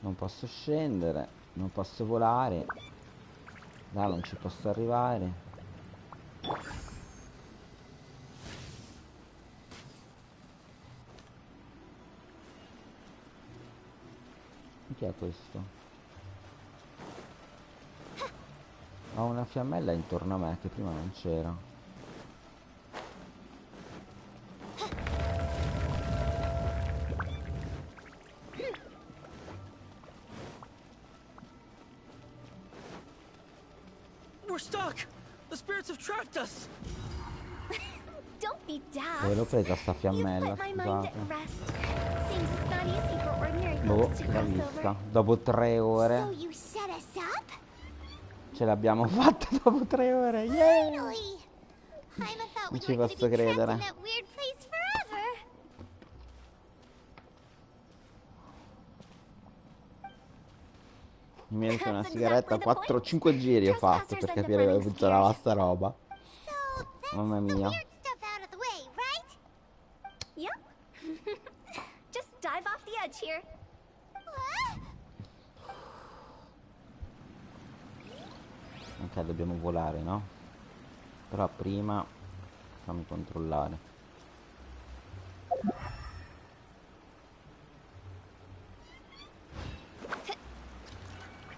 non posso scendere, non posso volare, là non ci posso arrivare. Che è questo? Ho una fiammella intorno a me che prima non c'era. Dove l'ho presa sta fiammella, scusate. Boh, l'ho vista. Dopo 3 ore. Ce l'abbiamo fatta dopo 3 ore, yeah! Non ci posso credere. Mi merito una That's sigaretta, exactly the point. 4-5 giri ho fatto Trespassers per end up capire come running funzionava scared. sta roba. So that's Mamma the mia. weird stuff out of the way, right? Yep. Just dive off the edge here. Ok, dobbiamo volare, no? Però prima fammi controllare.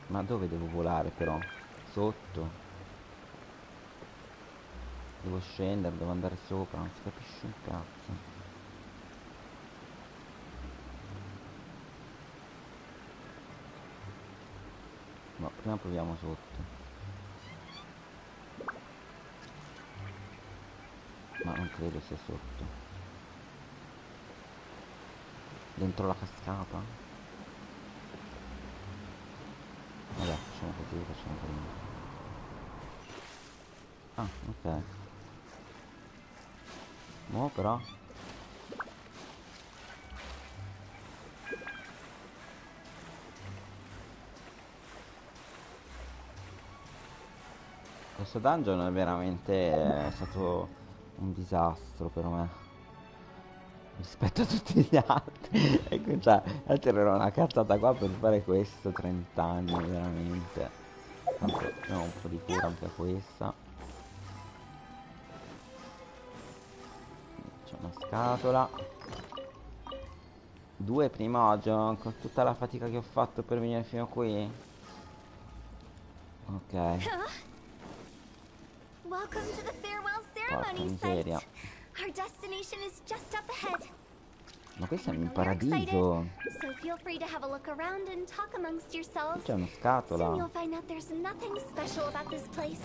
Ma dove devo volare però? Sotto? Devo scendere, devo andare sopra, non si capisce un cazzo. No, prima proviamo sotto. Ma non credo sia sotto. Dentro la cascata? Vabbè, facciamo così, facciamo prima. Ah, ok. Mo però. Questo dungeon è veramente stato un disastro per me rispetto a tutti gli altri. Ecco, cioè, altri era una cazzata qua per fare questo, 30 anni veramente. Tanto abbiamo un po' di cura anche a questa. C'è una scatola. 2 prima oggi, con tutta la fatica che ho fatto per venire fino a qui. Ok. Welcome to the farewell Porca ceremony miseria. site. Our destination is just up ahead. Ma questo è un You're paradiso. excited, so feel free to have a look around and talk amongst yourselves. C'è una Soon scatola. you'll find out there's nothing special about this place.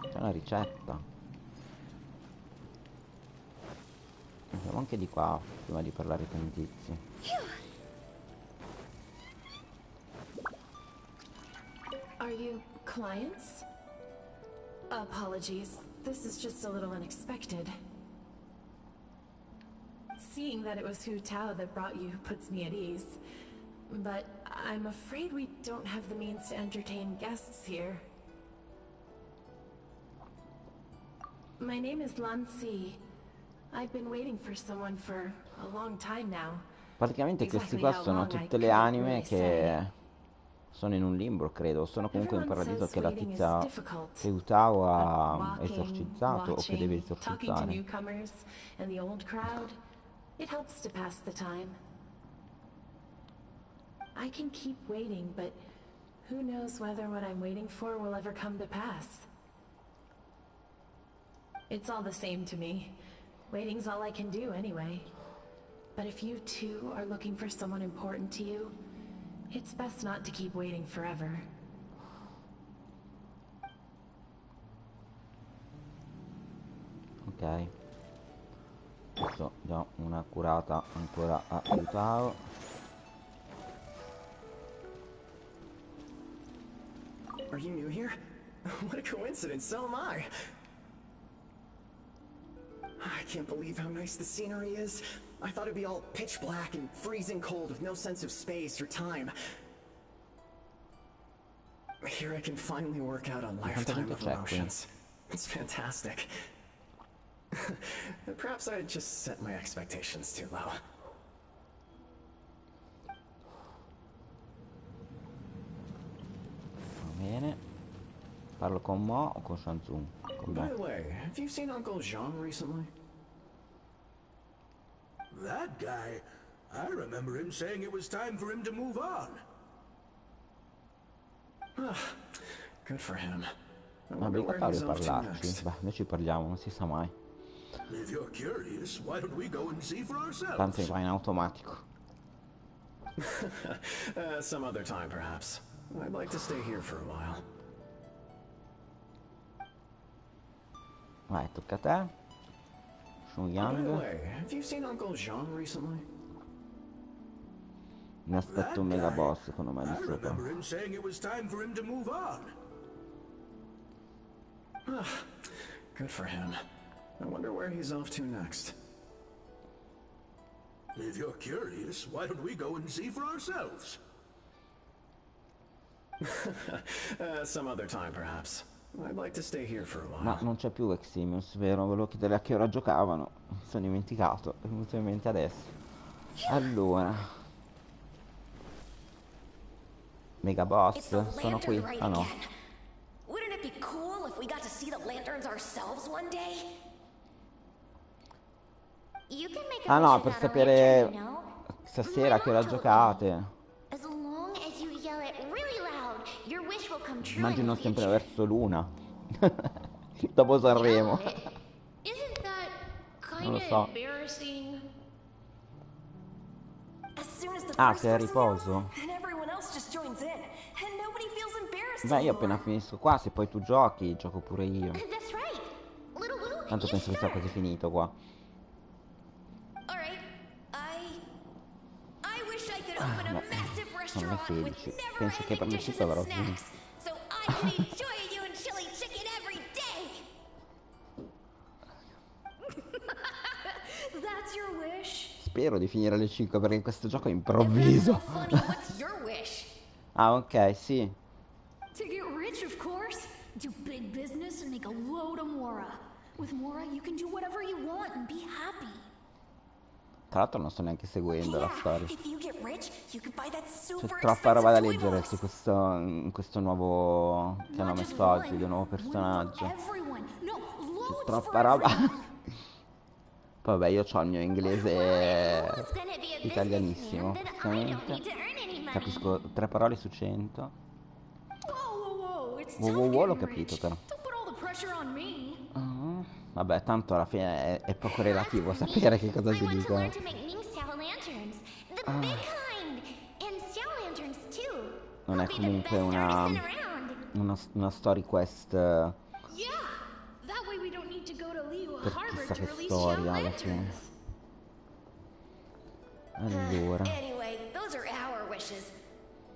C'è una ricetta. Andiamo anche di qua prima di parlare con i tizi. Are you clients? Apologies. This is just a little unexpected. Seeing that it was Hu-Tao that brought you puts me at ease. But I'm afraid we don't have the means to entertain guests here. My name is Lan Si. I've been waiting for someone for a long time now. Praticamente questi Exactly qua how sono long I tutte le couldn't anime really che say. sono in un limbo, credo. Sono comunque in Everyone paradiso says che la waiting is tizia difficult. che Hu-Tao But ha walking, esorcizzato o che deve watching, talking to esorcizzare. newcomers and the old crowd, it helps to pass the time. I can keep waiting, but who knows whether what I'm waiting for will ever come to pass. It's all the same to me. Waiting's all I can do anyway. But if you too are looking for someone important to you, it's best not to keep waiting forever. Ok. Adesso do una curata ancora a Hu-Tao. Are you new here? What a coincidence, so am I. I can't believe how nice the scenery is. I thought it'd be all pitch black and freezing cold with no sense of space or time. Here I can finally work out a lifetime of emotions. It's fantastic. Perhaps I just set my expectations too low. Va bene. Parlo con Mo o con Shanzung? Con By me. the way, have you seen Uncle Jean recently? That guy, I remember him saying it was time for him to move on. Good for him. I Ma wonder mica where Fabio he's off to parlarci. next. Beh, noi ci parliamo, non si sa mai. If you're curious, why don't we go and see for ourselves? Tanto va in automatico. Some other time, perhaps. I'd like to stay here for a while. Vai, tocca a te. Shun By the Yang. way, have you seen Uncle Jean recently? Mi aspetto un mega boss, secondo me, I lì sopra. remember him saying it was time for him to move on. Good for him. I wonder where he's off to next. If you're curious, why don't we go and see for ourselves? Some other time, perhaps. I'd like to stay here for a while. Ma non c'è più Eximius, vero? Volevo chiedere a che ora giocavano. Mi sono dimenticato, è venuto in mente adesso. Allora, Mega Boss, sono qui. Ah no. Wouldn't it be cool if we got to see the lanterns ourselves one day? You can make Ah a no, wish per without a sapere lantern, you know? stasera a che ora giocate. As long as you yell it really loud, your wish will come true in Immagino the sempre future. verso l'una. Dopo Sanremo. Isn't that Non kind lo of so. embarrassing? As soon as the Ah, first sei a person riposo? yells, and everyone else just joins in, and nobody feels embarrassed Beh, io anymore. appena finisco qua, se poi tu giochi, gioco pure io. That's right. Little Lou, Tanto penso che sia quasi finito qua. All right, I wish I could open a massive Sono le restaurant with 16. Penso che per le dishes 5 and avrò finito. snacks, so I could enjoy you and chili chicken every day. That's your wish? Spero di finire alle 5 perché questo gioco è improvviso. Funny, what's your wish? Ah, ok, sì. To get rich, of course. Do big business and make a load of Mora. With Mora, you can do whatever you want and be happy. Tra l'altro non sto neanche seguendo la storia. If you get rich, you could buy that C'è super troppa roba da expensive toy leggere box. su in questo nuovo che hanno messo oggi, di nuovo personaggio. Everyone. No, C'è loads troppa for roba. everyone. Poi vabbè, io ho il mio inglese italianissimo, praticamente. Capisco 3 parole su 100. Whoa, it's Wow, tough wow, wow, l'ho getting capito rich. però. Don't put all the pressure on me. Vabbè, tanto alla fine è poco relativo sapere che cosa si dicono. learn to make Ming Xiao lanterns. The big kind. And Xiao lanterns too. Non è comunque una story quest Yeah, that way we don't need to go to Liu per Harbor chissà to che release Xiao storia alla fine. lanterns. Allora, Anyway, those are our wishes.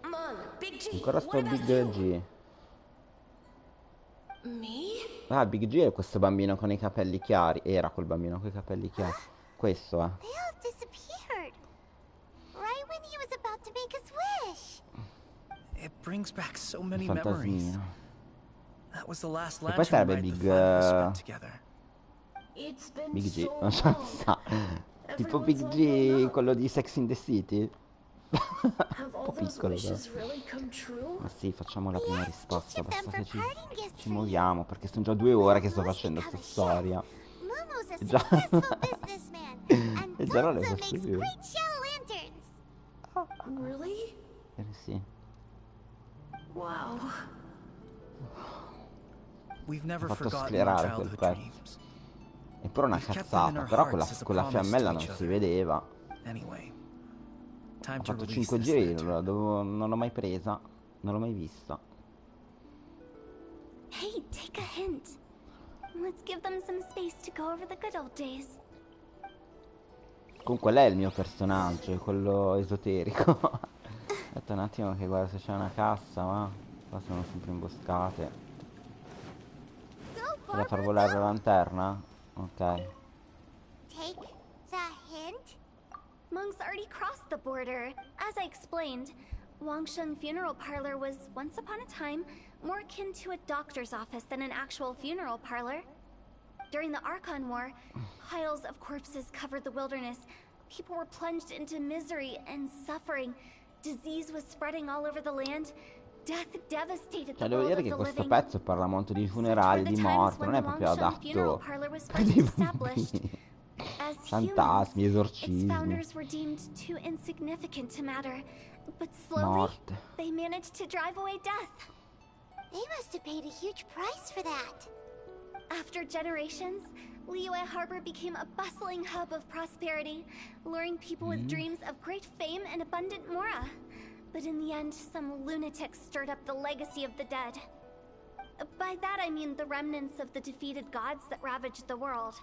Mom, Big G, ancora what sto about Big you? G. Me? Ah, Big G è questo bambino con i capelli chiari. Era quel bambino con i capelli chiari. Questo They all disappeared. Right when he was about to make his wish. It brings back so many Il memories. fantasmino. That was the last E poi lantern sarebbe ride the Big, five of us spent together. It's been Big G. so Non so long. si sa. Tipo Everyone's Big all G, grown up. quello di Sex in the City. Have all Un po' those piccolo però. wishes really come true? Ma sì, facciamo la prima risposta, basta che ci gifts muoviamo, perché sono già 2 ore che sto facendo questa storia. Momo's a E già, successful businessman. And e già non le Zonzo posso makes più. great Xiao lanterns. Really? Sì. Wow. We've Ho never fatto forgotten our sclerare quel childhood pezzo. dreams. È pure una We've kept them in cazzata, our però quella, hearts as a quella promise fiammella to non each si other. vedeva. Anyway, time Ho to fatto release 5 this giri, lantern. non l'ho mai presa, non l'ho mai vista. Hey, take a hint. Let's give them some space to go over the good old days. Comunque lei è il mio personaggio, è quello esoterico. Aspetta un attimo che guarda se c'è una cassa, ma qua sono sempre imboscate. Devo far volare la lanterna? Ok. Take the hint. Monks already crossed the border. As I explained, Wangsheng Funeral Parlor was, once upon a time, more akin to a doctor's office than an actual funeral parlor. During the Archon War, piles of corpses covered the wilderness. People were plunged into misery and suffering. Disease was spreading all over the land. Death devastated the Cioè devo world dire of che the questo living. pezzo parla molto di funerali, di morte, non è proprio adatto per dei bambini. As Fantasmi, humans, its esorcismi, founders were deemed too insignificant to matter, but slowly morte. they managed to drive away death. They must have paid a huge price for that. After generations, Liyue Harbor became a bustling hub of prosperity, luring people with dreams of great fame and abundant mora. But in the end, some lunatics stirred up the legacy of the dead. By that I mean the remnants of the defeated gods that ravaged the world.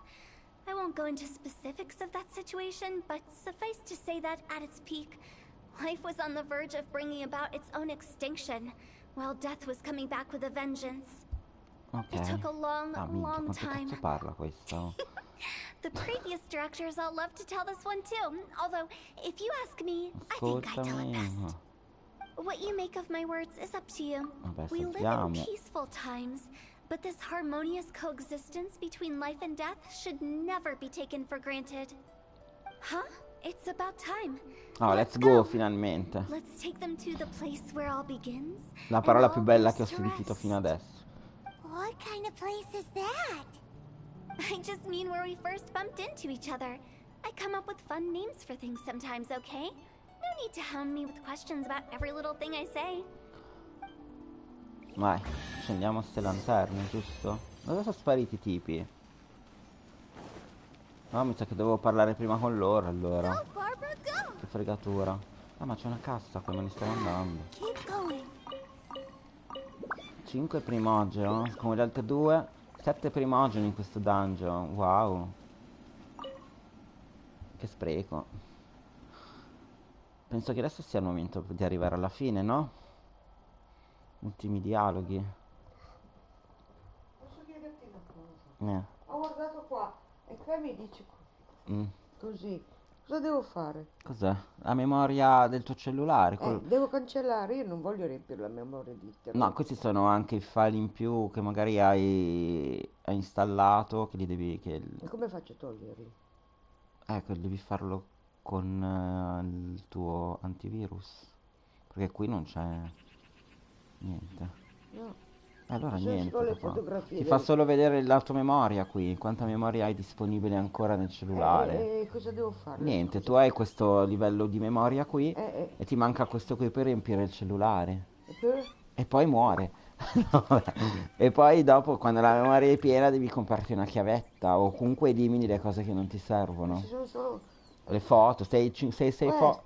I won't go into specifics of that situation, but suffice to say that at its peak, life was on the verge of bringing about its own extinction, while death was coming back with a vengeance. Ok. It took a long, Ah, minchia, long quanto time. cazzo parla questo? The previous directors all love to tell this one too, although, if you ask me, I think I tell it Ascoltami. best. What you make of my words is up to you. Vabbè, We live in sentiamo. peaceful times, but this harmonious coexistence between life and death should never be taken for granted. Huh? It's about time. Oh, let's go, finalmente. Let's take them to the place where all begins. La and parola all più bella goes che ho to sentito rest. fino adesso. What kind of place is that? I just mean where we first bumped into each other. I come up with fun names for things sometimes, okay? No need to hound me with questions about every little thing I say. Vai, scendiamo ste lanterne, giusto? Dove sono spariti i tipi? No, mi sa che dovevo parlare prima con loro, allora. Go, Barbara, go! Che fregatura. Ah, ma c'è una cassa qua, me ne stavo andando. Keep going. 5 primogeno, come le altre due. 7 primogeni in questo dungeon. Wow. Che spreco. Penso che adesso sia il momento di arrivare alla fine, no? Ultimi dialoghi. Posso chiederti una cosa? Ho guardato qua e qua mi dice così. Cosa devo fare? Cos'è? La memoria del tuo cellulare? Devo cancellare, io non voglio riempire la memoria di internet. No, questi sono anche i file in più che magari hai installato, che li devi... E come faccio a toglierli? Ecco, devi farlo con il tuo antivirus. Perché qui non c'è niente. No. Allora Sono niente. solo le Papà. fotografie Ti del- fa solo vedere la tua memoria qui, quanta memoria hai disponibile ancora nel cellulare. E cosa devo fare? Niente, tu hai questo livello di memoria qui E e ti manca questo qui per riempire il cellulare. per? E poi muore. E poi dopo, quando la memoria è piena, devi comprarti una chiavetta o comunque elimini le cose che non ti servono. Ci sono solo Le foto, sei questo.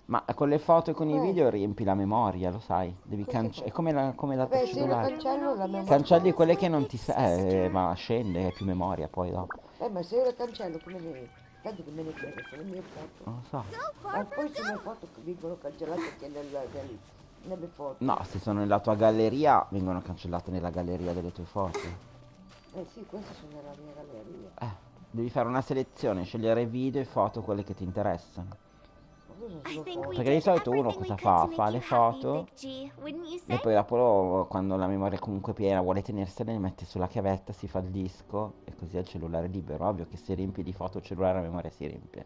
ma con le foto e con i Questo. video riempi la memoria, lo sai. Devi è come la tuo Vabbè, se io cellulare. cancello la memoria. Cancelli quelle che non ti servono, ma scende, è più memoria poi dopo. Ma se io la cancello, come ne... Tanto che me ne frega, sono le mie foto. Non lo so. Ma poi sono le foto che vengono cancellate anche nelle foto. No, se sono nella tua galleria, vengono cancellate nella galleria delle tue foto. Sì, queste sono nella mia galleria. Devi fare una selezione, scegliere video e foto, quelle che ti interessano. Perché di solito uno cosa fa? Fa le foto e poi dopo quando la memoria è comunque piena vuole tenersene, le mette sulla chiavetta, si fa il disco e così ha il cellulare libero. Ovvio che se riempi di foto il cellulare la memoria si riempie.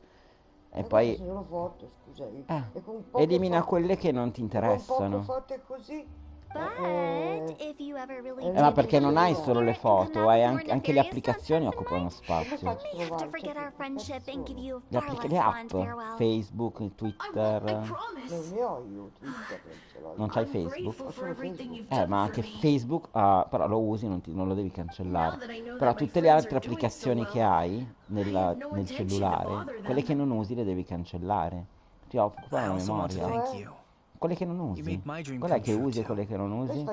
E poi Sono foto, scusami. E con elimina quelle che non ti Con interessano. poche foto così. But if you ever really Ma perché non hai solo le foto, hai anche le applicazioni occupano spazio. may have to forget our friendship and give you Le, far less le app, fond farewell. Facebook, Twitter. Non ne ho io, Twitter, non ce l'ho. Non c'hai Facebook? Ma anche Facebook, però lo usi, non lo devi cancellare. Però tutte le altre applicazioni che hai nel cellulare, quelle che non usi le devi cancellare. Ti occupa la memoria. Quelle che non usi. Quella che usi e quelle che non usi.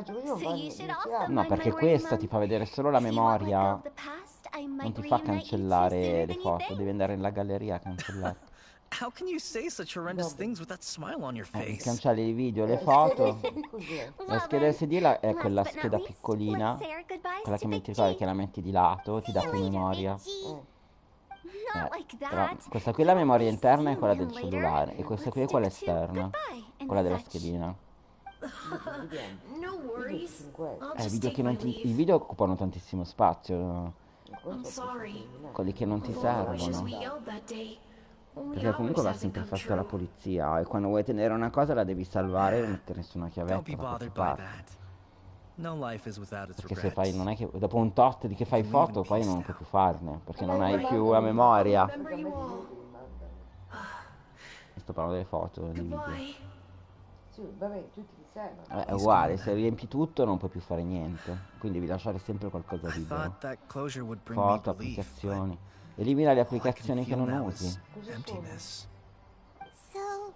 No, perché questa ti fa vedere solo la memoria. Non ti fa cancellare le foto, devi andare nella galleria a cancellare. How can you say such horrendous things with that smile on your face? Cancelli i video, le foto. La scheda SD è quella scheda piccolina, quella che metti, che la metti di lato, ti dà più memoria. Però questa qui è la memoria interna e quella del cellulare, e questa qui è quella esterna, quella della schedina. No worries. I video occupano tantissimo spazio, I'm sorry. quelli che non ti Wishes we servono. yelled that day. Only Perché comunque va ours hasn't sempre come fatto alla true. polizia, e quando vuoi tenere una cosa la devi salvare e mettere su una Don't chiavetta be da bothered qualche by parte. that. No life is without its Perché se regrets. fai, non è che dopo un tot di che fai foto poi non puoi più farne, perché non hai più la memoria. Remember you all. Sto parlando delle foto, dei video. Goodbye. Sì, vabbè, tutti ti servono. È uguale, se riempi tutto non puoi più fare niente, quindi devi lasciare sempre qualcosa I libero. thought that closure would bring me Foto, relief, applicazioni. Elimina le all I can applicazioni che feel non now usi. is emptiness. So,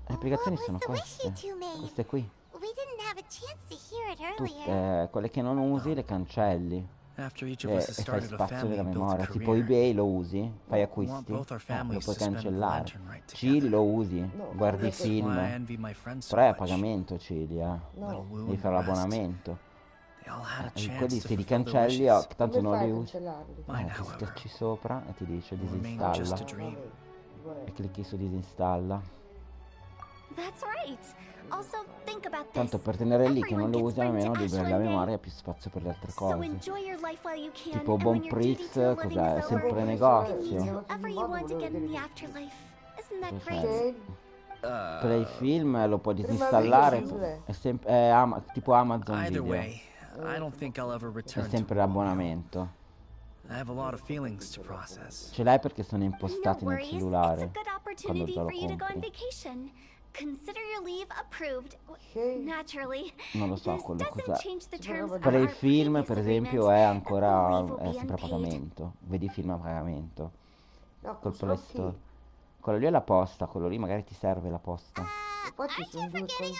Le applicazioni what sono was the wish you queste, two made? queste qui. We didn't have a chance to hear it earlier. Tutte, quelle che non usi le cancelli. After each of E us has fai started a spazio family nella and built a memoria, tipo career, eBay lo usi, fai want acquisti, both our lo families puoi to spend the cancellare. lantern right Cili together. lo usi, guardi i That's why I film, envy my friends so però è a much. pagamento Cili, Little Wu devi and fare the rest. l'abbonamento. They all had a E chance quelli to se li fulfill their cancelli, wishes. tanto Come non fai li a usi. cancellarli? Mine, Ti however, schiacci sopra e ti dice will remain disinstalla. just a dream. E clicchi su disinstalla. That's right. Also, think about this. Tanto per tenere lì che non lo Everyone usi gets almeno burned to liberi ash la one day. memoria, più spazio per le altre So cose. enjoy your life while you can, Tipo and Bon when your duty Prince, to the living cos'è? is Sempre over, negozio. you can do whatever you want again in the afterlife. Isn't that great? Ok. Play film lo puoi Prima disinstallare, video, è sempre tipo Amazon Either Video, way, I don't think I'll ever è return to sempre Romeo. l'abbonamento. I have a lot of feelings to process. Ce l'hai perché sono No impostati nel worries. It's a cellulare good quando opportunity già lo for you to go on compri. vacation. Consider your leave approved. Naturally, Non lo so this quello doesn't cos'è. change the terms of Play our film previous per esempio agreement. è ancora Leave will è be sempre a unpaid. pagamento. Vedi film a pagamento. No, Col questo Play sì. Store. Quello lì è la posta, quello lì magari ti serve la posta. E poi ci sono due così.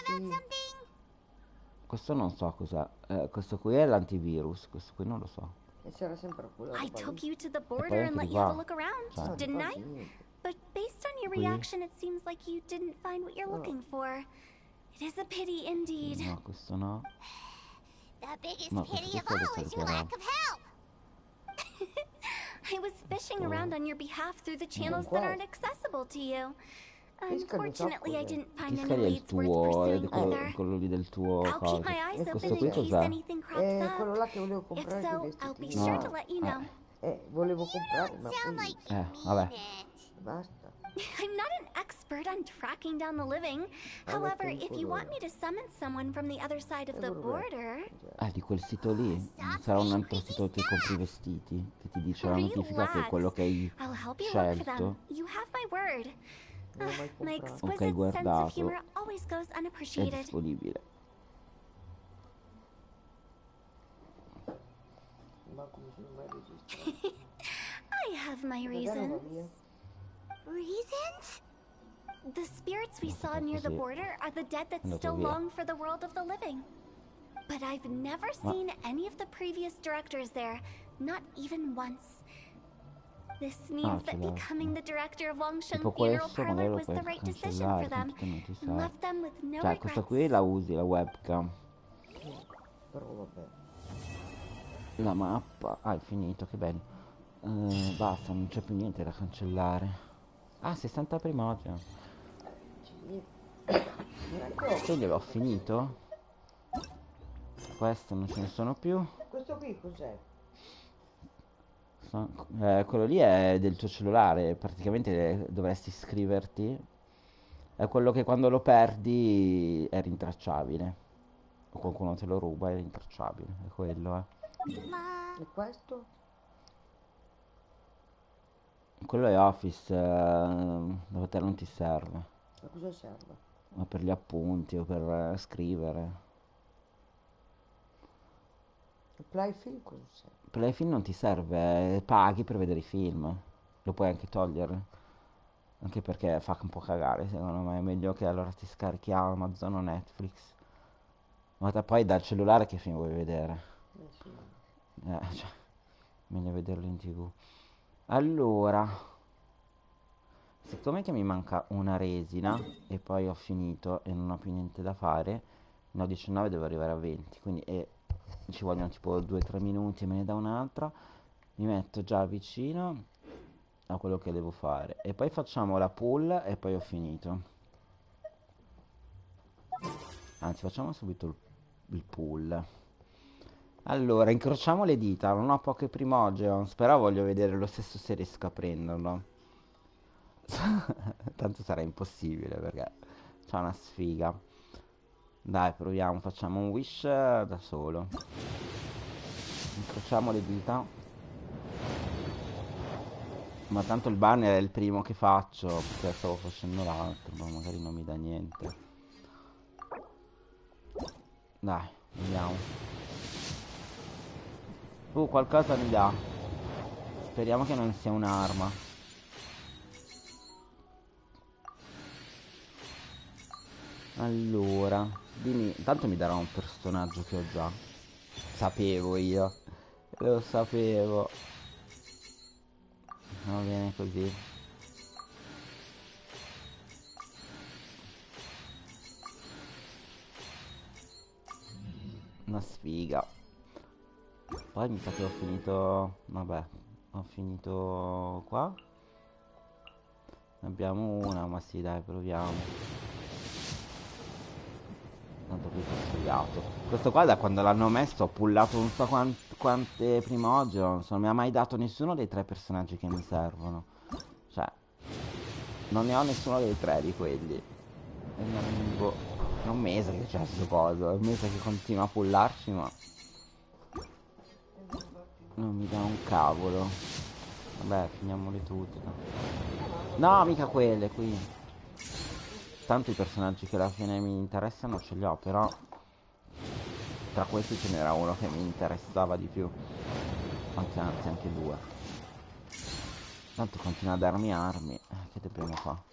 Questo non so cos'è. Questo qui è l'antivirus, questo qui non lo so. E c'era sempre quella I roba took lì. you to the E poi border and anche let di you have a qua. look around, Cioè, didn't I? Infatti niente. But based on your Qui. reaction, it seems like you didn't find what you're looking for. It is a pity indeed. no, questo no. The biggest No, pity of questo lo all is your salterò. lack of help. I was fishing around on your behalf through the channels that aren't accessible to you. Unfortunately, I didn't find any Fiscali è il leads worth tuo, è pursuing quello, either. quello lì del tuo I'll coso. keep my eyes E open questo in qui case cos'è? anything crops È up. quello là che volevo If comprare so, con i I'll be vestiti. sure to let you know. Volevo comprare, ma poi Vabbè. basta. I'm not an expert on tracking down the living. However, if you want me to summon someone from the other side of the border, Di quel sito lì. Sarà un altro sito che compri i vestiti, che ti dice la notifica che è quello che hai I'll help you look for them. scelto. You have my word. My exquisite Ok, sense of guardato. humor always goes È unappreciated. disponibile. Ma come sono mai registrato? I have my Magari va reasons. via. Reasons? The spirits we saw near the così. border are the dead that Andato still via. long for the world of the living. But I've never Ma- seen any of the previous directors there, not even once. This means ce that l'ho. becoming the director of Longsheng Tipo Funeral questo Parlor magari lo was puoi the right decision cancellare, for them, tanto non ti and serve. left them with no Cioè, questa regrets. qui la usi, la webcam. Però vabbè. La mappa. Ah, è finito, che bello. Basta, non c'è più niente da cancellare. Ah, 60 primogeno. Quindi l'ho finito. Questo non ce ne sono più. Questo qui cos'è? Quello lì è del tuo cellulare. Praticamente dovresti iscriverti. È quello che quando lo perdi è rintracciabile. O qualcuno te lo ruba, è rintracciabile. È quello, E questo? Quello è Office, dove te non ti serve. A cosa serve? Ma per gli appunti o per scrivere. Il play film cosa serve? Per i film non ti serve, paghi per vedere i film. Lo puoi anche togliere. Anche perché fa un po' cagare, secondo me. È meglio che allora ti scarichi Amazon o Netflix. Ma poi dal cellulare che film vuoi vedere? Sì. Cioè, meglio vederlo in TV. Allora, siccome che mi manca una resina e poi ho finito e non ho più niente da fare, ne ho 19, devo arrivare a 20, quindi ci vogliono tipo 2-3 minuti e me ne dà un'altra. Mi metto già vicino a quello che devo fare e poi facciamo la pull e poi ho finito. Anzi, facciamo subito il pull. Allora, incrociamo le dita, non ho poche primogeons, però voglio vedere lo stesso se riesco a prenderlo. Tanto sarà impossibile perché c'è una sfiga. Dai, proviamo, facciamo un wish da solo. Incrociamo le dita. Ma tanto il banner è il primo che faccio, perché stavo facendo l'altro, ma magari non mi dà niente. Dai, vediamo. Qualcosa mi dà. Speriamo che non sia un'arma. Allora, dimmi, tanto mi darà un personaggio che ho già. Sapevo io. Lo sapevo. Va bene così. Una sfiga. Poi mi sa che ho finito. Vabbè, ho finito qua. Ne abbiamo una, ma sì, dai, proviamo. tanto qui sono studiato. Questo qua da quando l'hanno messo ho pullato non so quante prima oggi, non mi ha mai dato nessuno dei 3 personaggi che mi servono. Cioè, non ne ho nessuno dei 3 di quelli. E boh, è un mese che c'è sto coso, è un mese che continua a pullarci, ma non mi dà un cavolo. Vabbè, finiamoli tutti. No, mica quelle qui. Tanto i personaggi che alla fine mi interessano ce li ho, però tra questi ce n'era uno che mi interessava di più. Anzi, anche 2. Tanto continua a darmi armi. Che dobbiamo fare?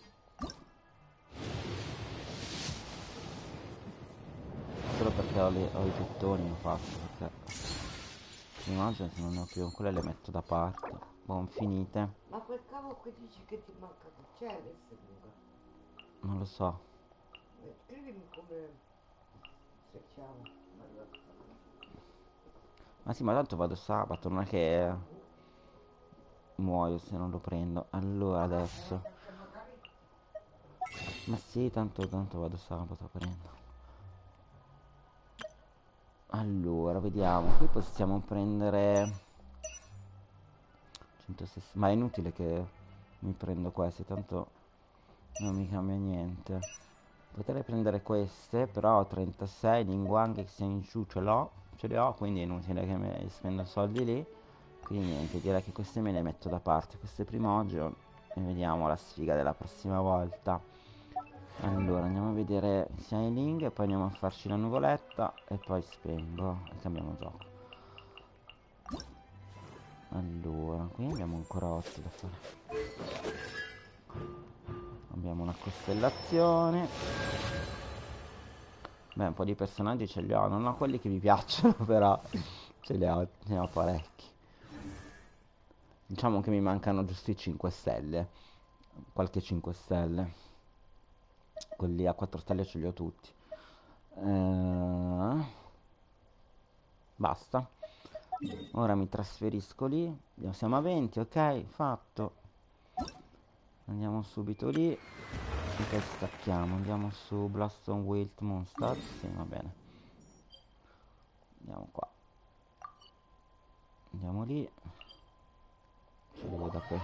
Solo perché ho i gettoni ho fatto, perché immagino che non ne ho più. Quelle le metto da parte. Buon finite. Ma quel cavo che dici che ti manca che c'è adesso? Non lo so. Scrivimi come se chiamo. Ma sì, ma tanto vado sabato, non è che muoio se non lo prendo. Allora adesso. Ma sì, tanto vado sabato a prendo. Allora, vediamo. Qui possiamo prendere 160. Ma è inutile che mi prendo queste, tanto non mi cambia niente. Potrei prendere queste, però ho 36 linguanghe che se in giù ce le ho, quindi è inutile che mi spendo soldi lì. Quindi niente, direi che queste me le metto da parte, queste prima oggi, e vediamo la sfiga della prossima volta. Allora, andiamo a vedere sia i link, e poi andiamo a farci la nuvoletta, e poi spengo, e cambiamo gioco. Allora, qui abbiamo ancora 8 da fare. Abbiamo una costellazione. Beh, un po' di personaggi ce li ho. Non ho quelli che mi piacciono, però ne ho parecchi. Diciamo che mi mancano giusto i 5 stelle. Qualche 5 stelle. Quelli a 4 stelle ce li ho tutti. Basta. Ora mi trasferisco lì. Siamo a 20, ok? Fatto. Andiamo subito lì. E poi stacchiamo. Andiamo su Blaston Wild Monster. Sì, va bene. Andiamo qua. Andiamo lì. Ci vedo da qui.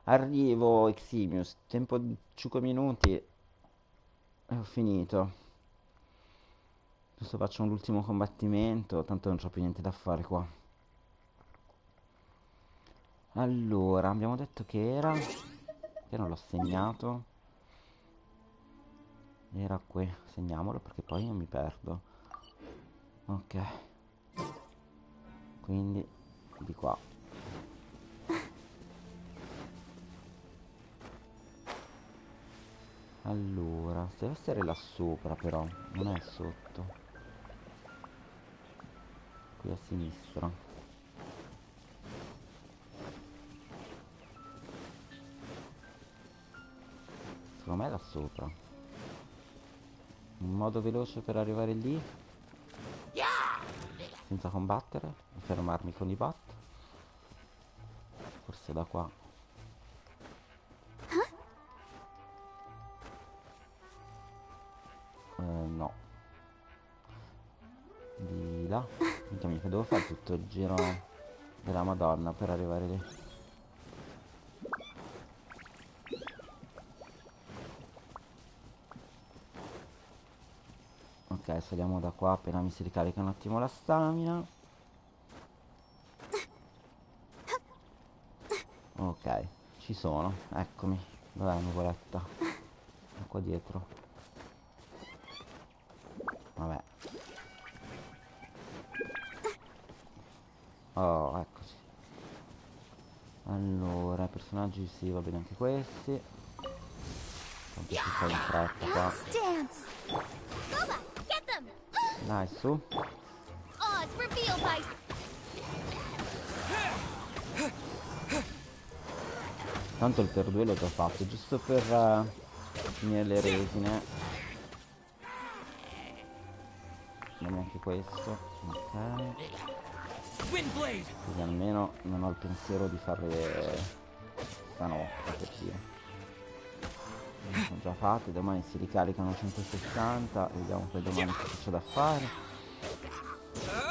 Arrivo, Eximius. Tempo di 5 minuti. E ho finito. Adesso faccio l'ultimo combattimento. Tanto non c'ho più niente da fare qua. Allora, abbiamo detto che era... Che non l'ho segnato. Era qui. Segniamolo perché poi non mi perdo. Ok. Quindi di qua. Allora, deve essere là sopra però, non è sotto. Qui a sinistra. Secondo me è là sopra. Un modo veloce per arrivare lì senza combattere e fermarmi con i bot. Forse da qua. No. Di là. Mica mica devo fare tutto il giro della Madonna per arrivare lì. Ok, saliamo da qua appena mi si ricarica un attimo la stamina. Ok, ci sono, eccomi. Dov'è la nuvoletta? È qua dietro. Vabbè. Oh, eccoci. Allora, personaggi sì, va bene anche questi. Tanto si fa in fretta qua. Dai, su. Tanto il per 2 l'ho già fatto, giusto per finire le resine. Abbiamo anche questo. Ok. Quindi almeno non ho il pensiero di fare stanotte, per dire. Sono già fatte, domani si ricaricano 160, vediamo poi domani cosa c'è da fare.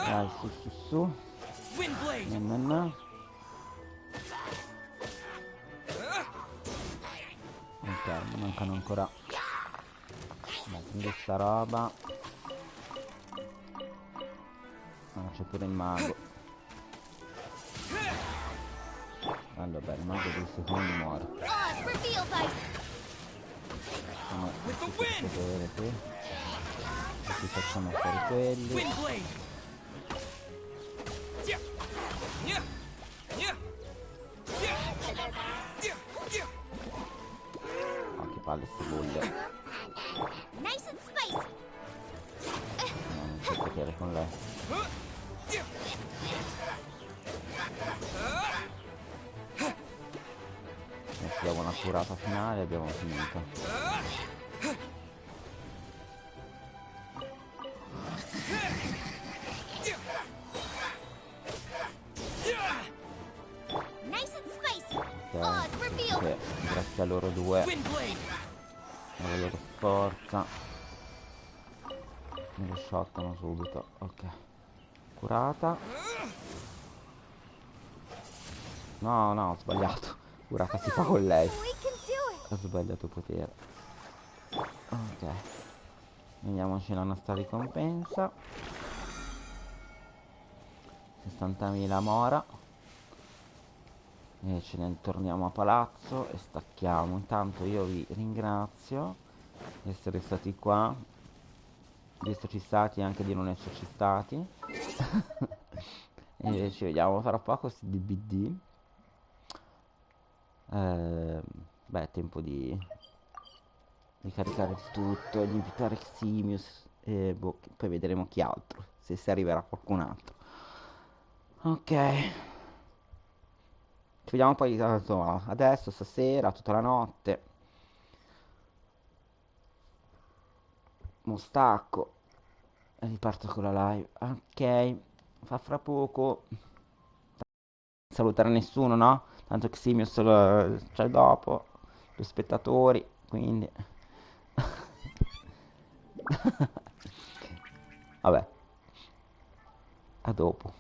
Dai, su su su. Ok, mi mancano ancora. Dai, quindi sta roba. Ah, c'è pure il mago. Allora, beh, il mago 2 secondi muore. Facciamo questo potere qui. Così facciamo fuori quelli. Oh, che palle sti bulle. No, non c'è potere con lei. Adesso diamo una curata finale e abbiamo finito. Ok, grazie a loro due, alla loro forza, me lo shottano subito. Ok, curata. No, no, ho sbagliato. Curata si fa con lei. Ho sbagliato potere. Ok, vediamoci la nostra ricompensa. 60.000 mora. E ce ne torniamo a palazzo e stacchiamo. Intanto io vi ringrazio di essere stati qua, di esserci stati e anche di non esserci stati. E ci vediamo fra poco su DBD. Beh, è tempo di caricare il tutto, di invitare Ximius e boh, poi vedremo chi altro, se si arriverà qualcun altro. Ok, ci vediamo poi insomma, adesso, stasera, tutta la notte. Mo stacco e riparto con la live. Ok, fa fra poco. Salutare nessuno, no? Tanto Ximius c'è dopo, gli spettatori, quindi vabbè, a dopo.